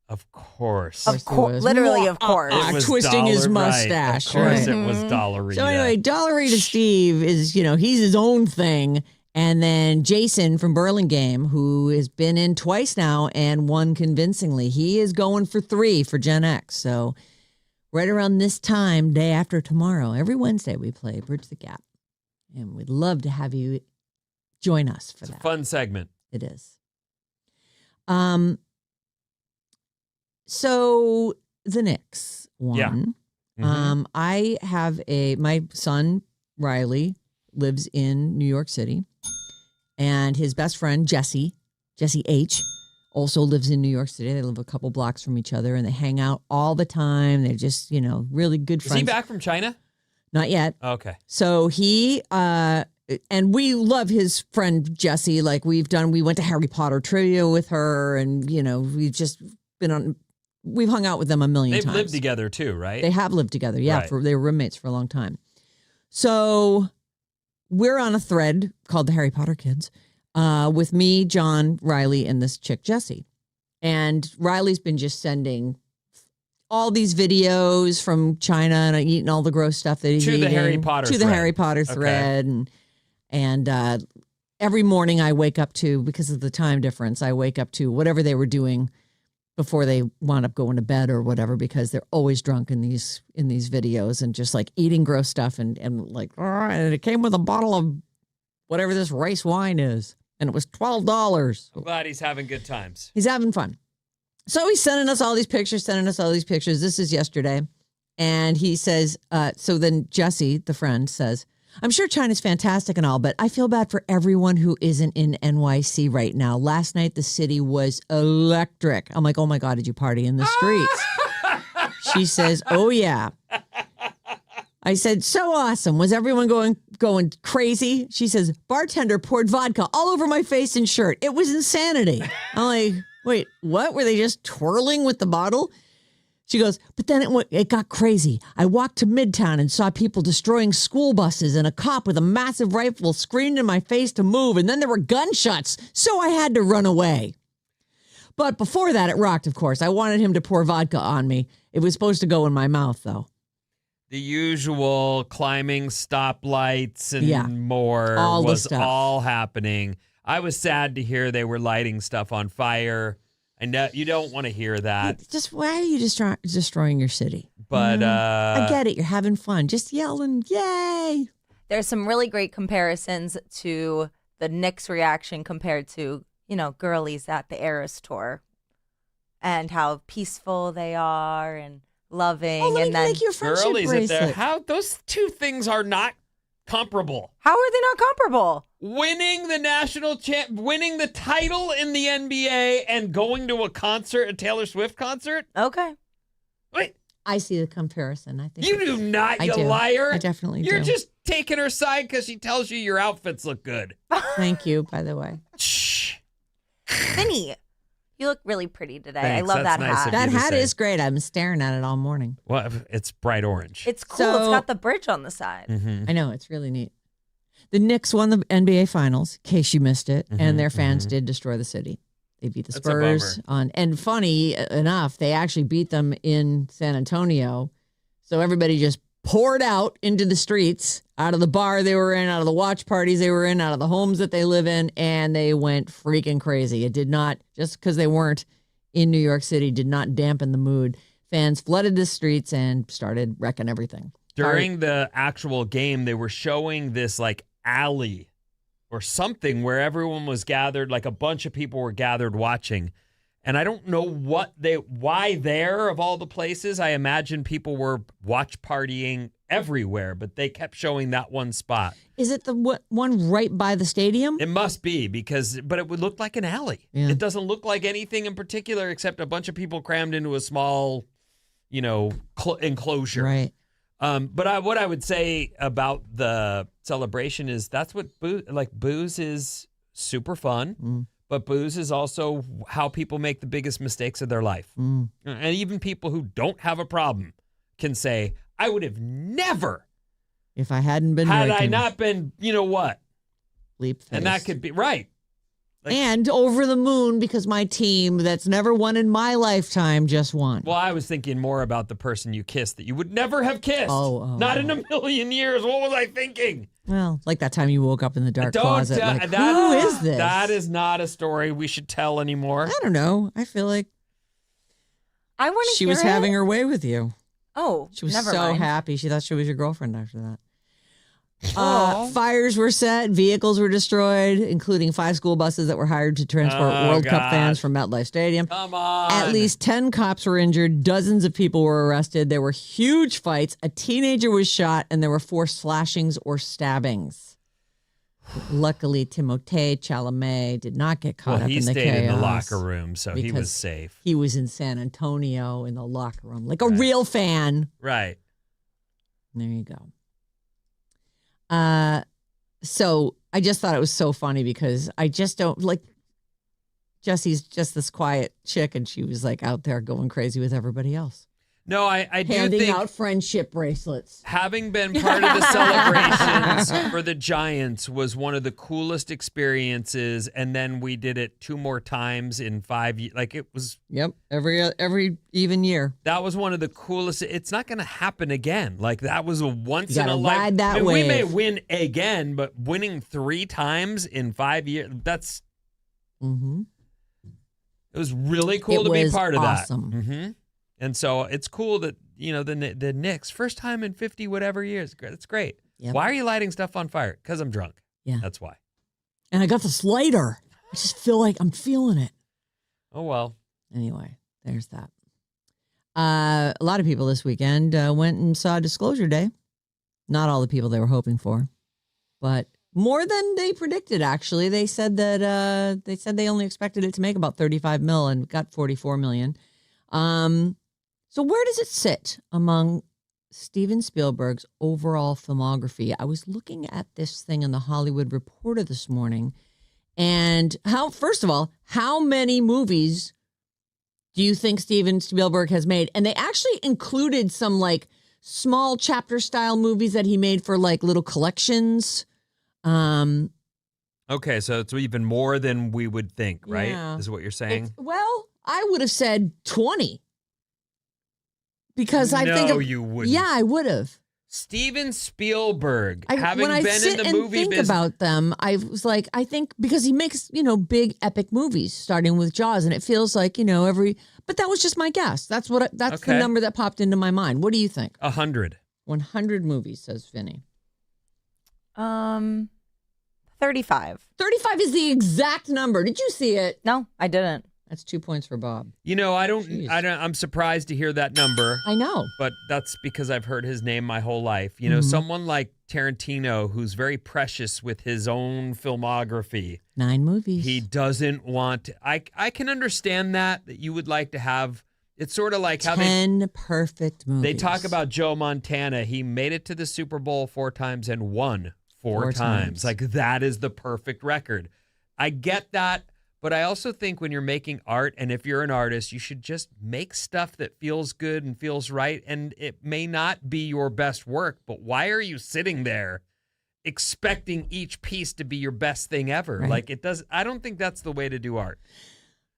Of course. Of course. Literally, of course. Twisting his mustache. Right. Of course right. It was Dollarita. So anyway, Dollarita Steve is, he's his own thing. And then Jason from Burlingame, who has been in twice now and won convincingly. He is going for 3 for Gen X. So right around this time, day after tomorrow, every Wednesday we play Bridge the Gap. And we'd love to have you join us for that. It's a fun segment. It is. So the Knicks won. Yeah. Mm-hmm. I have my son, Riley, lives in New York City. And his best friend, Jesse H., also lives in New York City. They live a couple blocks from each other, and they hang out all the time. They're just, really good friends. Is he back from China? Not yet. Okay. So he, and we love his friend, Jesse. Like we went to Harry Potter trivia with her, and, we've just we've hung out with them a million times. They've lived together too, right? They have lived together, yeah. Right. They were roommates for a long time. So we're on a thread called the Harry Potter Kids with me, John, Riley, and this chick, Jessie. And Riley's been just sending all these videos from China and eating all the gross stuff that he's eating. To the Harry Potter thread. The Harry Potter thread. Okay. And every morning I wake up to, because of the time difference, I wake up to whatever they were doing before they wound up going to bed or whatever, because they're always drunk in these videos and just like eating gross stuff and like, and it came with a bottle of whatever this rice wine is. And it was $12. I'm glad he's having good times. He's having fun. So he's sending us all these pictures. This is yesterday. And he says, so then Jesse, the friend, says, I'm sure China's fantastic and all, but I feel bad for everyone who isn't in NYC right now. Last night, the city was electric. I'm like, oh my God, did you party in the streets? She says, oh yeah. I said, so awesome. Was everyone going crazy? She says, bartender poured vodka all over my face and shirt. It was insanity. I'm like, wait, what? Were they just twirling with the bottle? She goes, but then it got crazy. I walked to Midtown and saw people destroying school buses, and a cop with a massive rifle screamed in my face to move, and then there were gunshots, so I had to run away. But before that, it rocked, of course. I wanted him to pour vodka on me. It was supposed to go in my mouth, though. The usual climbing stoplights and more was all happening. I was sad to hear they were lighting stuff on fire. I know you don't want to hear that. Just why are you destroying your city? But I get it. You're having fun. Just yelling, yay. There's some really great comparisons to the Knicks reaction compared to, girlies at the Eras tour and how peaceful they are and loving. Oh, let and me then make you a friendship Girlies at there. bracelet. How those two things are not comparable. how are they not comparable? Winning the winning the title in the NBA and going to a Taylor Swift concert? Okay. Wait, I see the comparison. I think you do not, I you do. liar. I definitely You're do. just taking her side because she tells you your outfits look good. Thank you, by the way. Shh. Vinny, you look really pretty today. Thanks, I love that's that nice hat. of That you to hat say. is great. I'm staring at it all morning. Well, it's bright orange. It's cool. So- It's got the bridge on the side. Mm-hmm. I know, it's really neat. The Knicks won the NBA Finals, in case you missed it, and their fans did destroy the city. They beat the That's a Spurs and funny enough, they actually beat them in San Antonio. So everybody just poured out into the streets, out of the bar they were in, out of the watch parties they were in, out of the homes that they live in, and they went freaking crazy. It did not, just because they weren't in New York City, did not dampen the mood. Fans flooded the streets and started wrecking everything. During the actual game, they were showing this like alley or something where everyone was gathered, like a bunch of people were gathered watching. And I don't know why there of all the places. I imagine people were watch partying everywhere, but they kept showing that one spot. Is it the one right by the stadium? It must be but it would look like an alley. Yeah. It doesn't look like anything in particular except a bunch of people crammed into a small, enclosure. Right. But what I would say about the celebration is that's what booze is super fun, but booze is also how people make the biggest mistakes of their life. And even people who don't have a problem can say, I would have never, If I hadn't been had drinking, I not been, what? leap And that could be, right. and over the moon because my team that's never won in my lifetime just won. Well, I was thinking more about the person you kissed that you would never have kissed. Not in a million years. What was I thinking? Well, like that time you woke up in the dark closet. Like, who is this? That is not a story we should tell anymore. I don't know. I feel like I want to she hear was it. having her way with you. Oh, She was never so mind. happy. She thought she was your girlfriend after that. Aw. Fires were set, vehicles were destroyed, including 5 school buses that were hired to transport World Cup fans from MetLife Stadium. Come on. At least 10 cops were injured, dozens of people were arrested. There were huge fights. A teenager was shot, and there were 4 slashings or stabbings. Luckily, Timothée Chalamet did not get caught up he in the stayed chaos. in the locker room, so he was because safe. He was in San Antonio in the locker room, like a real fan. Right. There you go. So I just thought it was so funny because I just don't like Jessie's just this quiet chick and she was like out there going crazy with everybody else. No, I do Handing think out friendship bracelets. having been part of the celebrations for the Giants was one of the coolest experiences. And then we did it 2 more times in 5 years. Like it was. Yep. Every even year. That was one of the coolest. It's not going to happen again. Like that was a once You in a gotta life. ride that I mean, we may wave. win again, but winning 3 times in 5 years, Mm-hmm. it was really cool It to be was part of awesome. that. Mm-hmm. And so it's cool that, the Knicks, first time in 50 whatever years. That's great. Yep. Why are you lighting stuff on fire? Because I'm drunk. Yeah. That's why. And I got this lighter. I just feel like I'm feeling it. Oh, well. Anyway, there's that. A lot of people this weekend went and saw Disclosure Day. Not all the people they were hoping for, but more than they predicted, actually. They said that they only expected it to make about 35 mil and got 44 million. So where does it sit among Steven Spielberg's overall filmography? I was looking at this thing in the Hollywood Reporter this morning, and first of all, how many movies do you think Steven Spielberg has made? And they actually included some like small chapter style movies that he made for like little collections. Okay, so it's even more than we would think, right? Yeah. Is what you're saying? Well, I would have said 20. Because I think you wouldn't. Yeah, I would have. Steven Spielberg, having when I been sit in the and movie think business. about them, I was like, I think because he makes, big epic movies starting with Jaws, and it feels like, but that was just my guess. That's the Okay. number that popped into my mind. What do you think? 100. 100 movies, says Vinny. 35. 35 is the exact number. Did you see it? No, I didn't. That's 2 points for Bob. I'm surprised to hear that number. I know. But that's because I've heard his name my whole life. Someone like Tarantino, who's very precious with his own filmography. 9 movies. He doesn't want to, I can understand that you would like to have, it's sort of like 10 perfect movies. They talk about Joe Montana. He made it to the Super Bowl 4 times and won 4 times. Like, that is the perfect record. I get that. But I also think when you're making art, and if you're an artist, you should just make stuff that feels good and feels right. And it may not be your best work, but why are you sitting there expecting each piece to be your best thing ever? Right. Like, I don't think that's the way to do art.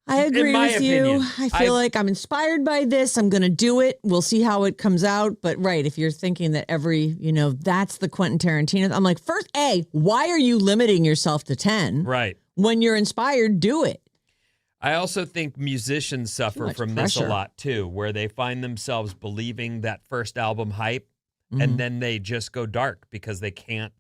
I agree with opinion. you. I feel like I'm inspired by this. I'm going to do it. We'll see how it comes out. But right, if you're thinking that that's the Quentin Tarantino, I'm like, first, why are you limiting yourself to 10? Right. When you're inspired, do it. I also think musicians suffer from this a lot too, where they find themselves believing that first album hype, and then they just go dark because they can't.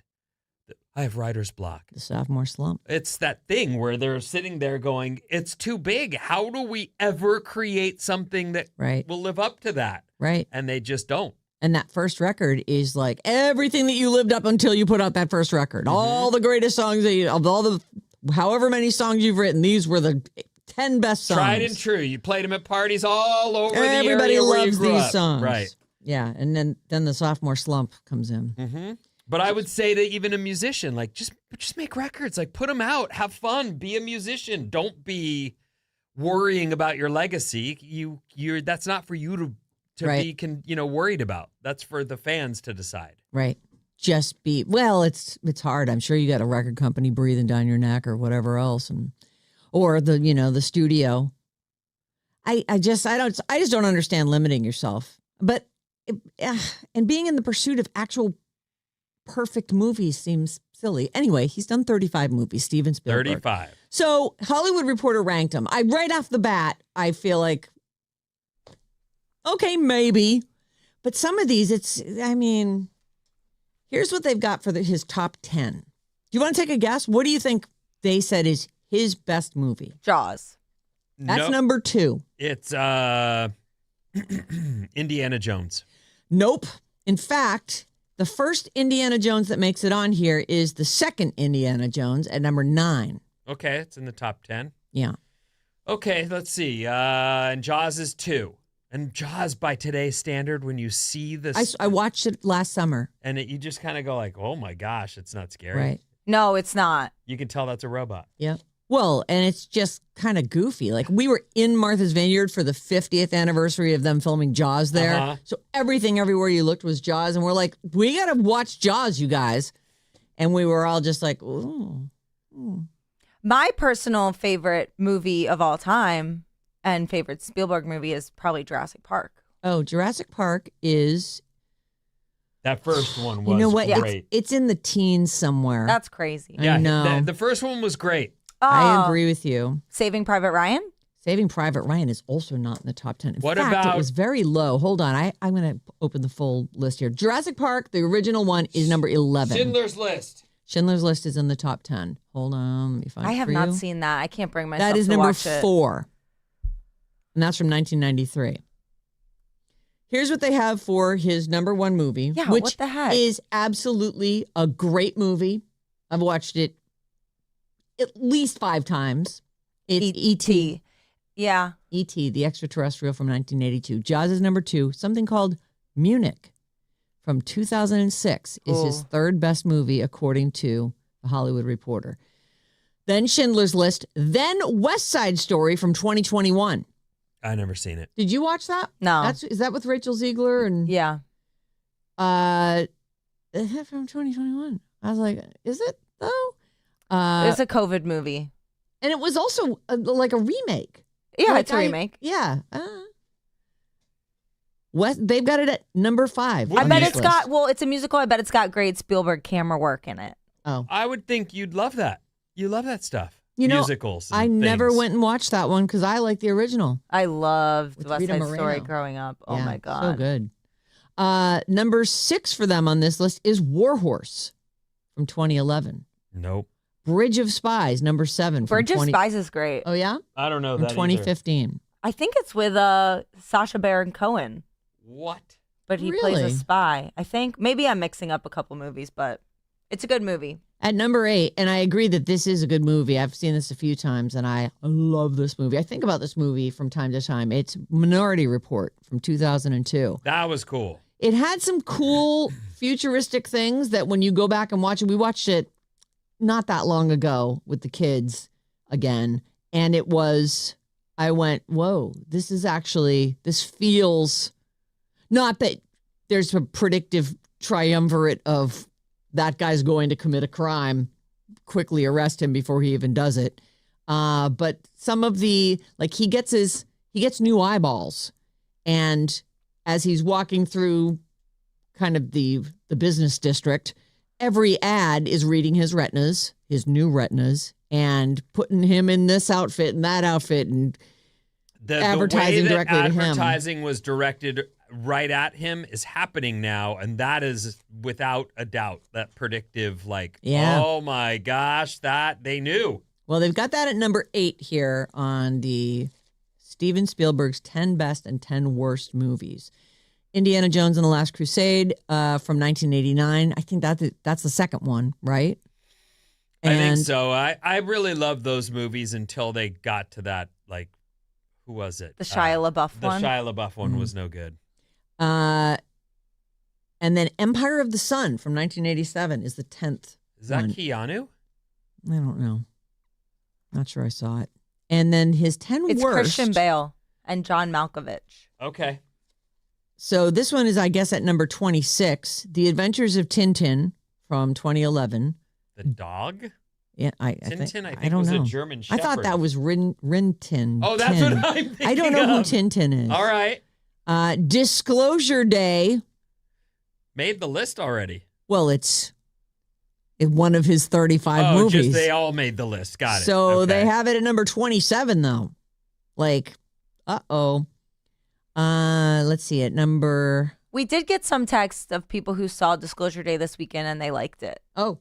I have writer's block. The sophomore slump. It's that thing where they're sitting there going, it's too big. How do we ever create something that will live up to that? Right. And they just don't. And that first record is like everything that you lived up until you put out that first record. All the greatest songs of all the however many songs you've written, these were the 10 best songs. Tried and true. You played them at parties all over the area Everybody where loves you grew these up. songs. Right. Yeah. And then the sophomore slump comes in. Mm-hmm. But I would say to even a musician, like, just make records. Like, put them out. Have fun. Be a musician. Don't be worrying about your legacy. You're that's not for you to be worried about. That's for the fans to decide. Right. Just be, well, it's hard. I'm sure you got a record company breathing down your neck or whatever else, or the studio. I just don't understand limiting yourself. But and being in the pursuit of actual perfect movies seems silly. Anyway, he's done 35 movies, Steven Spielberg. 35. So Hollywood Reporter ranked him. Right off the bat, I feel like, okay, maybe, but some of these, here's what they've got for his top 10. Do you want to take a guess? What do you think they said is his best movie? Jaws. That's number 2. It's Indiana Jones. Nope. In fact, the first Indiana Jones that makes it on here is the second Indiana Jones at number 9. Okay, it's in the top 10. Yeah. Okay, let's see. And Jaws is 2. And Jaws, by today's standard, when you see this... I watched it last summer. And you just kind of go like, oh my gosh, it's not scary. Right. No, it's not. You can tell that's a robot. Yeah. Well, and it's just kind of goofy. Like, we were in Martha's Vineyard for the 50th anniversary of them filming Jaws there. Uh-huh. So everything everywhere you looked was Jaws. And we're like, we got to watch Jaws, you guys. And we were all just like, ooh. My personal favorite movie of all time and favorite Spielberg movie is probably Jurassic Park. Oh, Jurassic Park is... That first one was great. It's in the teens somewhere. That's crazy. Yeah, I know. The first one was great. I agree with you. Saving Private Ryan? Saving Private Ryan is also not in the top 10. In fact, it was very low. Hold on. I'm going to open the full list here. Jurassic Park, the original one, is number 11. Schindler's List. Schindler's List is in the top 10. Hold on. Let me find it. I have not seen that. I can't bring myself to watch it. That is number 4. And that's from 1993. Here's what they have for his number 1 movie. Yeah, which what the heck? is absolutely a great movie. I've watched it at least 5 times. It's E.T. Yeah. E.T., the extraterrestrial from 1982. Jaws is number 2. Something called Munich from 2006 is his 3rd best movie, according to The Hollywood Reporter. Then Schindler's List. Then West Side Story from 2021. I never seen it. Did you watch that? No. Is that with Rachel Ziegler? And yeah. From 2021. I was like, is it though? It's a COVID movie. And it was also like a remake. Yeah, like it's a remake. Yeah. They've got it at number 5. I bet it's got, it's a musical. I bet it's got great Spielberg camera work in it. Oh. I would think you'd love that. You love that stuff. Musicals. I never went and watched that one because I like the original. I loved West Rita Side Moreno. Story growing up. Oh my God. So good. Number 6 for them on this list is War Horse from 2011. Nope. Bridge of Spies, number 7. Bridge of Spies is great. Oh, yeah? I don't know From that 2015. I think it's with Sacha Baron Cohen. What? But he Really? plays a spy. I think. Maybe I'm mixing up a couple movies, but it's a good movie. At number 8, and I agree that this is a good movie. I've seen this a few times, and I love this movie. I think about this movie from time to time. It's Minority Report from 2002. That was cool. It had some cool futuristic things that when you go back and watch it, we watched it not that long ago with the kids again, and I went, whoa, this feels, not that there's a predictive triumvirate of that guy's going to commit a crime, quickly arrest him before he even does it. But some of he gets new eyeballs, and as he's walking through kind of the business district, every ad is reading his retinas, his new retinas, and putting him in this outfit and that outfit, and advertising the way that directly to him. Advertising was directed right at him is happening now, and that is without a doubt that predictive, oh my gosh, that they knew. Well, they've got that at number 8 here on the Steven Spielberg's 10 best and 10 worst movies. Indiana Jones and the Last Crusade from 1989. I think that's the second one, right? I think so. I really loved those movies until they got to that, who was it? The Shia LaBeouf one. The Shia LaBeouf one was no good. And then Empire of the Sun from 1987 is the 10th. Is that one. Keanu? I don't know. Not sure I saw it. And then his 10 It's worst. Christian Bale and John Malkovich. Okay. So this one is, I guess, at number 26. The Adventures of Tintin from 2011. The dog? Yeah, Tintin, I think don't was know. a German Shepherd. I thought that was Rin-Tin. Oh, that's what I'm thinking I don't know who of. Tintin is. All right. Disclosure Day. Made the list already. Well, it's one of his 35 movies. Just they all made the list. Got it. So Okay. they have it at number 27, though. Uh-oh. Let's see, at number... We did get some text of people who saw Disclosure Day this weekend and they liked it. Oh.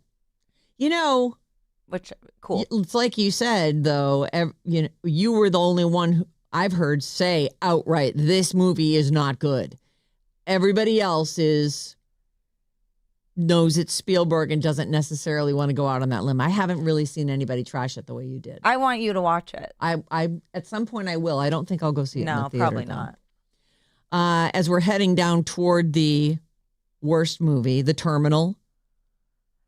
Which, cool. It's like you said, though, you were the only one who I've heard say outright, this movie is not good. Everybody else knows it's Spielberg and doesn't necessarily want to go out on that limb. I haven't really seen anybody trash it the way you did. I want you to watch it. I at some point I will. I don't think I'll go see it in the No, theater. probably though. not. As we're heading down toward the worst movie, The Terminal.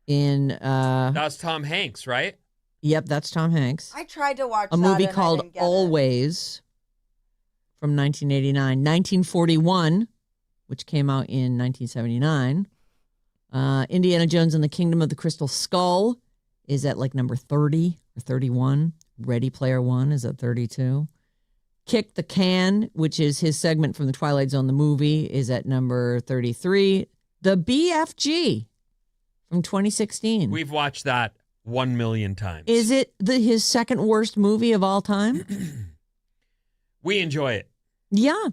That's Tom Hanks, right? Yep, that's Tom Hanks. I tried to watch A movie called Always from 1989. 1941, which came out in 1979. Indiana Jones and the Kingdom of the Crystal Skull is at number 30 or 31. Ready Player One is at 32. Kick the Can, which is his segment from the Twilight Zone, the movie, is at number 33. The BFG from 2016. We've watched that 1 million times. Is it his second worst movie of all time? We enjoy it. Yeah.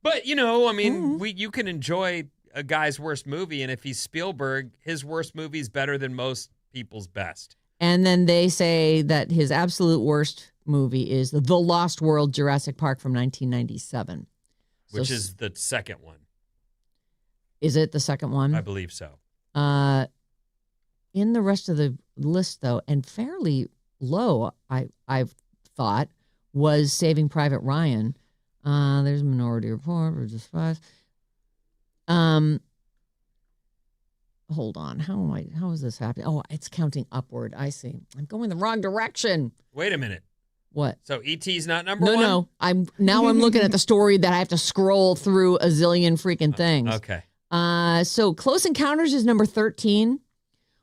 But, you can enjoy a guy's worst movie, and if he's Spielberg, his worst movie is better than most people's best. And then they say that his absolute worst movie is The Lost World Jurassic Park from 1997. Which is the second one. Is it the second one? I believe so. In the rest of the list, though, and fairly low, I've thought, was Saving Private Ryan. There's Minority Report, or just five. Hold on. How is this happening? Oh, it's counting upward. I see. I'm going the wrong direction. Wait a minute. What? So E.T.'s not number one? No. I'm looking at the story that I have to scroll through a zillion freaking things. Okay. So Close Encounters is number 13,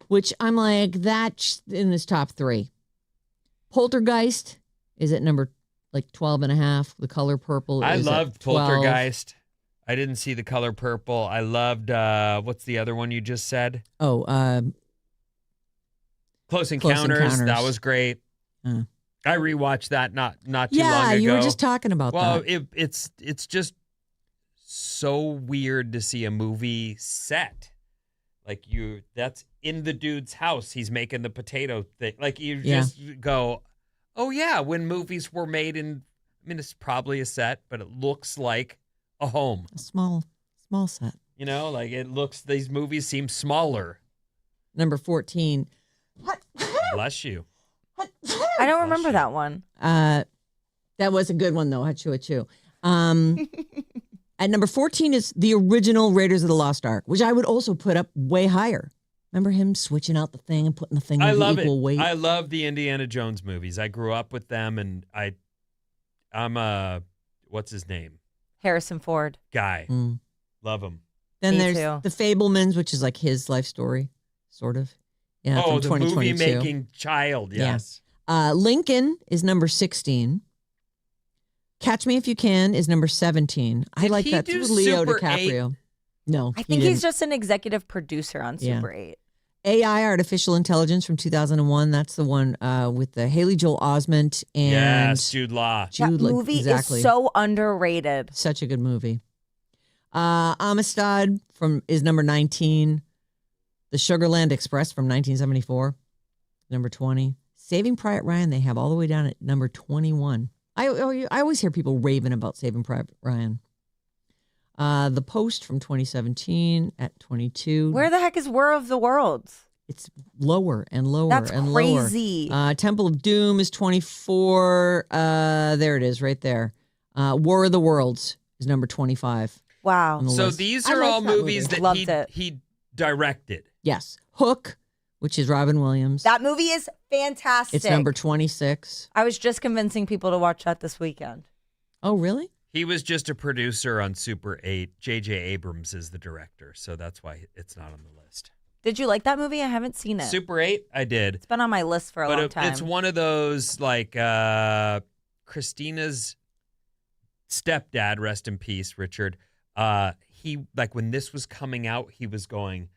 which I'm like, that's in this top 3. Poltergeist is at number 12 and a half. The Color Purple I is loved at 12. Poltergeist. I didn't see The Color Purple. I loved, what's the other one you just said? Oh, Close Encounters. That was great. I rewatched that not too long ago. Yeah, you were just talking about that. Well, it's just so weird to see a movie set Like that's in the dude's house. He's making the potato thing. Like you Yeah. just go, oh yeah, when movies were made I mean, it's probably a set, but it looks like a home. A small set. You know, like these movies seem smaller. Number 14. Bless you. I don't remember that one. That was a good one, though. Achoo, achoo. At number 14 is the original Raiders of the Lost Ark, which I would also put up way higher. Remember him switching out the thing and putting the thing I with love the equal weight? I love the Indiana Jones movies. I grew up with them, and I'm what's his name? Harrison Ford. Guy. Mm. Love him. Then Me there's too. The Fablemans, which is like his life story, sort of. Yeah, Oh, from the 2022. movie-making child, yes. Lincoln is number 16. Catch Me If You Can is number 17. I Did like he that. do It's with Leo Super DiCaprio. No, I he think he's didn't. just an executive producer on Yeah. Super 8. AI, Artificial Intelligence from 2001. That's the one with the Haley Joel Osment and Yes, Jude Law. Jude. That movie exactly. is so underrated. Such a good movie. Amistad is number 19. The Sugarland Express from 1974, number 20. Saving Private Ryan, they have all the way down at number 21. I always hear people raving about Saving Private Ryan. The Post from 2017 at 22. Where the heck is War of the Worlds? It's lower and lower That's and crazy. lower. Temple of Doom is 24. There it is right there. War of the Worlds is number 25. Wow. on the So list. these I are like all that movies movie. that Loved it. he directed. Yes. Hook, which is Robin Williams. That movie is fantastic. It's number 26. I was just convincing people to watch that this weekend. Oh, really? He was just a producer on Super 8. J.J. Abrams is the director, so that's why it's not on the list. Did you like that movie? I haven't seen it. Super 8, I did. It's been on my list for a long time. It's one of those, like, Christina's stepdad, rest in peace, Richard. He, like, when this was coming out, he was going,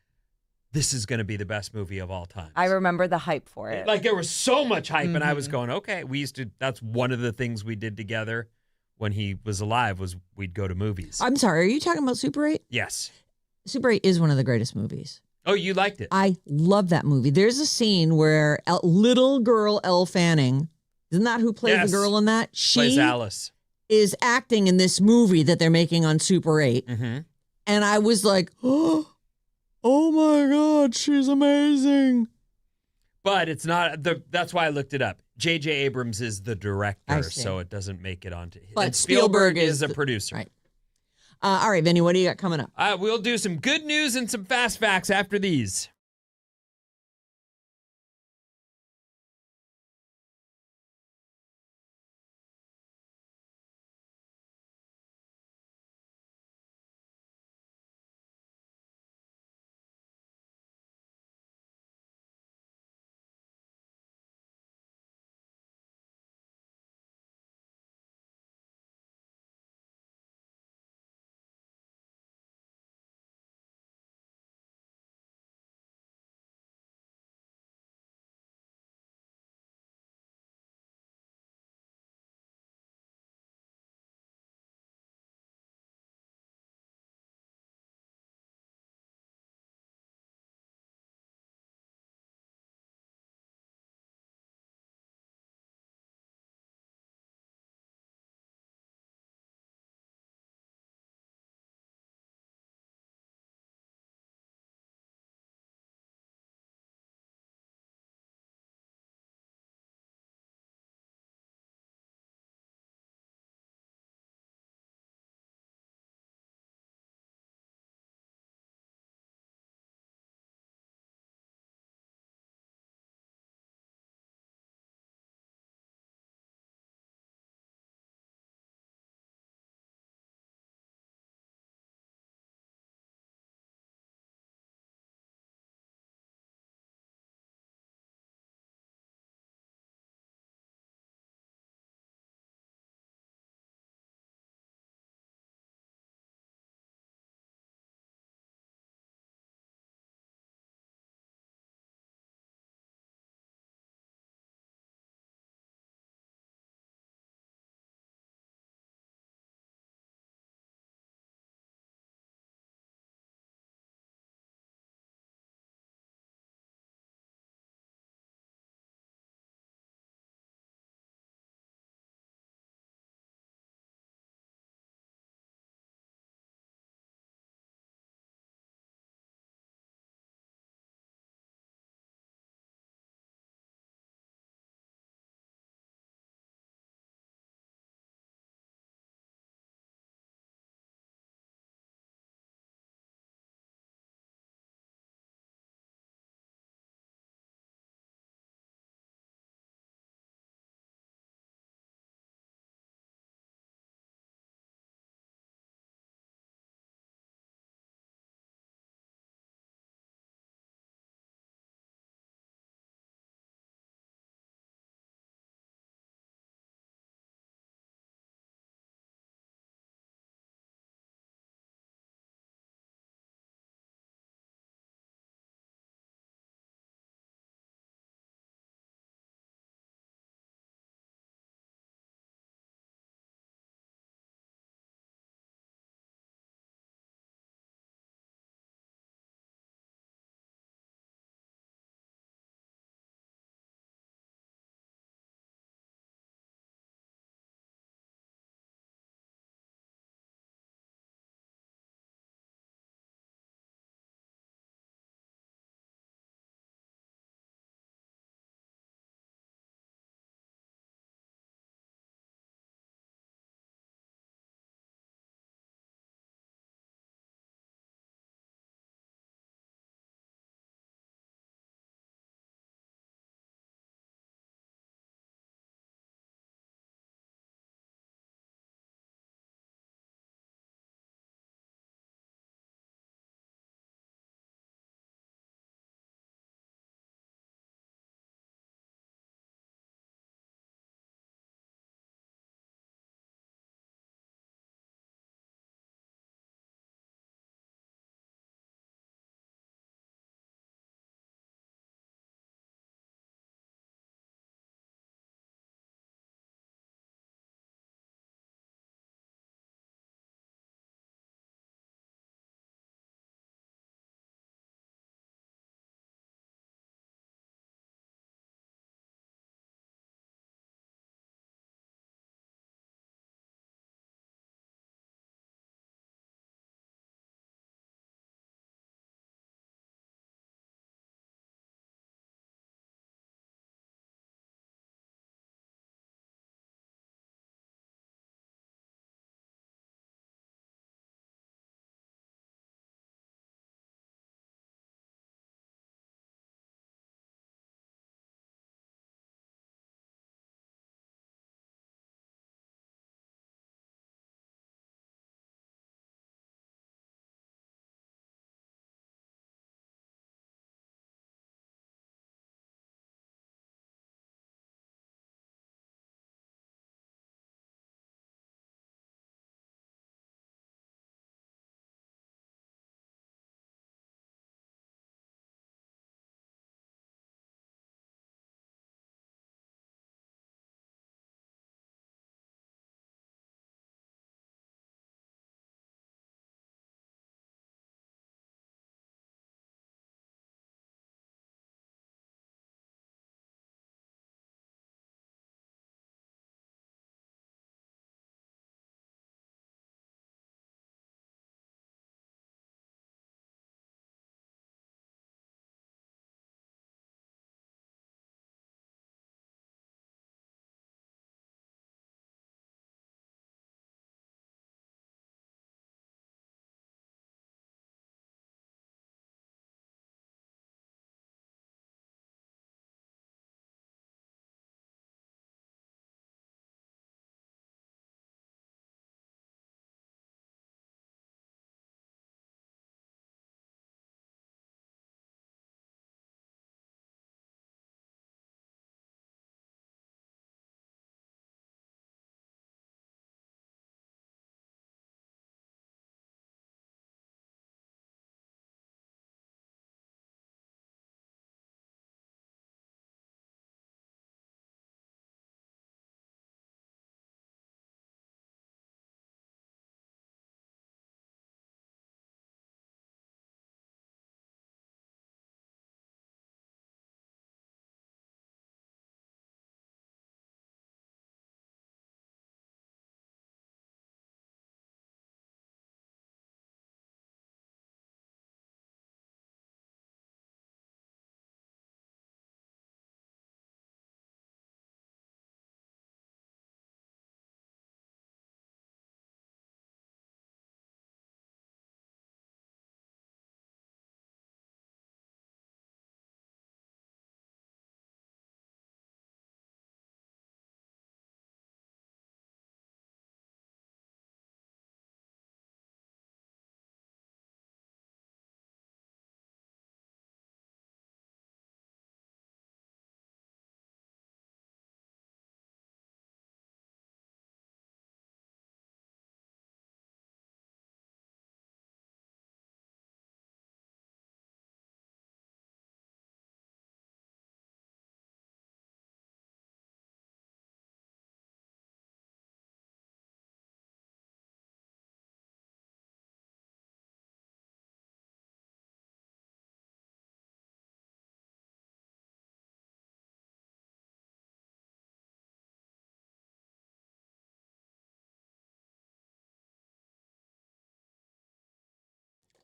this is going to be the best movie of all time. I remember the hype for it. Like, there was so much hype, and I was going, okay, that's one of the things we did together when he was alive was we'd go to movies. I'm sorry. Are you talking about Super 8? Yes. Super 8 is one of the greatest movies. Oh, you liked it? I love that movie. There's a scene where little girl Elle Fanning, isn't that who plays Yes. the girl in that? She Plays Alice. is acting in this movie that they're making on Super 8. Mm-hmm. And I was like, oh my God, she's amazing. But it's not that's why I looked it up. J.J. Abrams is the I director, see. so it doesn't make it onto. But and Spielberg is a the- producer. Right. All right, Vinny, what do you got coming up? We'll do some good news and some fast facts after these.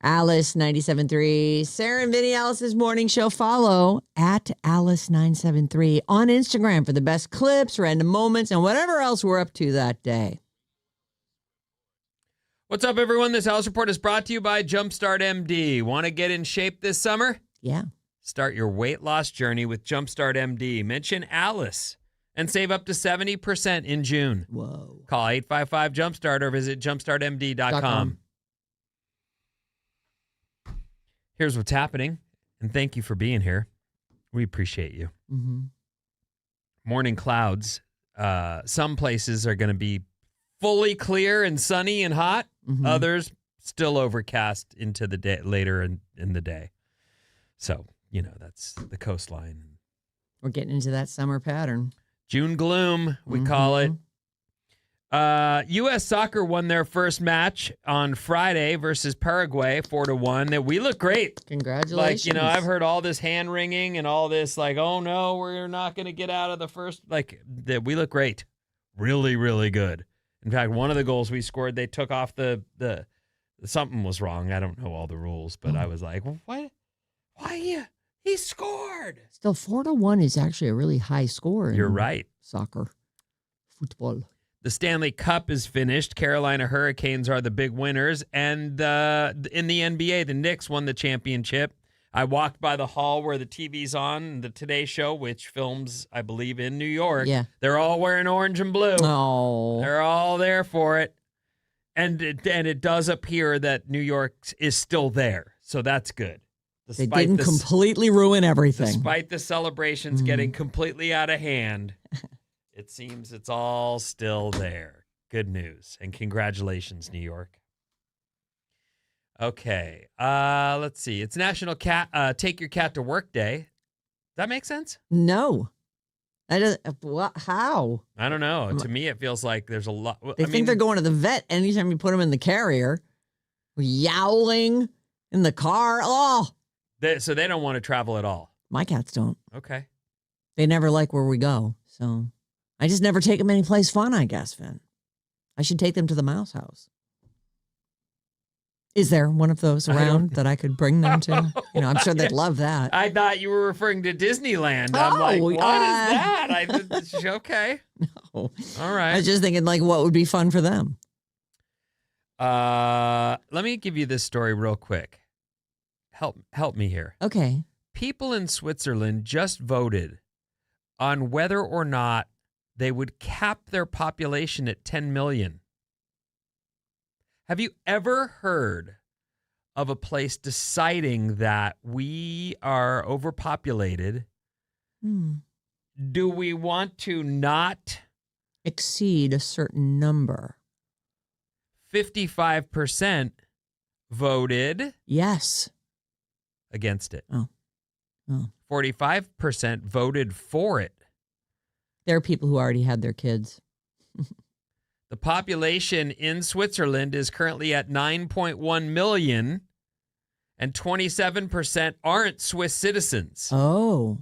Alice 97.3. Sarah and Vinnie, Alice's morning show. Follow at Alice973 on Instagram for the best clips, random moments, and whatever else we're up to that day. What's up, everyone? This Alice Report is brought to you by Jumpstart MD. Want to get in shape this summer? Yeah. Start your weight loss journey with Jumpstart MD. Mention Alice and save up to 70% in June. Whoa. Call 855-JUMPSTART or visit jumpstartmd.com. Here's what's happening, and thank you for being here. We appreciate you. Mm-hmm. Morning clouds. Some places are going to be fully clear and sunny and hot. Mm-hmm. Others still overcast into the day later in the day. So, that's the coastline. We're getting into that summer pattern. June gloom, we call it. U.S. soccer won their first match on Friday versus Paraguay, 4-1. We look great. Congratulations. I've heard all this hand wringing and all this oh no, we're not going to get out of the first. We look great. Really, really good. In fact, one of the goals we scored, they took off the something was wrong. I don't know all the rules, but I was like, what? Why? He scored. Still, 4-1 is actually a really high score. You're right. Soccer. Football. The Stanley Cup is finished. Carolina Hurricanes are the big winners. And in the NBA, the Knicks won the championship. I walked by the hall where the TV's on, the Today Show, which films, I believe, in New York. Yeah. They're all wearing orange and blue. Oh. They're all there for it. And it does appear that New York is still there. So that's good. They didn't completely ruin everything. Despite the celebrations getting completely out of hand, it seems it's all still there. Good news. And congratulations, New York. Okay. Let's see. It's National Take Your Cat to Work Day. Does that make sense? No. How? I don't know. To me, it feels like there's a lot. They think they're going to the vet anytime you put them in the carrier. Yowling in the car. Oh. So they don't want to travel at all. My cats don't. Okay. They never like where we go. So I just never take them anyplace fun, I guess, Finn. I should take them to the mouse house. Is there one of those around that I could bring them to? I'm sure they'd love that. I thought you were referring to Disneyland. I'm like, what is that? Okay. No. All right. I was just thinking, what would be fun for them? Let me give you this story real quick. Help me here. Okay. People in Switzerland just voted on whether or not they would cap their population at 10 million. Have you ever heard of a place deciding that we are overpopulated? Do we want to not exceed a certain number? 55% voted yes against it. Oh. 45% voted for it. There are people who already had their kids. The population in Switzerland is currently at 9.1 million, and 27% aren't Swiss citizens. Oh,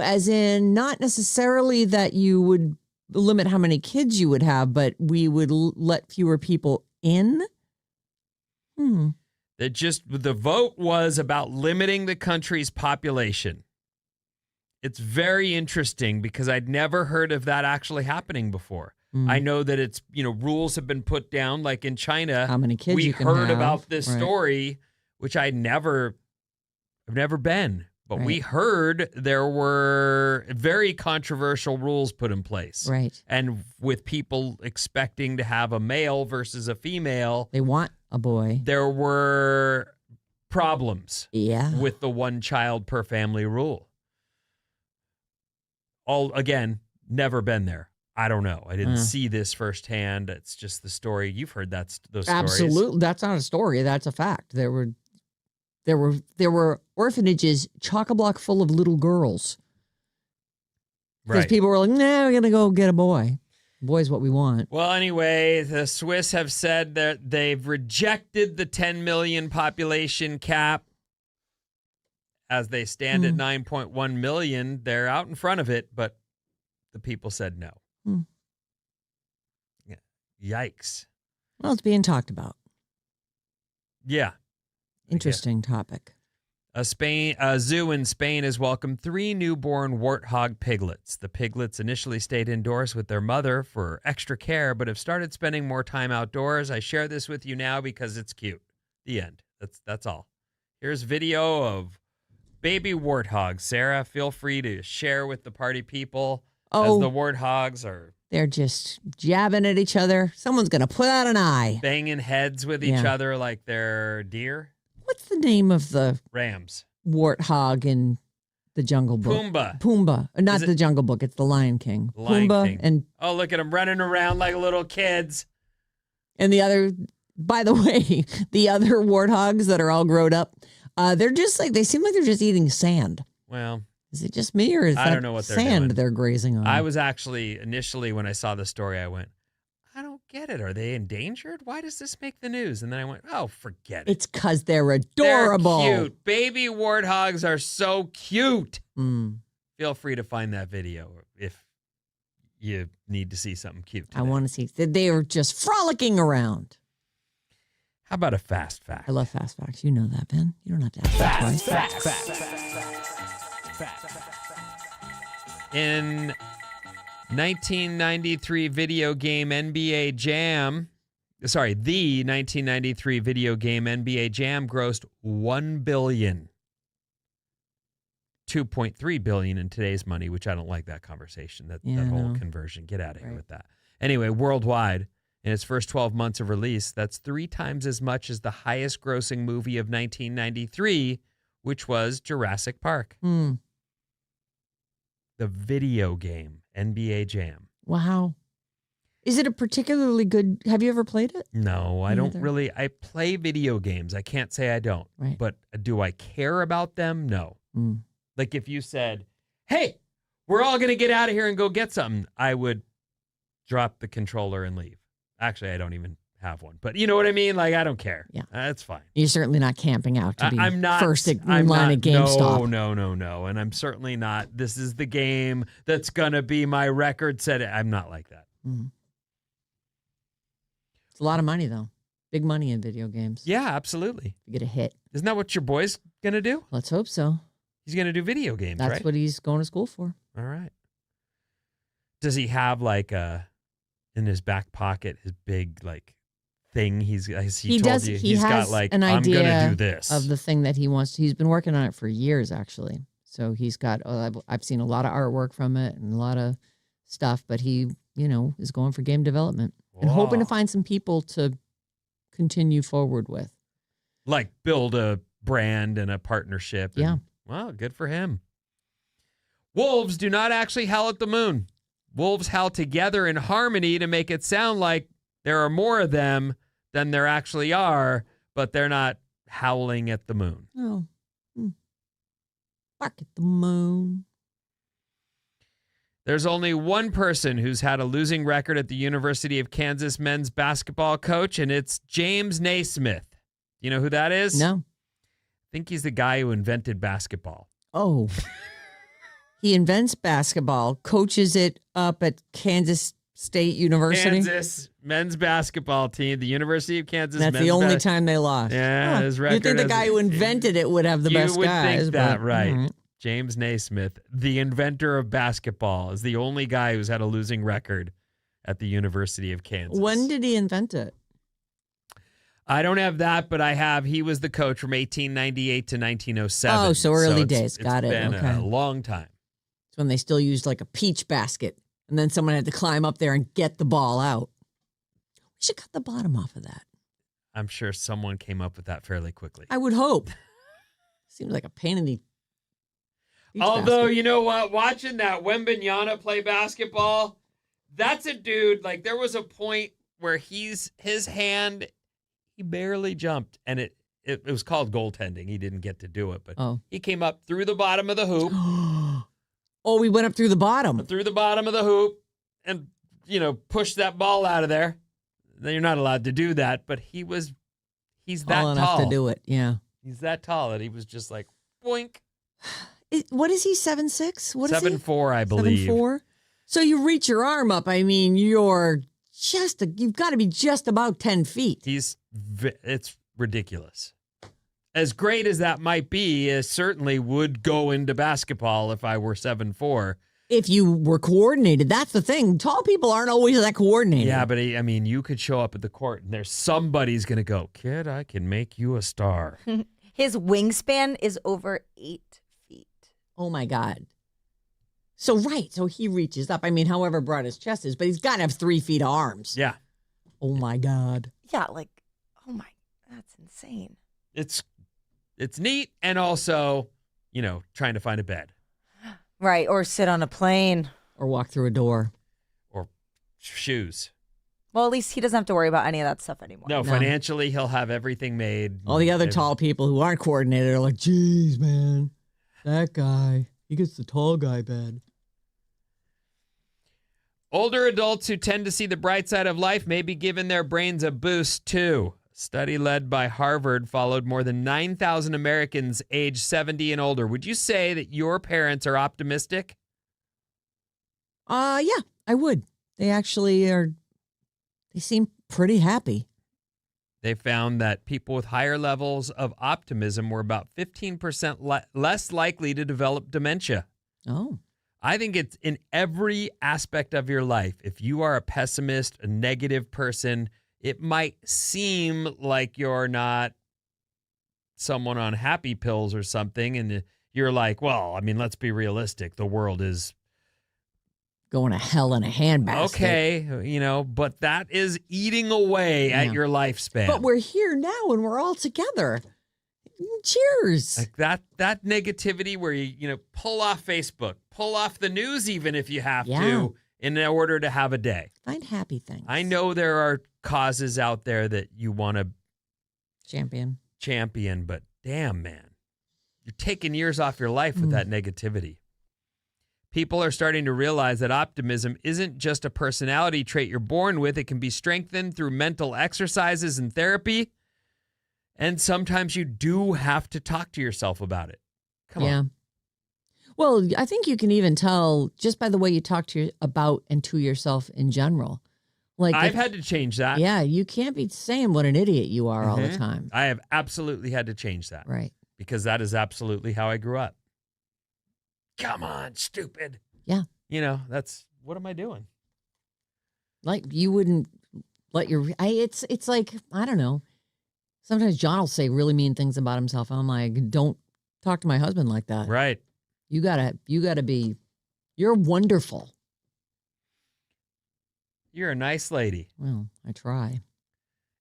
as in not necessarily that you would limit how many kids you would have, but we would let fewer people in? The vote was about limiting the country's population. It's very interesting because I'd never heard of that actually happening before. I know that it's, rules have been put down, like in China. How many kids you can have. We heard have. about this story, which I've never been. But we heard there were very controversial rules put in place. Right. And with people expecting to have a male versus a female. They want a boy. There were problems with the one child per family rule. Again, never been there. I don't know. I didn't see this firsthand. It's just the story. You've heard those stories. Absolutely. That's not a story. That's a fact. There were orphanages chock-a-block full of little girls. Because people were like, we're going to go get a boy. Boy's what we want. Well, anyway, the Swiss have said that they've rejected the 10 million population cap. As they stand at 9.1 million, they're out in front of it, but the people said no. Yeah. Yikes. Well, it's being talked about. Yeah. Interesting topic. A zoo in Spain has welcomed 3 newborn warthog piglets. The piglets initially stayed indoors with their mother for extra care, but have started spending more time outdoors. I share this with you now because it's cute. The end. That's all. Here's video of baby warthogs. Sarah, feel free to share with the party people as the warthogs are... They're just jabbing at each other. Someone's going to put out an eye. Banging heads with each other like they're deer. What's the name of the Rams? Warthog in the Jungle Book? Pumbaa. Not the Jungle Book. It's the Lion King. Pumbaa King. And oh, look at them running around like little kids. And the other, by the way, the other warthogs that are all grown up, they're just like, they seem like they're just eating sand. Well, is it just me or is I that don't know what sand they're grazing on? I was actually, initially when I saw the story, I went, I don't get it. Are they endangered? Why does this make the news? And then I went, oh, forget it. It's because they're adorable. They're cute. Baby warthogs are so cute. Mm. Feel free to find that video if you need to see something cute today. I want to see. They are just frolicking around. How about a fast fact? I love fast facts. You know that, Ben. You don't have to ask that twice. Fact. In 1993 video game NBA Jam, the 1993 video game NBA Jam grossed $1 billion. 2.3 billion in today's money, which I don't like that conversation, that whole conversion. Get out of here with that. Anyway, worldwide, in its first 12 months of release, that's 3 times as much as the highest grossing movie of 1993, which was Jurassic Park. Mm. The video game, NBA Jam. Wow. Is it a particularly good, have you ever played it? No, I don't really. I play video games. I can't say I don't. Right. But do I care about them? No. Mm. Like if you said, hey, we're all going to get out of here and go get something, I would drop the controller and leave. Actually, I don't even have one. But you know what I mean? Like, I don't care. Yeah. That's fine. You're certainly not camping out to be I'm not, first in line at GameStop. No. And I'm certainly not, this is the game that's going to be my record set. I'm not like that. Mm. It's a lot of money, though. Big money in video games. Yeah, absolutely. You get a hit. Isn't that what your boy's going to do? Let's hope so. He's going to do video games, right? That's what he's going to school for. All right. Does he have like in his back pocket his big like thing? He told you he's got like an idea I'm going to do this of the thing that he wants to. He's been working on it for years, actually. So he's got. I've seen a lot of artwork from it and a lot of stuff. But he, is going for game development and hoping to find some people to continue forward with. Like build a brand and a partnership. Yeah. Well, good for him. Wolves do not actually howl at the moon. Wolves howl together in harmony to make it sound like there are more of them than there actually are, but they're not howling at the moon. Oh. Bark at the moon. There's only one person who's had a losing record at the University of Kansas men's basketball coach, and it's James Naismith. You know who that is? No. I think he's the guy who invented basketball. Oh. He invents basketball, coaches it up at Kansas State University. Kansas men's basketball team, the University of Kansas. That's the only time they lost. Yeah, his record. You'd think the guy who invented it would have the best guys. You would think that, right. Right. James Naismith, the inventor of basketball, is the only guy who's had a losing record at the University of Kansas. When did he invent it? I don't have that, but I have. He was the coach from 1898 to 1907. Oh, so early days. Got it. It's been okay. a long time. It's when they still used like a peach basket, and then someone had to climb up there and get the ball out. We should cut the bottom off of that. I'm sure someone came up with that fairly quickly. I would hope. Seems like a pain in the Although, basket. you know what? Watching that Wembanyama play basketball, that's a dude. Like, there was a point where his hand, he barely jumped, and it was called goaltending. He didn't get to do it, but he came up through the bottom of the hoop. Oh, we went up through the bottom. Through the bottom of the hoop and, pushed that ball out of there. You're not allowed to do that, but he's that tall. Enough to do it, yeah. He's that tall that he was just like, boink. What is he, 7'6"? What is he? 7'4", I believe. 7'4"? So you reach your arm up. I mean, you've got to be just about 10 feet. It's ridiculous. as great as that might be, it certainly would go into basketball if I were 7'4". If you were coordinated, that's the thing. Tall people aren't always that coordinated. Yeah, but I mean, you could show up at the court and there's somebody's going to go, kid, I can make you a star. His wingspan is over 8 feet. Oh, my God. So he reaches up. I mean, however broad his chest is, but he's got to have 3 feet arms. Yeah. Oh, my God. Yeah, that's insane. It's neat and also, trying to find a bed. Right, or sit on a plane. Or walk through a door. Or shoes. Well, at least he doesn't have to worry about any of that stuff anymore. No, financially, he'll have everything made. All the other tall people who aren't coordinated are like, geez, man, that guy, he gets the tall guy bed. Older adults who tend to see the bright side of life may be giving their brains a boost, too. A study led by Harvard followed more than 9,000 Americans aged 70 and older. Would you say that your parents are optimistic? Yeah, I would. They actually are. They seem pretty happy. They found that people with higher levels of optimism were about 15% less likely to develop dementia. Oh. I think it's in every aspect of your life. If you are a pessimist, a negative person, it might seem like you're not someone on happy pills or something. And you're like, well, I mean, let's be realistic. The world is going to hell in a handbasket. Okay, but that is eating away at your lifespan. But we're here now and we're all together. Cheers. Like that negativity where you pull off Facebook, pull off the news even if you have to in order to have a day. Find happy things. I know there are causes out there that you want to champion, but damn, man. You're taking years off your life with that negativity. People are starting to realize that optimism isn't just a personality trait you're born with. It can be strengthened through mental exercises and therapy. And sometimes you do have to talk to yourself about it. Come on. Well, I think you can even tell just by the way you talk about and to yourself in general. Like I've had to change that. Yeah, you can't be saying what an idiot you are all the time. I have absolutely had to change that. Right. Because that is absolutely how I grew up. Come on, stupid. Yeah. That's, what am I doing? Like you wouldn't let it's like, I don't know. Sometimes John will say really mean things about himself. I'm like, don't talk to my husband like that. Right. You gotta be, you're wonderful. You're a nice lady. Well, I try.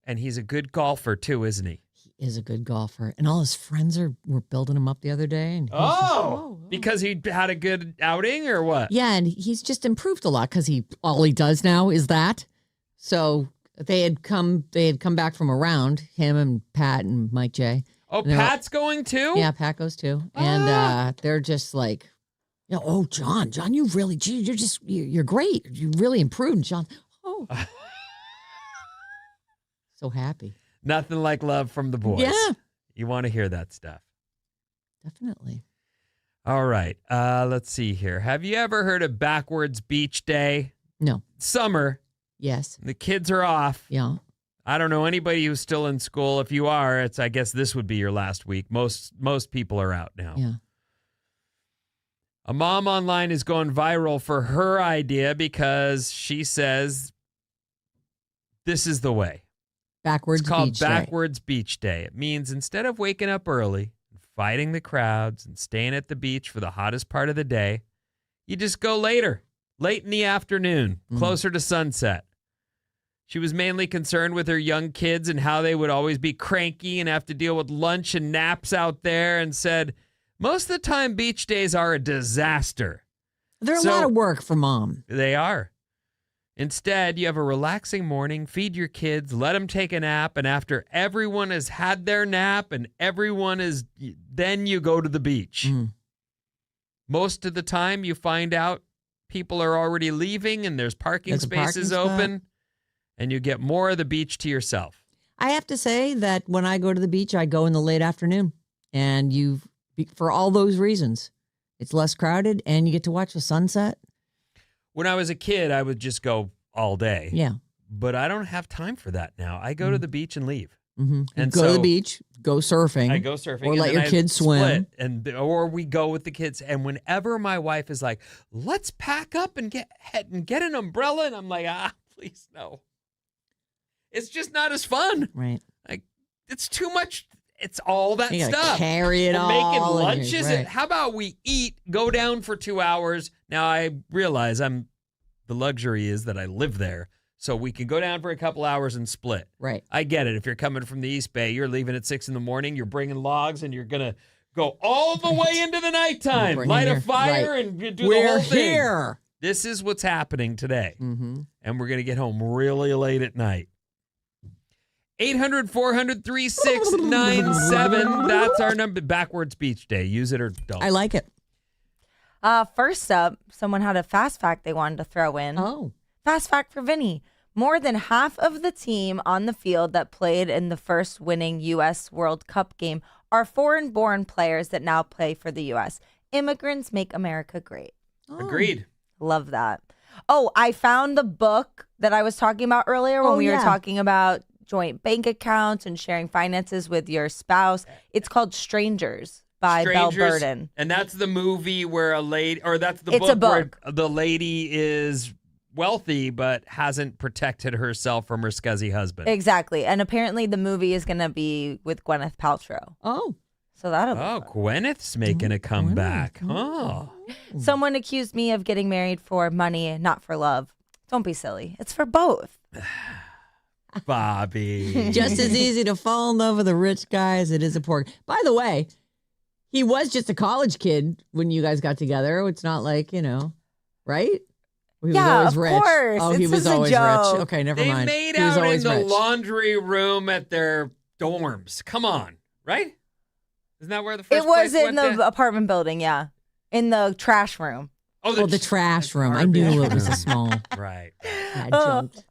And he's a good golfer too, isn't he? He is a good golfer. And all his friends were building him up the other day. And because he had a good outing or what? Yeah, and he's just improved a lot because all he does now is that. So they had come back from a round, him and Pat and Mike J. Oh, Pat's going too? Yeah, Pat goes too. And they're just like, oh, John, you're great. You really improved. And John, so happy. Nothing like love from the boys. Yeah. You want to hear that stuff. Definitely. All right. Let's see here. Have you ever heard of Backwards Beach Day? No. Summer. Yes. The kids are off. Yeah. I don't know anybody who's still in school. If you are, I guess this would be your last week. Most people are out now. Yeah. A mom online is going viral for her idea because she says this is the way. It's called Backwards Beach Day. It means instead of waking up early and fighting the crowds and staying at the beach for the hottest part of the day, you just go late in the afternoon, closer to sunset. She was mainly concerned with her young kids and how they would always be cranky and have to deal with lunch and naps out there, and said, most of the time beach days are a disaster. They're a lot of work for mom. They are. Instead, you have a relaxing morning, feed your kids, let them take a nap, and after everyone has had their nap and then you go to the beach. Most of the time you find out people are already leaving and there's parking spaces open, and you get more of the beach to yourself. I have to say that when I go to the beach, I go in the late afternoon, and for all those reasons, it's less crowded and you get to watch the sunset. When I was a kid, I would just go all day. Yeah. But I don't have time for that now. I go to the beach and leave. Mm-hmm. And Go to so- the beach, go surfing. I go surfing. Or and let then your I kids swim. split, or we go with the kids. And whenever my wife is like, let's pack up and get an umbrella, and I'm like, please no. It's just not as fun. Right. Like, it's too much. It's all that You gotta stuff. carry it We're all. making and you're- lunches. right. How about we eat, go down for 2 hours? Now I realize the luxury is that I live there. So we can go down for a couple hours and split. Right. I get it. If you're coming from the East Bay, you're leaving at 6 a.m, you're bringing logs, and you're going to go all the way into the nighttime, Bring light in a your- fire, right. and do We're the whole thing. here. This is what's happening today. Mm-hmm. And we're going to get home really late at night. 800-400-3697. That's our number. Backwards Beach Day. Use it or don't. I like it. First up, someone had a fast fact they wanted to throw in. Oh. Fast fact for Vinny. More than half of the team on the field that played in the first winning U.S. World Cup game are foreign-born players that now play for the U.S. Immigrants make America great. Oh. Agreed. Love that. Oh, I found the book that I was talking about earlier when we were talking about joint bank accounts and sharing finances with your spouse. It's called Strangers by Belle Burden. And that's the movie where that's the It's a book. where the lady is wealthy but hasn't protected herself from her scuzzy husband. Exactly. And apparently the movie is going to be with Gwyneth Paltrow. Oh. So that'll be Oh, fun. Gwyneth's making a comeback. Oh. Someone accused me of getting married for money, not for love. Don't be silly. It's for both. Bobby. Just as easy to fall in love with a rich guy as it is a poor. By the way, he was just a college kid when you guys got together. It's not like, right? He was Yeah, always of rich. course. Oh, It's he was just a always joke. rich. Okay, never They mind. made He was out in always the rich. laundry room at their dorms. Come on, right? Isn't that where the first It was place in went the apartment building, yeah. In the trash room. Oh, the trash room. I knew it was a small Right. adjunct.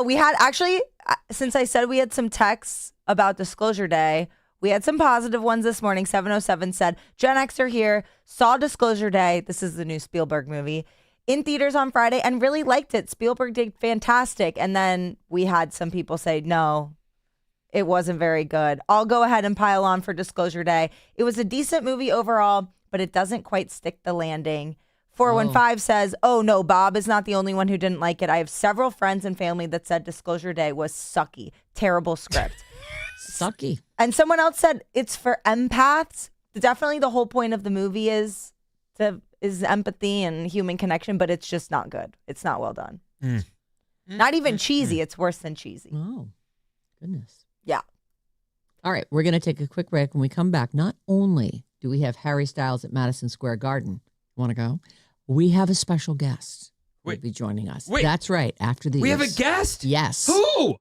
We had actually, since I said we had some texts about Disclosure Day, we had some positive ones this morning. 707 said, Gen Xer here, saw Disclosure Day. This is the new Spielberg movie. In theaters on Friday and really liked it. Spielberg did fantastic. And then we had some people say, no, it wasn't very good. I'll go ahead and pile on for Disclosure Day. It was a decent movie overall, but it doesn't quite stick the landing. 415 says, oh no, Bob is not the only one who didn't like it. I have several friends and family that said Disclosure Day was sucky. Terrible script. Sucky. And someone else said it's for empaths. Definitely the whole point of the movie is empathy and human connection, but it's just not good. It's not well done. Not even cheesy. It's worse than cheesy. Oh, goodness. Yeah. All right, we're going to take a quick break. When we come back, not only do we have Harry Styles at Madison Square Garden, want to go? We have a special guest who will Wait. be joining us. Wait. That's right. After the We have a guest? Yes. Who?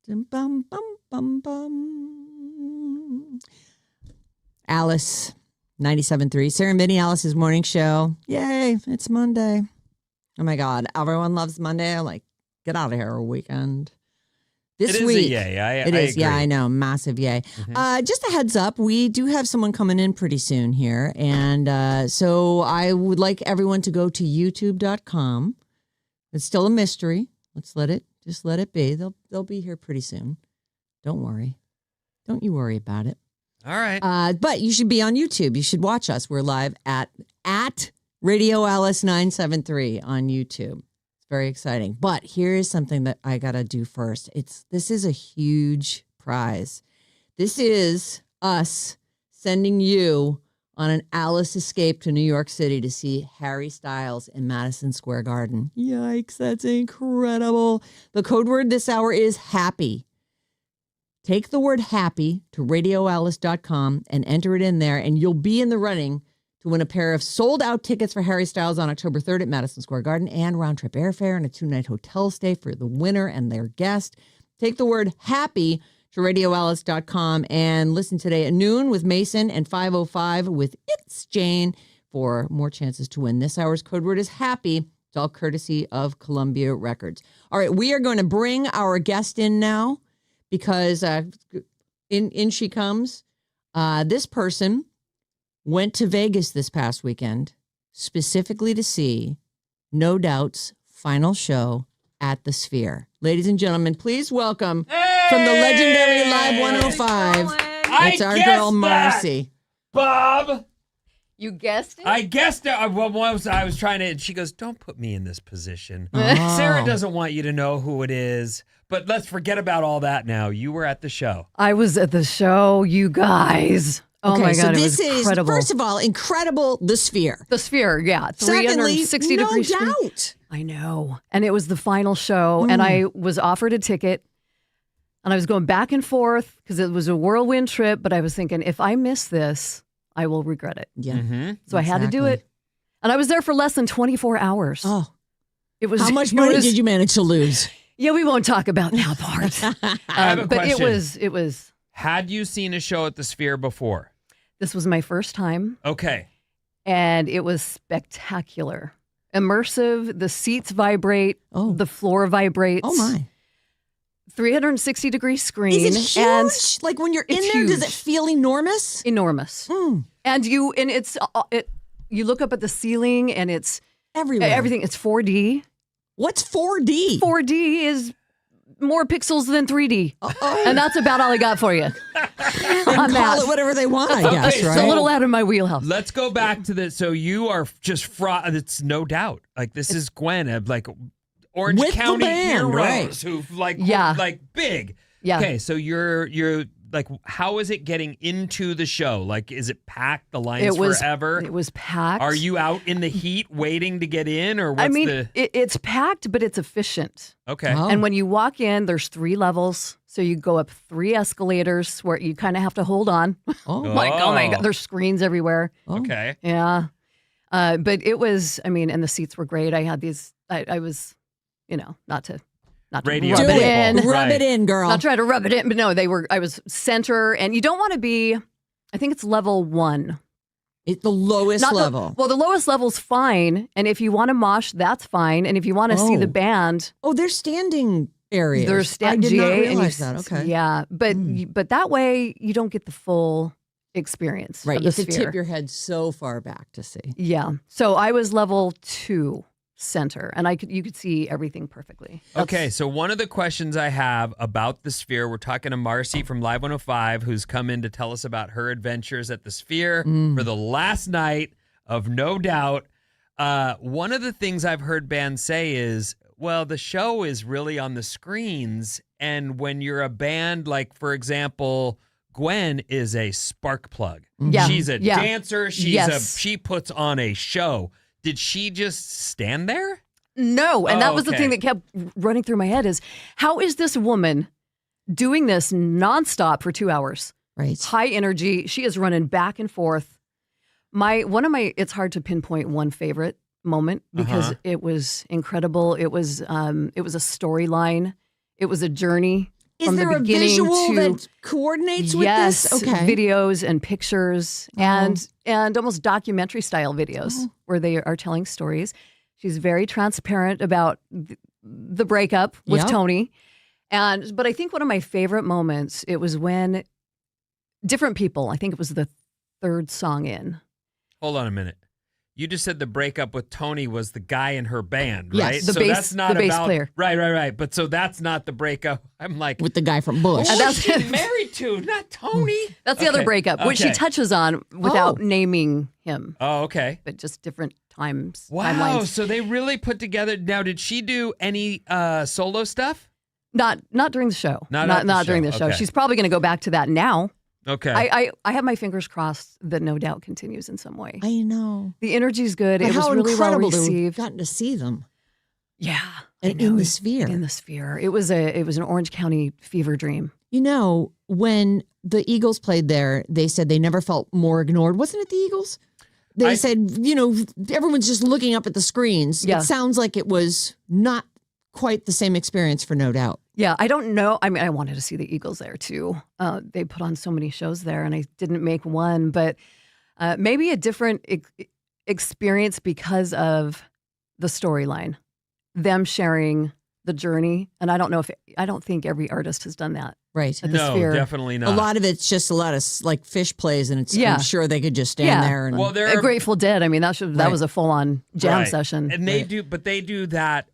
Bum, bum, bum, bum. Alice, 97.3. Sarah Vinnie, Alice's morning show. Yay, it's Monday. Oh my God, everyone loves Monday. I'm like, get out of here, a weekend. This week. It is a yay. It is, agree. yeah, I know. Massive yay. Just a heads up, we do have someone coming in pretty soon here. And so I would like everyone to go to youtube.com. It's still a mystery. Just let it be. They'll be here pretty soon. Don't worry. Don't you worry about it. All right. But you should be on YouTube. You should watch us. We're live at Radio Alice 973 on YouTube. Very exciting. But here is something that I got to do first. This is a huge prize. This is us sending you on an Alice escape to New York City to see Harry Styles in Madison Square Garden. Yikes, that's incredible. The code word this hour is happy. Take the word happy to radioalice.com and enter it in there, and you'll be in the running to win a pair of sold-out tickets for Harry Styles on October 3rd at Madison Square Garden and round-trip airfare and a 2-night hotel stay for the winner and their guest. Take the word happy to radioalice.com and listen today at noon with Mason and 5:05 with It's Jane for more chances to win. This hour's code word is happy. It's all courtesy of Columbia Records. All right, we are going to bring our guest in now because in she comes. This person went to Vegas this past weekend specifically to see No Doubt's final show at the Sphere. Ladies and gentlemen, please welcome from the legendary Live 105. It's our girl Marcy. Bob. You guessed it? I guessed it. I was trying to, and she goes, don't put me in this position. Oh. Sarah doesn't want you to know who it is. But let's forget about all that now. You were at the show. I was at the show, you guys. Oh Okay, my God, so it this was is, incredible. first of all, incredible, the Sphere. The Sphere, yeah. Secondly, 360 no degree screen. doubt. I know. And it was the final show, and I was offered a ticket, and I was going back and forth because it was a whirlwind trip, but I was thinking, if I miss this, I will regret it. Yeah. So I had to do it. And I was there for less than 24 hours. Oh. It was. How much money did you manage to lose? Yeah, we won't talk about that part. I have a but question. it was. Had you seen a show at the Sphere before? This was my first time. Okay. And it was spectacular. Immersive, the seats vibrate, Oh. the floor vibrates. Oh, my. 360 degree screen. Is it huge? And Like when you're in it's there, does it huge. feel enormous? enormous. And you look up at the ceiling and it's Everywhere. everything. It's 4D. What's 4D? 4D is more pixels than 3D. And that's about all I got for you. Call it whatever they want, I guess, Okay, right? It's a little out of my wheelhouse. Let's go back to this. So you are just it's no doubt. Like this is Gwen, like Orange With the County band, heroes right. who Yeah. like big. Yeah. Okay, so you're like, how is it getting into the show? Like, is it packed? The lines forever? It was packed. Are you out in the heat waiting to get in, or what's I mean, the? it's packed, but it's efficient. Okay. Oh. And when you walk in, there's 3 levels. So you go up 3 escalators where you kind of have to hold on. Oh. Like, oh my God, there's screens everywhere. Okay. Yeah. But it was, I mean, and the seats were great. I had these, I was, not to Radio rub Do it people. in. Rub Right. it in, girl. Not try to rub it in, but no, I was center, and you don't want to be, I think it's level 1. It's the lowest Not level. the lowest level's fine. And if you want to mosh, that's fine. And if you want to see Oh. the band, Oh, there's standing areas. there's I did not GA, realize and that. Okay. Yeah. But that way you don't get the full experience. Right. Of You the have to Sphere. tip your head so far back to see. Yeah. So I was level 2 center, and you could see everything perfectly. Okay, so one of the questions I have about the Sphere, we're talking to Marcy from Live 105, who's come in to tell us about her adventures at the Sphere for the last night of No Doubt. One of the things I've heard bands say is, well, the show is really on the screens, and when you're a band, like, for example, Gwen is a spark plug. Yeah. She's a Yeah. dancer. She puts on a show. Did she just stand there? No, and that was the okay. thing that kept running through my head is, how is this woman doing this nonstop for 2 hours? Right. High energy. She is running back and forth. It's hard to pinpoint one favorite moment because it was incredible. It was a storyline. It was a journey. Is from there the a beginning visual to that coordinates with yes, this? Okay. videos and pictures and almost documentary style videos where they are telling stories. She's very transparent about the breakup with Tony. But I think one of my favorite moments, it was when different people, I think it was the third song in. Hold on a minute. You just said the breakup with Tony was the guy in her band, Yes, right? the so bass- that's not the bass about player. Right. But so that's not the breakup. I'm like, With the guy from Bush. who that's- is she married to? Not Tony. That's the other Okay, breakup, which she okay. touches on without naming him, Oh, okay. but just different times. Wow. timelines. So they really put together. Now, did she do any solo stuff? Not during the show. Not at the during show, the show. okay. She's probably going to go back to that now. Okay. I have my fingers crossed that No Doubt continues in some way. I know. The energy's good. But It was how really well incredible to have received. gotten to see them. Yeah, And I know. in the sphere. In the sphere. It was an Orange County fever dream. You know, when the Eagles played there, they said they never felt more ignored. Wasn't it the Eagles? They said, you know, everyone's just looking up at the screens. Yeah. It sounds like it was not quite the same experience for No Doubt. Yeah, I don't know. I mean, I wanted to see the Eagles there too. They put on so many shows there, and I didn't make one, but maybe a different experience because of the storyline, them sharing the journey. And I don't think every artist has done that. Right. At the no, sphere. definitely not. A lot of it's just a lot of like fish plays, and it's Yeah. I'm sure they could just stand Yeah. there and Well, there are Grateful Dead. I mean, that Right. was a full on jam Right. session. And they do that.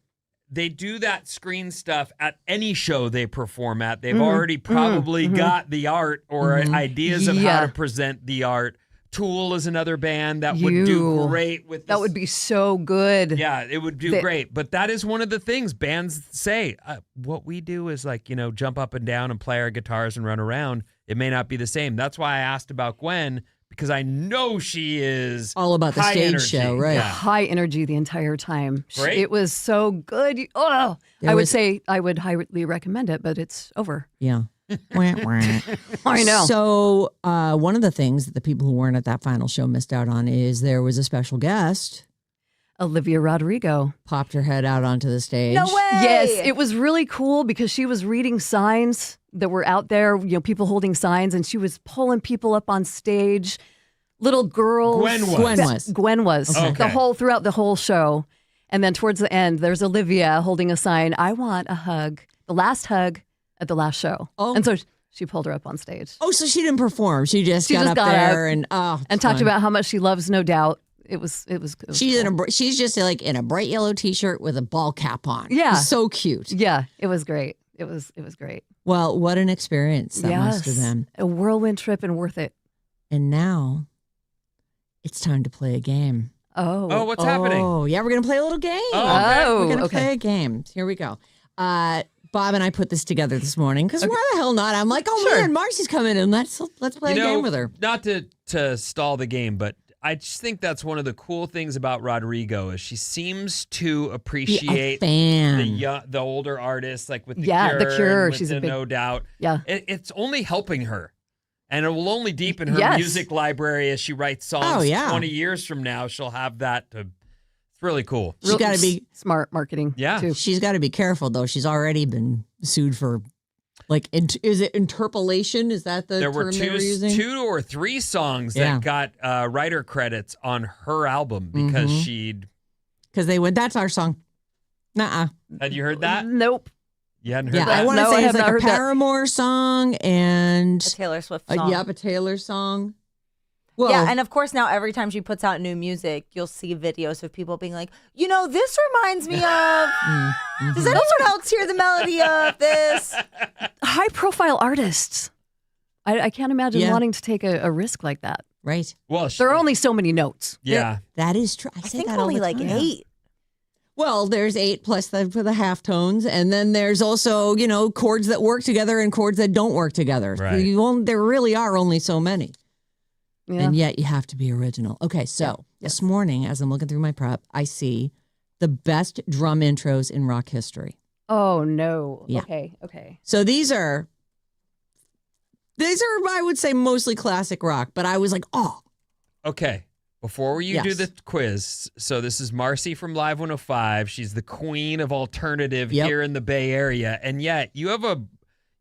They do that screen stuff at any show they perform at. They've already probably got the art or ideas of how Yeah. to present the art. Tool is another band that would do You. great with That this. would be so good. Yeah, it would do great. But that is one of the things bands say. What we do is like, you know, jump up and down and play our guitars and run around. It may not be the same. That's why I asked about Gwen, because I know she is all about the high stage energy. show, right? Yeah. High energy the entire time. Great. It was so good. Oh, There I would was- say I would highly recommend it, but it's over. Yeah. Wah, wah. I know. So one of the things that the people who weren't at that final show missed out on is there was a special guest Olivia Rodrigo. popped her head out onto the stage. No way. Yes, it was really cool because she was reading signs that were out there, you know, people holding signs, and she was pulling people up on stage. Little girls. Gwen was. Gwen was. Okay. Throughout the whole show. And then towards the end, there's Olivia holding a sign, I want a hug. The last hug at the last show. Oh. And so she pulled her up on stage. Oh, so she didn't perform. She just got up got there up and and talked about how much she loves No Doubt. It was She's cool. she's just like in a bright yellow t-shirt with a ball cap on. Yeah. So cute. Yeah, it was great. It was great. Well, what an experience that must have been. A whirlwind trip and worth it. And now it's time to play a game. Oh, what's happening? Oh, yeah, we're going to play a little game. Oh, We're going to okay. play a game. Here we go. Bob and I put this together this morning because why the hell not? I'm like, oh man, Marcy's coming in. Let's play a game with her. Not to stall the game, but I just think that's one of the cool things about Rodrigo is she seems to Be a appreciate fan. the older artists, like with the Yeah, The Cure. and with She's a the big- No Doubt. Yeah. It's only helping her. And it will only deepen her Yes. music library as she writes songs. Oh, yeah. 20 years from now, she'll have that. It's really cool. She's got to be. smart marketing. Yeah. Too. She's got to be careful though. She's already been sued for, like, is it interpolation? Is that the There were term they were using? two or three songs Yeah. that got writer credits on her album because Mhm. she'd. Because they went, that's our song. Nuh-uh. Had you heard that? Nope. You hadn't heard Yeah, that? I want to No, I say have it's not like a heard that. Paramore song and A Taylor Swift song. a Taylor song. Well, Yeah, and of course now every time she puts out new music, you'll see videos of people being like, you know, this reminds me of. Does anyone else hear the melody of this? High profile artists. I can't imagine Yeah. wanting to take a risk like that. right. Well, There are only so many notes. yeah. That is true. I I say think that all only the like time. 8. Well, there's 8 plus for the half tones, and then there's also chords that work together and chords that don't work together. Right. There really are only so many, Yeah. and yet you have to be original. Okay, so this morning, as I'm looking through my prep, I see the best drum intros in rock history. Oh no. Yeah. Okay. So these are, I would say, mostly classic rock, but I was like, oh, Okay. Before you do Yes. the quiz, so this is Marcy from Live 105. She's the queen of alternative Yep. here in the Bay Area, and yet you have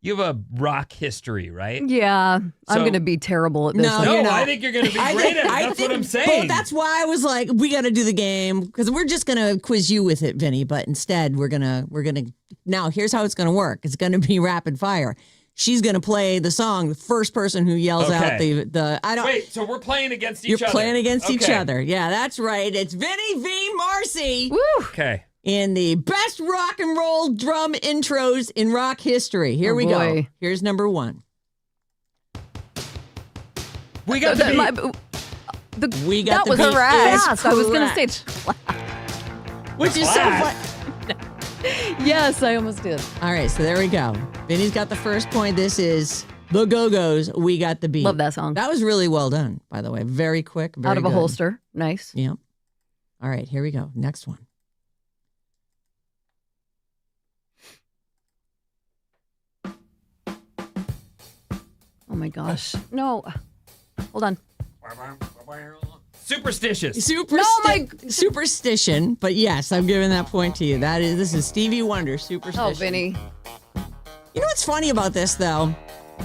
You have a rock history, right? Yeah, I'm So- going to be terrible at this. No, one. No, you're not. I think you're going to be great at it. That's what I'm saying. Well, that's why I was like, we got to do the game because we're just going to quiz you with it, Vinny. But instead, we're gonna now. Here's how it's going to work. It's going to be rapid fire. She's going to play the song. The first person who yells out the I don't Wait, so we're playing against each You're other. playing against each Okay. other. Yeah, that's right. It's Vinny v. Marcy Woo! Okay. in the best rock and roll drum intros in rock history. Here Oh, we go. boy. Here's number one. We got the beat. We got that the was beat. fast. It's I was going to correct. say, Which is so Class. fun. yes, I almost did. All right, so there we go. Vinny's got the first point. This is the Go-Go's. We got the beat. Love that song. That was really well done, by the way. Very quick. Very Out of a good. holster. Nice. Yep. All right, here we go. Next one. Oh my gosh. No. Hold on. Superstitious. Superstition, but yes, I'm giving that point to you. This is Stevie Wonder, Superstition. Oh, Vinny. You know what's funny about this though?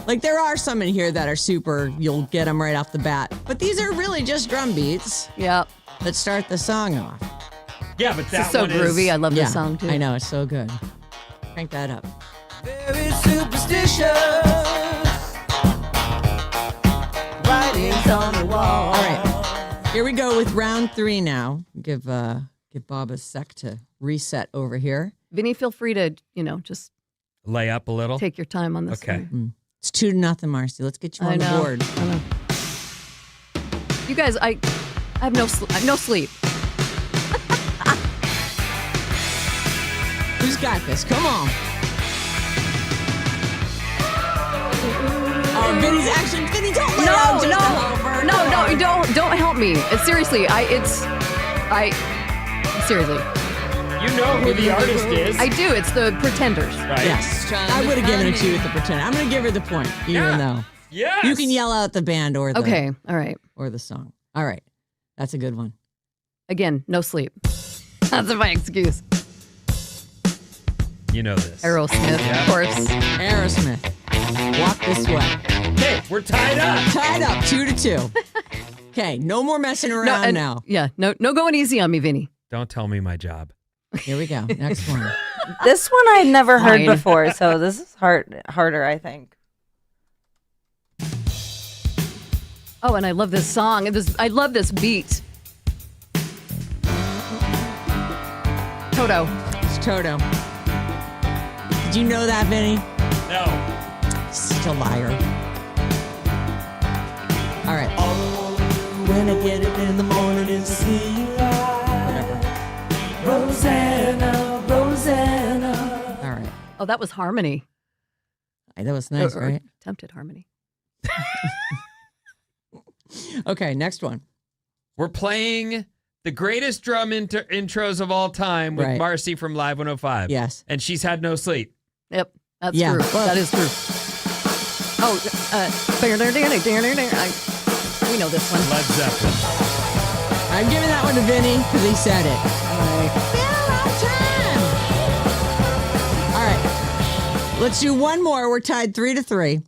Like there are some in here that are super, you'll get them right off the bat. But these are really just drum beats Yep. that start the song off. Yeah, but This that is so one groovy. I love Yeah, this song too. I know, it's so good. Crank that up. Very superstitious. Writings on the wall. All right, here we go with round 3 now. Give Bob a sec to reset over here. Vinny, feel free to, just Lay up a little. take your time on this Okay. one. It's 2-0, Marcy. Let's get you I on the know. board. I know. You guys, I have no sleep. Who's got this? Come on. Oh, Vinny, don't let out just a hover. No, don't help me. Seriously, seriously, You know who the artist is. I do. It's the Pretenders. right? Yes, I would have given it to you with the pretend. I'm going to give her the point, even though Yes. you can yell out the band or the Okay, all right. or the song. All right, that's a good one. Again, no sleep. That's my excuse. You know this. Aerosmith, Yeah. of course. Aerosmith, Walk This Way. Okay, we're tied up. Tied up, 2-2. Okay, no more messing around and- now. Yeah, no going easy on me, Vinny. Don't tell me my job. Here we go. Next one. This one I'd never heard Fine. before, so this is harder, I think. Oh, and I love this song. I love this beat. Toto. It's Toto. Did you know that, Vinny? No. Such a liar. All right. When I get up in the morning and see you Whatever. Rosanna, Rosanna. All right. Oh, that was harmony. That was nice, Or right? attempted harmony. Okay, next one. We're playing the greatest drum intros of all time with Right. Marcy from Live 105. Yes. And she's had no sleep. Yep, that's Yeah, true. well- That is true. Oh, we know this one. Led Zeppelin. I'm giving that one to Vinny because he said it. All right. Let's do one more. We're tied 3-3.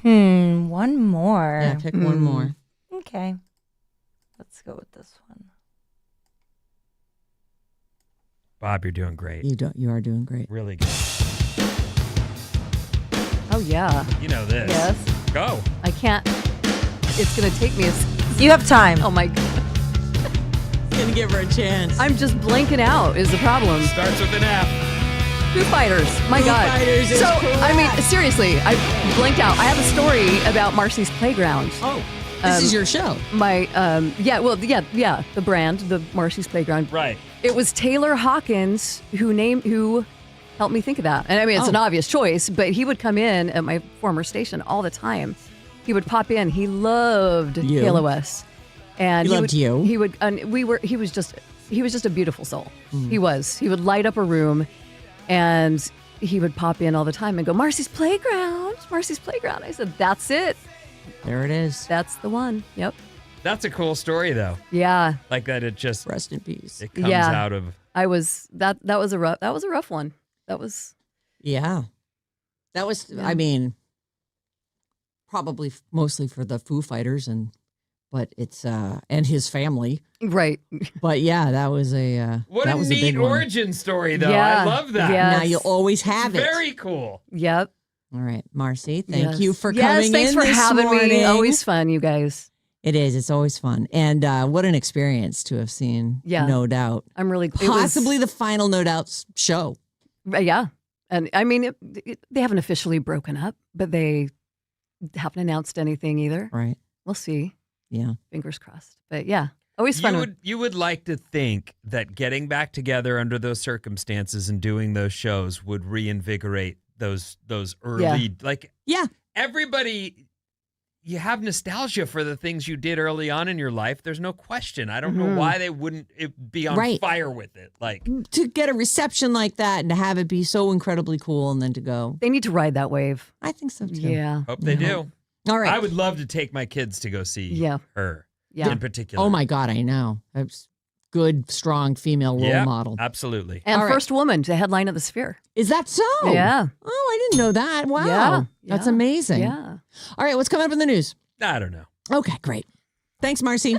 One more. Yeah, pick one more. Okay. Let's go with this one. Bob, you're doing great. You are doing great. Really good. Oh, yeah. You know this. Yes. Go. I can't. It's going to take me You have time. oh, my God. Gonna give her a chance. I'm just blanking out is the problem. Starts with an F. Foo Fighters. My Foo God. Fighters is so, I mean, correct. seriously, I blanked out. I have a story about Marcy's Playground. Oh, this is your show. My, the brand, the Marcy's Playground. Right. It was Taylor Hawkins who helped me think of that. And I mean, it's an obvious choice, but he would come in at my former station all the time. He would pop in. He loved You. KLOS. And He loved you. He would, and he was just a beautiful soul. He was. He would light up a room and he would pop in all the time and go, Marcy's Playground. I said, that's it. There it is. That's the one. Yep. That's a cool story, though. Yeah. Like that it just, Rest in peace. it comes Yeah. out of. That was a rough one. That was Yeah. That was, I mean, probably mostly for the Foo Fighters but it's and his family. Right. But yeah, that was a What that a was neat big one. origin story, though. Yeah. I love that. Yeah. Now you'll always have it. Very cool. Yep. All right, Marcy, thank Yes. you for Yes, coming thanks in for this having me. morning. Always fun, you guys. It is. It's always fun. And what an experience to have seen, Yeah. No Doubt. I'm really Possibly the final No Doubt show. Yeah. And I mean, they haven't officially broken up, but they haven't announced anything either. Right. We'll see. Yeah. Fingers crossed. But yeah, always fun. You would like to think that getting back together under those circumstances and doing those shows would reinvigorate those early Yeah. Everybody, you have nostalgia for the things you did early on in your life. There's no question. I don't know why they wouldn't be on fire with it. Like, to get a reception like that and to have it be so incredibly cool and then to go. They need to ride that wave. I think so too. Yeah. hope they do. All right. I would love to take my kids to go see her in particular. Oh my God, I know. That's good, strong female role model. Absolutely. And All right. first woman to headline at the Sphere. Is that so? Yeah. Oh, I didn't know that. Wow. Yeah. That's Yeah. amazing. Yeah. All right, what's coming up in the news? I don't know. Okay, great. Thanks, Marcy.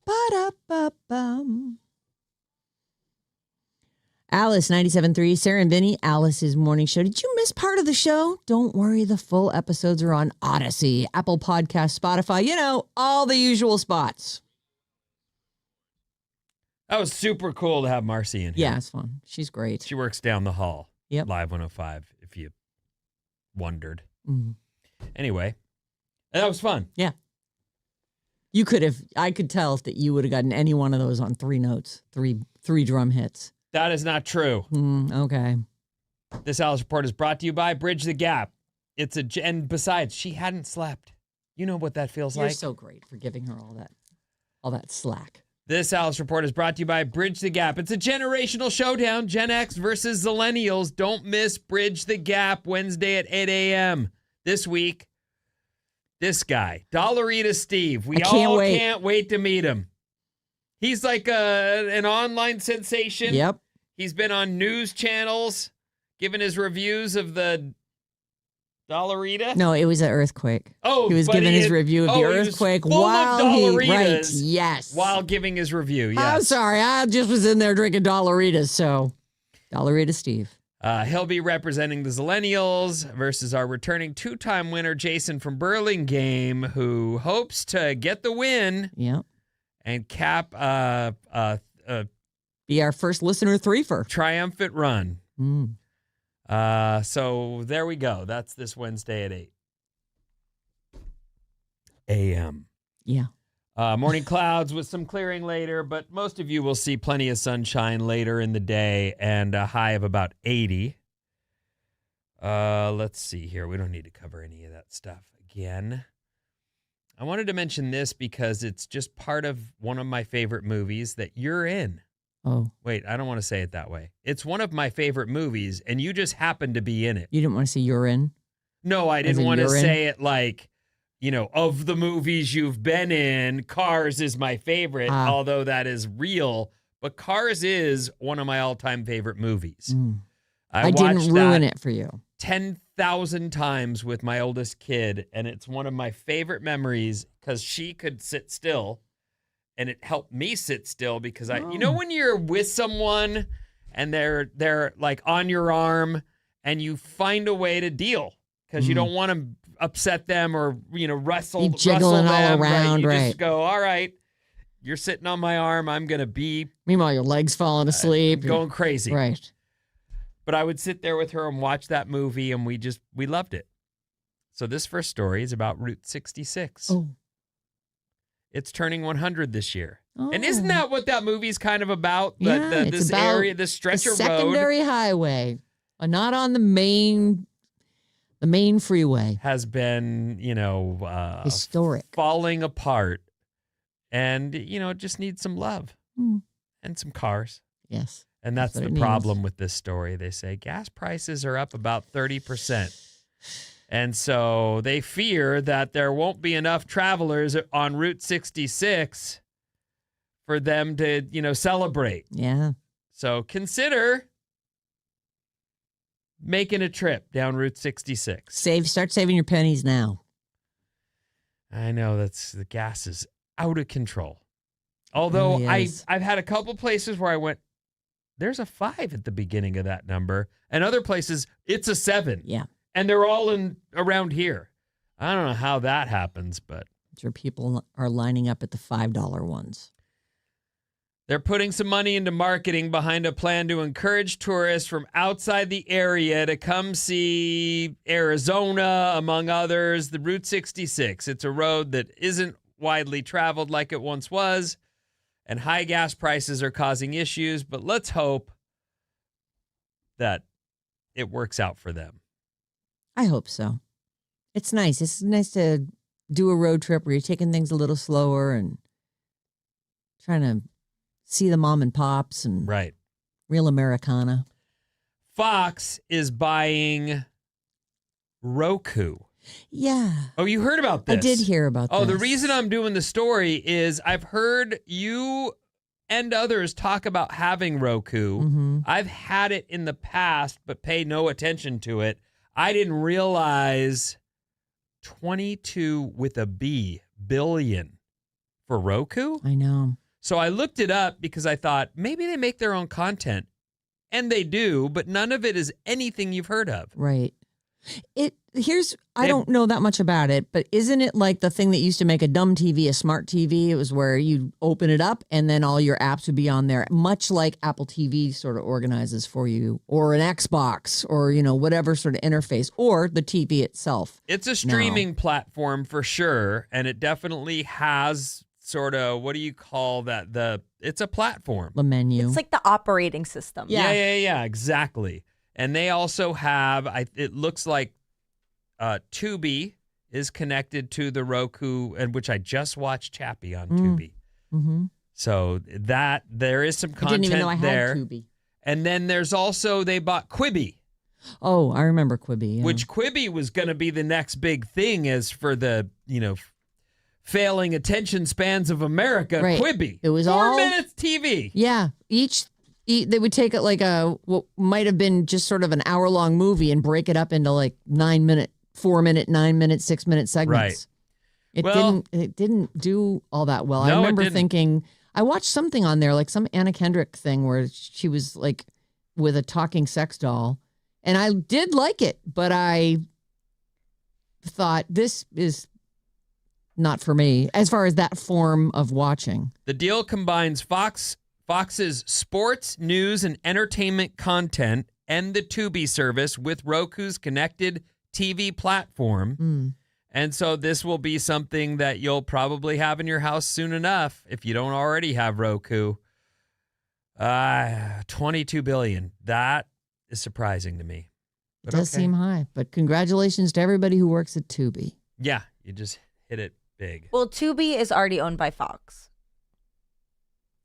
Ba-da-ba-bum. Alice 97.3, Sarah and Vinnie, Alice's morning show. Did you miss part of the show? Don't worry, the full episodes are on Odyssey, Apple Podcast, Spotify, all the usual spots. That was super cool to have Marcy in here. Yeah, it's fun. She's great. She works down the hall. Yep. Live 105, if you wondered. Mm-hmm. Anyway, that was fun. Yeah. I could tell that you would have gotten any one of those on 3 notes, three drum hits. That is not true. Okay. This Alice Report is brought to you by Bridge the Gap. And besides, she hadn't slept. You know what that feels You're like. so great for giving her all that slack. This Alice Report is brought to you by Bridge the Gap. It's a generational showdown. Gen X versus Zillennials. Don't miss Bridge the Gap Wednesday at 8 a.m. This week, this guy, Dollarita Steve. We all can't wait to meet him. He's like an online sensation. Yep. He's been on news channels, giving his reviews of the Dollarita. No, it was an earthquake. Oh, he was giving his review of the earthquake while yes, while giving his review. Yes. I'm sorry, I just was in there drinking Dollaritas. So, Dollarita Steve. He'll be representing the Zillennials versus our returning 2-time winner Jason from Burlingame, who hopes to get the win. Yep. And cap be our first listener threefer. Triumphant run. So there we go. That's this Wednesday at 8 a.m. Yeah. Morning clouds with some clearing later, but most of you will see plenty of sunshine later in the day and a high of about 80. Let's see here. We don't need to cover any of that stuff again. I wanted to mention this because it's just part of one of my favorite movies that you're in. Oh. Wait, I don't want to say it that way. It's one of my favorite movies, and you just happen to be in it. You didn't want to say you're in? No, I didn't want to say it like, of the movies you've been in, Cars is my favorite, although that is real. But Cars is one of my all-time favorite movies. I didn't ruin it for you. 10,000 times with my oldest kid, and it's one of my favorite memories because she could sit still, and it helped me sit still because when you're with someone and they're like on your arm and you find a way to deal because you don't want to upset them or rustle jiggling them, all around, You just go, all right, you're sitting on my arm, I'm gonna be. Meanwhile, your legs falling asleep, going crazy, right? But I would sit there with her and watch that movie, and we loved it. So this first story is about Route 66. Oh. It's turning 100 this year. Oh. And isn't that what that movie's kind of about? Yeah, This area, this stretch of road. Secondary highway, not on the main freeway. Has been, historic. Falling apart. And, it just needs some love and some cars. Yes. And that's the problem with this story. They say gas prices are up about 30%. And so they fear that there won't be enough travelers on Route 66 for them to, celebrate. Yeah. So consider making a trip down Route 66. Start saving your pennies now. I know the gas is out of control. Although really I've had a couple places where I went, there's a 5 at the beginning of that number. And other places, it's a 7. Yeah. And they're all around here. I don't know how that happens, but. I'm sure people are lining up at the $5 ones. They're putting some money into marketing behind a plan to encourage tourists from outside the area to come see Arizona, among others. The Route 66. It's a road that isn't widely traveled like it once was. And high gas prices are causing issues, but let's hope that it works out for them. I hope so. It's nice. It's nice to do a road trip where you're taking things a little slower and trying to see the mom and pops and real Americana. Fox is buying Roku. Yeah. Oh, you heard about this? I did hear about this. Oh, the reason I'm doing the story is I've heard you and others talk about having Roku. Mm-hmm. I've had it in the past, but paid no attention to it. I didn't realize 22 with a B billion for Roku. I know. So I looked it up because I thought maybe they make their own content. And they do, but none of it is anything you've heard of. Right. I don't know that much about it, but isn't it like the thing that used to make a dumb TV a smart TV? It was where you open it up and then all your apps would be on there, much like Apple TV sort of organizes for you, or an Xbox, or, whatever sort of interface, or the TV itself. It's a streaming platform for sure, and it definitely has sort of, what do you call that? It's a platform. The menu. It's like the operating system. Yeah, exactly. And they also have, it looks like Tubi is connected to the Roku, and which I just watched Chappie on Tubi. Mm-hmm. So there is some content I didn't even know I there. had Tubi. And then there's also, they bought Quibi. Oh, I remember Quibi. Yeah. Which Quibi was going to be the next big thing as for the, failing attention spans of America. Right. Quibi. It was 4 minutes TV. Yeah. They would take it like what might have been just sort of an hour-long movie and break it up into like 9-minute, 4-minute, 9-minute, 6-minute segments. Right. It didn't do all that well. No, I remember it didn't. thinking, I watched something on there, like some Anna Kendrick thing where she was like with a talking sex doll. And I did like it, but I thought this is not for me as far as that form of watching. The deal combines Fox's sports, news, and entertainment content and the Tubi service with Roku's connected TV platform. And so this will be something that you'll probably have in your house soon enough if you don't already have Roku. $22 billion. That is surprising to me. It does seem high, but congratulations to everybody who works at Tubi. Yeah, you just hit it big. Well, Tubi is already owned by Fox.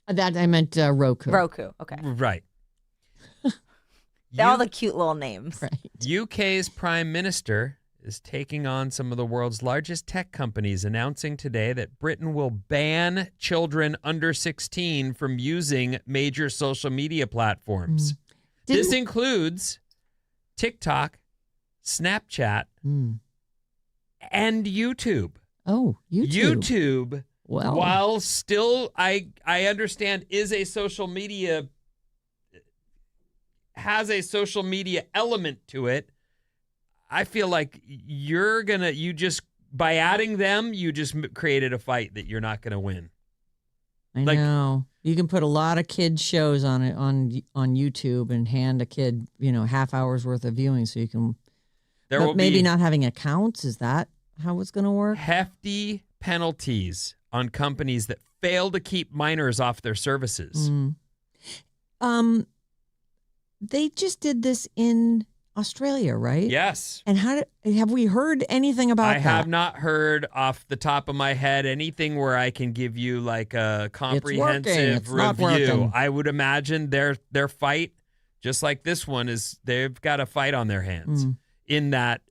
That I meant Roku. Roku, okay. Right. All the cute little names. Right. UK's Prime Minister is taking on some of the world's largest tech companies, announcing today that Britain will ban children under 16 from using major social media platforms. This includes TikTok, Snapchat, and YouTube. Oh, YouTube, well, while still, I understand, is a social media, has a social media element to it. I feel like by adding them, you just created a fight that you're not going to win. I know. You can put a lot of kids shows on it on YouTube and hand a kid, half hour's worth of viewing so you can. Maybe not having accounts. Is that how it's going to work? Hefty penalties on companies that fail to keep minors off their services. They just did this in Australia, right? Yes. And have we heard anything about that? I have not heard off the top of my head anything where I can give you like a comprehensive review. I would imagine their fight, just like this one, is they've got a fight on their hands in that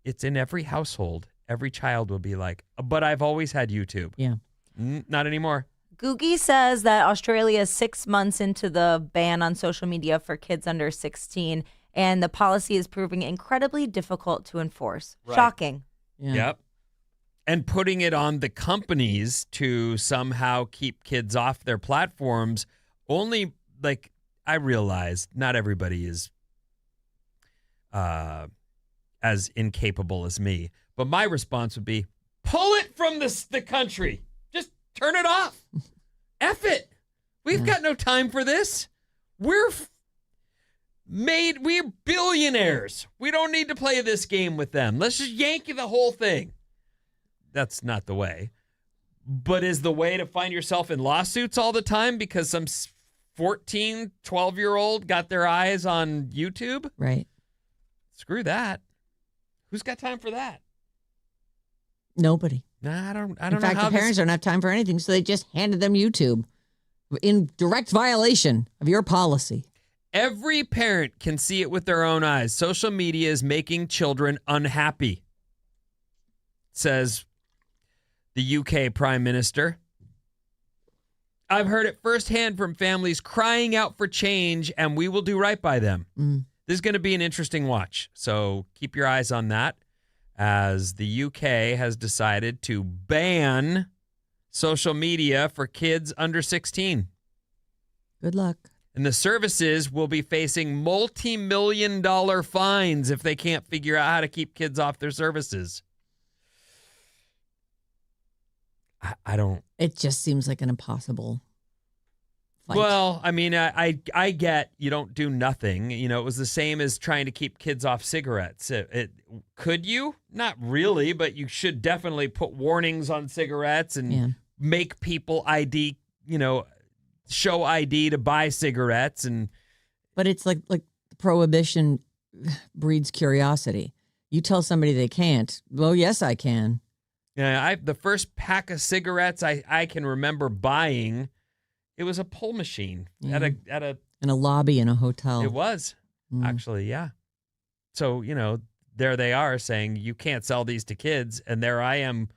it's in every household. Every child will be like, but I've always had YouTube. Yeah. Not anymore. Googie says that Australia is 6 months into the ban on social media for kids under 16, and the policy is proving incredibly difficult to enforce. Right. Shocking. Yeah. Yep. And putting it on the companies to somehow keep kids off their platforms, only, like, I realize not everybody is as incapable as me, but my response would be, pull it from the country. Just turn it off. F it. We've got no time for this. We're billionaires. We don't need to play this game with them. Let's just yank the whole thing. That's not the way. But is the way to find yourself in lawsuits all the time because some 14, 12-year-old got their eyes on YouTube? Right. Screw that. Who's got time for that? Nobody. Nah, I don't In know fact, how the parents don't have time for anything, so they just handed them YouTube in direct violation of your policy. Every parent can see it with their own eyes. Social media is making children unhappy, says the UK Prime Minister. I've heard it firsthand from families crying out for change, and we will do right by them. This is going to be an interesting watch, so keep your eyes on that, as the UK has decided to ban social media for kids under 16. Good luck. And the services will be facing multi-million-dollar fines if they can't figure out how to keep kids off their services. I don't. It just seems like an impossible fight. Well, I mean, I get you don't do nothing. You know, it was the same as trying to keep kids off cigarettes. Could you? Not really, but you should definitely put warnings on cigarettes and make people ID, show ID to buy cigarettes. But it's like prohibition breeds curiosity. You tell somebody they can't. Well, yes, I can. Yeah, the first pack of cigarettes I can remember buying, it was a pull machine at a in a lobby in a hotel. It was actually, yeah. So there they are saying you can't sell these to kids, and there I am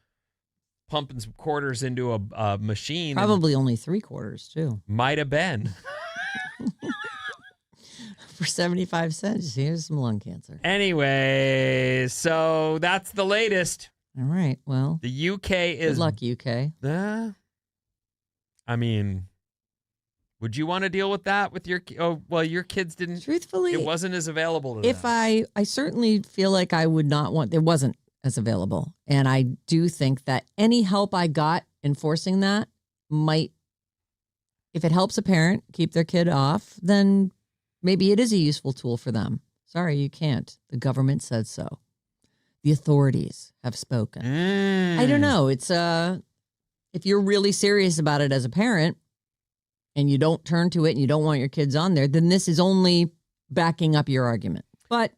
pumping some quarters into a machine. Probably only 3 quarters too. Might have been. For 75 cents, here's some lung cancer. Anyway, so that's the latest. All right. Well, the UK is. Good luck, UK. I mean, would you want to deal with that with your? Oh, well, your kids didn't. Truthfully, it wasn't as available to if them. I certainly feel like I would not want. It wasn't as available, and I do think that any help I got enforcing that might, if it helps a parent keep their kid off, then maybe it is a useful tool for them. Sorry, you can't. The government said so. The authorities have spoken. I don't know. It's if you're really serious about it as a parent and you don't turn to it and you don't want your kids on there, then this is only backing up your argument. But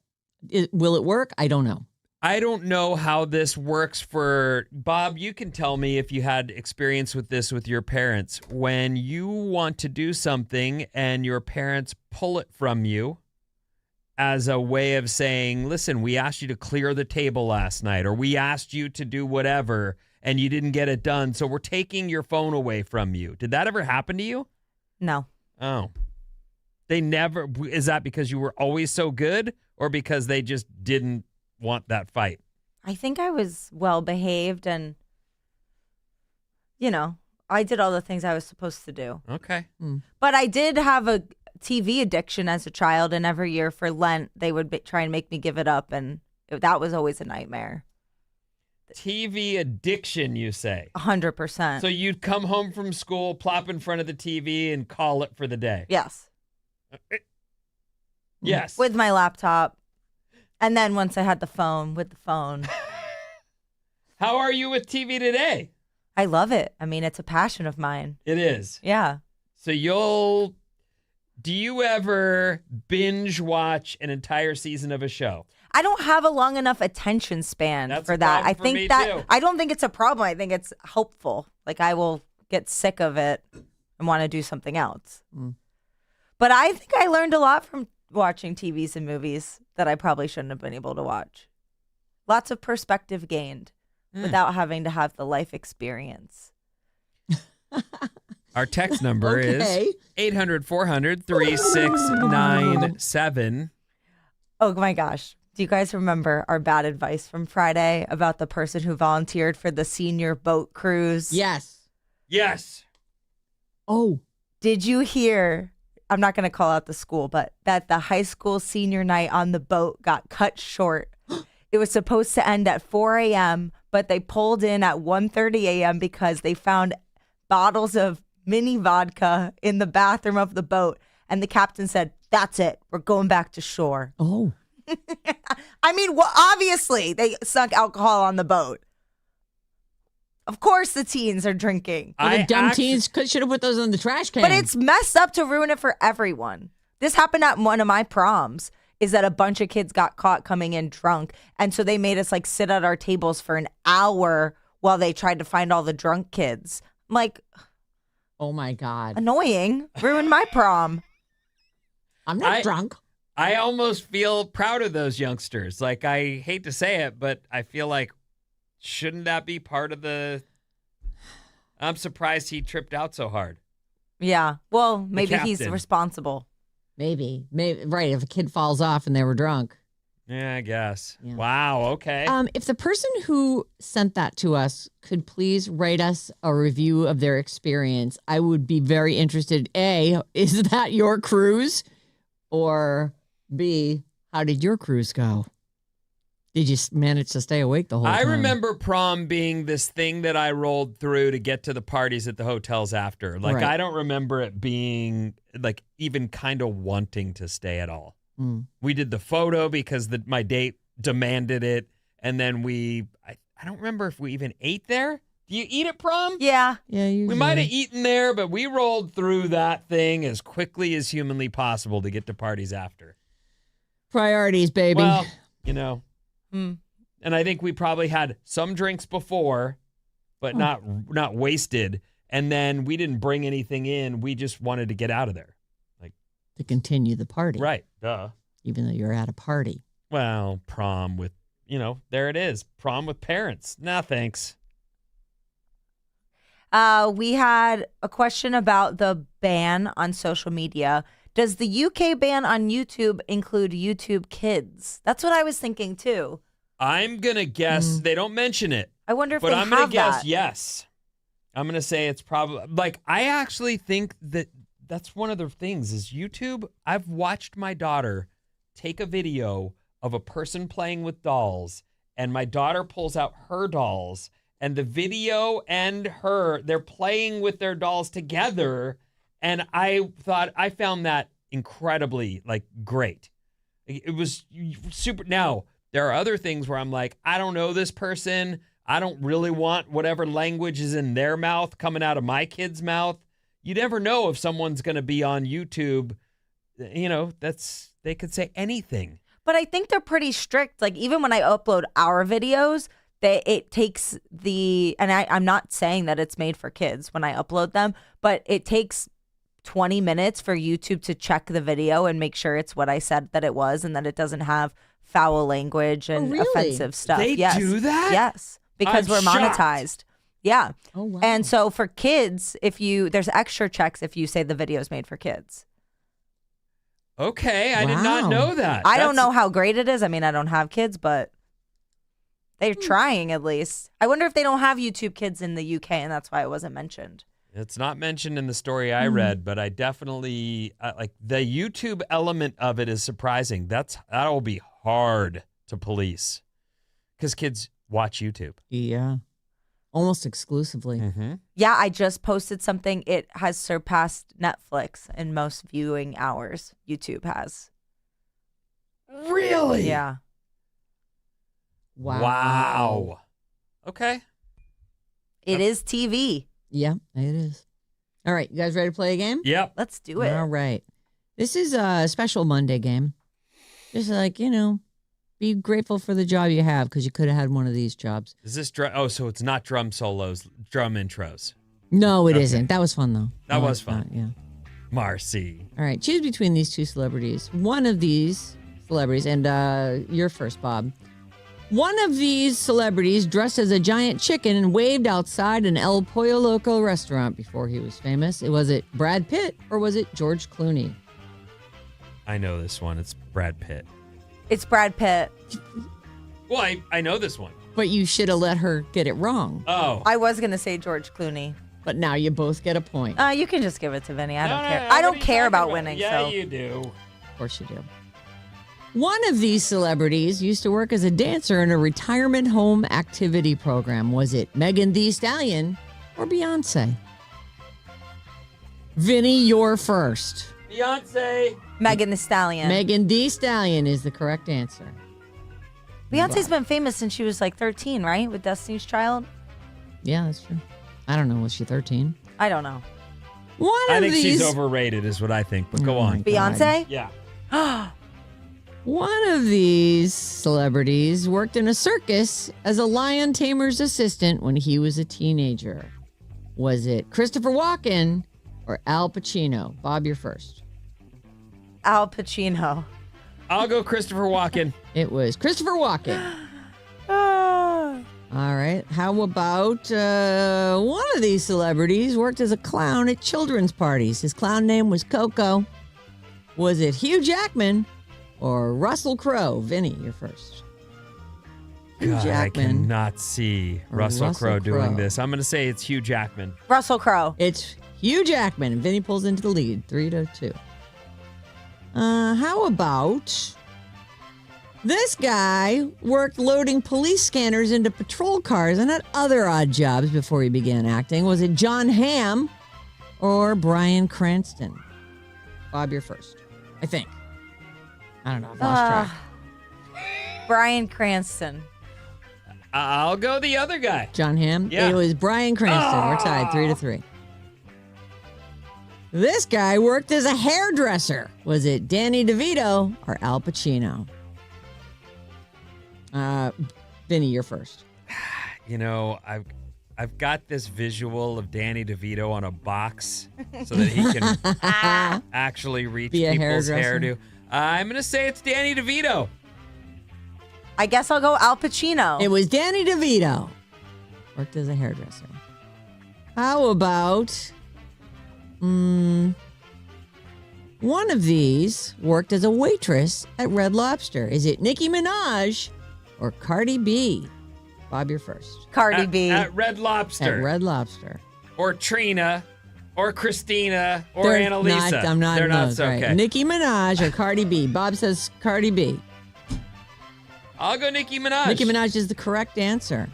will it work? I don't know. I don't know how this works for Bob. You can tell me if you had experience with this with your parents. When you want to do something and your parents pull it from you as a way of saying, listen, we asked you to clear the table last night, or we asked you to do whatever and you didn't get it done, so we're taking your phone away from you. Did that ever happen to you? No. Oh. They never. Is that because you were always so good, or because they just didn't want that fight? I think I was well behaved, and I did all the things I was supposed to do. Okay. But I did have a TV addiction as a child, and every year for Lent they would try and make me give it up, and that was always a nightmare. TV addiction, you say? 100%. So you'd come home from school, plop in front of the TV, and call it for the day? Yes. Yes. With my laptop. And then once I had the phone, with the phone. How are you with TV today? I love it. I mean, it's a passion of mine. It is? Yeah. So do you ever binge watch an entire season of a show? I don't have a long enough attention span for that. I think that I don't think it's a problem. I think it's hopeful. Like I will get sick of it and want to do something else. But I think I learned a lot from watching TVs and movies that I probably shouldn't have been able to watch. Lots of perspective gained without having to have the life experience. Our text number is 800-400-3697. Oh my gosh. Do you guys remember our bad advice from Friday about the person who volunteered for the senior boat cruise? Yes. Yes. Oh. Did you hear, I'm not going to call out the school, but that the high school senior night on the boat got cut short? It was supposed to end at 4 a.m., but they pulled in at 1:30 a.m. because they found bottles of mini vodka in the bathroom of the boat. And the captain said, that's it. We're going back to shore. Oh. I mean, obviously they sunk alcohol on the boat. Of course the teens are drinking. Well, the dumb teens should have put those in the trash can. But it's messed up to ruin it for everyone. This happened at one of my proms, is that a bunch of kids got caught coming in drunk. And so they made us sit at our tables for an hour while they tried to find all the drunk kids. I'm like, oh my God. Annoying. Ruined my prom. I'm not drunk. I almost feel proud of those youngsters. Like, I hate to say it, but I feel like, shouldn't that be part of the... I'm surprised he tripped out so hard. Yeah. Well, maybe he's responsible. Maybe. Right. If a kid falls off and they were drunk. Yeah, I guess. Yeah. Wow. Okay. If the person who sent that to us could please write us a review of their experience, I would be very interested. A, is that your cruise? Or B, how did your cruise go? Did you manage to stay awake the whole time? I remember prom being this thing that I rolled through to get to the parties at the hotels after. Like, Right. I don't remember it being, like, even kind of wanting to stay at all. We did the photo because my date demanded it. And then I don't remember if we even ate there. Do you eat at prom? Yeah. Yeah, usually. We might have eaten there, but we rolled through that thing as quickly as humanly possible to get to parties after. Priorities, baby. Well, you know. And I think we probably had some drinks before, but not wasted. And then we didn't bring anything in. We just wanted to get out of there. To continue the party. Right. Duh. Even though you're at a party. Well, prom with, there it is. Prom with parents. Nah, thanks. We had a question about the ban on social media. Does the UK ban on YouTube include YouTube Kids? That's what I was thinking too. I'm going to guess they don't mention it. I wonder if But they I'm have going to guess that. yes. I'm going to say it's probably, I actually think that's one of the things is YouTube. I've watched my daughter take a video of a person playing with dolls, and my daughter pulls out her dolls, and the video and they're playing with their dolls together. And I found that incredibly great. It was super. Now, there are other things where I'm like, I don't know this person. I don't really want whatever language is in their mouth coming out of my kid's mouth. You never know if someone's going to be on YouTube. They could say anything. But I think they're pretty strict. Like, even when I upload our videos, it takes and I'm not saying that it's made for kids when I upload them, but it takes 20 minutes for YouTube to check the video and make sure it's what I said that it was and that it doesn't have foul language and really? offensive stuff. They Yes. do that? Yes, because I'm we're shocked. monetized. Yeah. Oh, wow. And so for kids, there's extra checks if you say the video is made for kids. Okay, I did Wow. not know that. I don't know how great it is. I mean, I don't have kids, but they're trying at least. I wonder if they don't have YouTube Kids in the UK and that's why it wasn't mentioned. It's not mentioned in the story I read, but I definitely the YouTube element of it is surprising. That'll be hard to police because kids watch YouTube. Yeah. Almost exclusively. Mm-hmm. Yeah, I just posted something. It has surpassed Netflix in most viewing hours. YouTube has. Really? Yeah. Wow. Okay. It is TV. Yeah, it is. All right, you guys ready to play a game? Yep. Let's do it. All right. This is a special Monday game. Just be grateful for the job you have because you could have had one of these jobs. Is this so it's not drum solos, drum intros. No, it Okay. not That was fun, though. That I was liked fun. that, yeah. Marcy. All right, choose between these two celebrities. One of these celebrities, and you're first, Bob. One of these celebrities dressed as a giant chicken and waved outside an El Pollo Loco restaurant before he was famous. Was it Brad Pitt or was it George Clooney? I know this one. It's Brad Pitt. It's Brad Pitt. Well, I know this one. But you should have let her get it wrong. Oh. I was going to say George Clooney. But now you both get a point. You can just give it to Vinny. I don't No, care. no, I what don't are you care talking about winning. Yeah, so you do. Of course you do. One of these celebrities used to work as a dancer in a retirement home activity program. Was it Megan Thee Stallion or Beyonce? Vinny, you're first. Beyonce. Megan Thee Stallion. Megan Thee Stallion is the correct answer. Beyonce's been famous since she was like 13, right? With Destiny's Child. Yeah, that's true. I don't know. Was she 13? I don't know. One of think these. she's overrated is what I think, but go Oh, on. my God. Beyonce? Yeah. One of these celebrities worked in a circus as a lion tamer's assistant when he was a teenager. Was it Christopher Walken or Al Pacino? Bob, you're first. Al Pacino. I'll go Christopher Walken. It was Christopher Walken. Ah. All right. How about one of these celebrities worked as a clown at children's parties? His clown name was Coco. Was it Hugh Jackman or Russell Crowe? Vinny, you're first. Hugh God, I Jackman. cannot see Or Russell Crowe doing Crowe. this. I'm going to say it's Hugh Jackman. Russell Crowe. It's Hugh Jackman, and Vinny pulls into the lead, 3-2. How about this guy worked loading police scanners into patrol cars and had other odd jobs before he began acting? Was it John Hamm or Bryan Cranston? Bob, you're first. I think. I don't know. I've lost track. Bryan Cranston. I'll go the other guy. John Hamm? Yeah. It was Bryan Cranston. We're tied 3-3. This guy worked as a hairdresser. Was it Danny DeVito or Al Pacino? Vinny, you're first. You know, I've got this visual of Danny DeVito on a box so that he can actually reach Be a people's hairdresser. hairdo. I'm going to say it's Danny DeVito. I guess I'll go Al Pacino. It was Danny DeVito. Worked as a hairdresser. How about one of these worked as a waitress at Red Lobster? Is it Nicki Minaj or Cardi B? Bob, you're first. Cardi B. At Red Lobster. At Red Lobster. Or Trina. Or Christina. Or Annalisa. I'm not They're in not those, so right. okay. Nicki Minaj or Cardi B? Bob says Cardi B. I'll go Nicki Minaj. Nicki Minaj is the correct answer.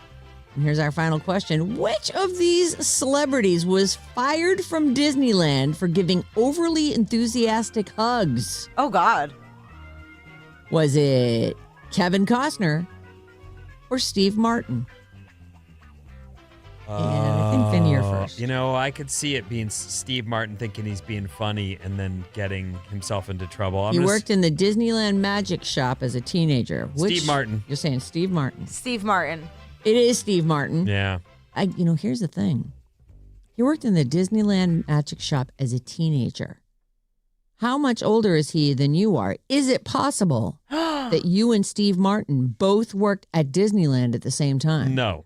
And here's our final question. Which of these celebrities was fired from Disneyland for giving overly enthusiastic hugs? Oh, God. Was it Kevin Costner or Steve Martin? And I think Vinny, you're first. You know, I could see it being Steve Martin thinking he's being funny and then getting himself into trouble. He worked in the Disneyland Magic Shop as a teenager. Steve Martin. You're saying Steve Martin. Steve Martin. It is Steve Martin. Yeah. Here's the thing. He worked in the Disneyland Magic Shop as a teenager. How much older is he than you are? Is it possible that you and Steve Martin both worked at Disneyland at the same time? No.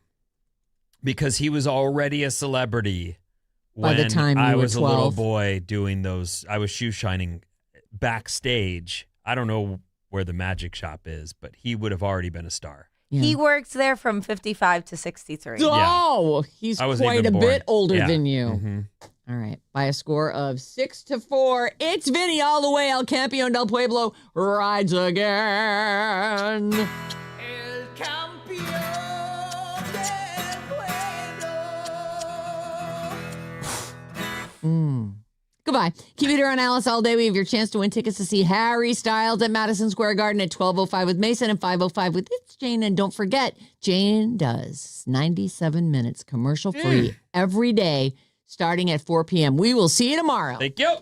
Because he was already a celebrity By when the time you I were was 12. a little boy doing those. I was shoe shining backstage. I don't know where the magic shop is, but he would have already been a star. Yeah. He worked there from 55 to 63. Oh, he's I wasn't quite a even born. bit older Yeah. than you. Mhm. All right. By a score of 6-4, it's Vinny all the way. El Campeón del Pueblo rides again. El campeón del pueblo. Goodbye. Keep it here on Alice all day. We have your chance to win tickets to see Harry Styles at Madison Square Garden at 12:05 with Mason and 5:05 with It's Jane. And don't forget, Jane does 97 minutes commercial free every day starting at 4 p.m. We will see you tomorrow. Thank you.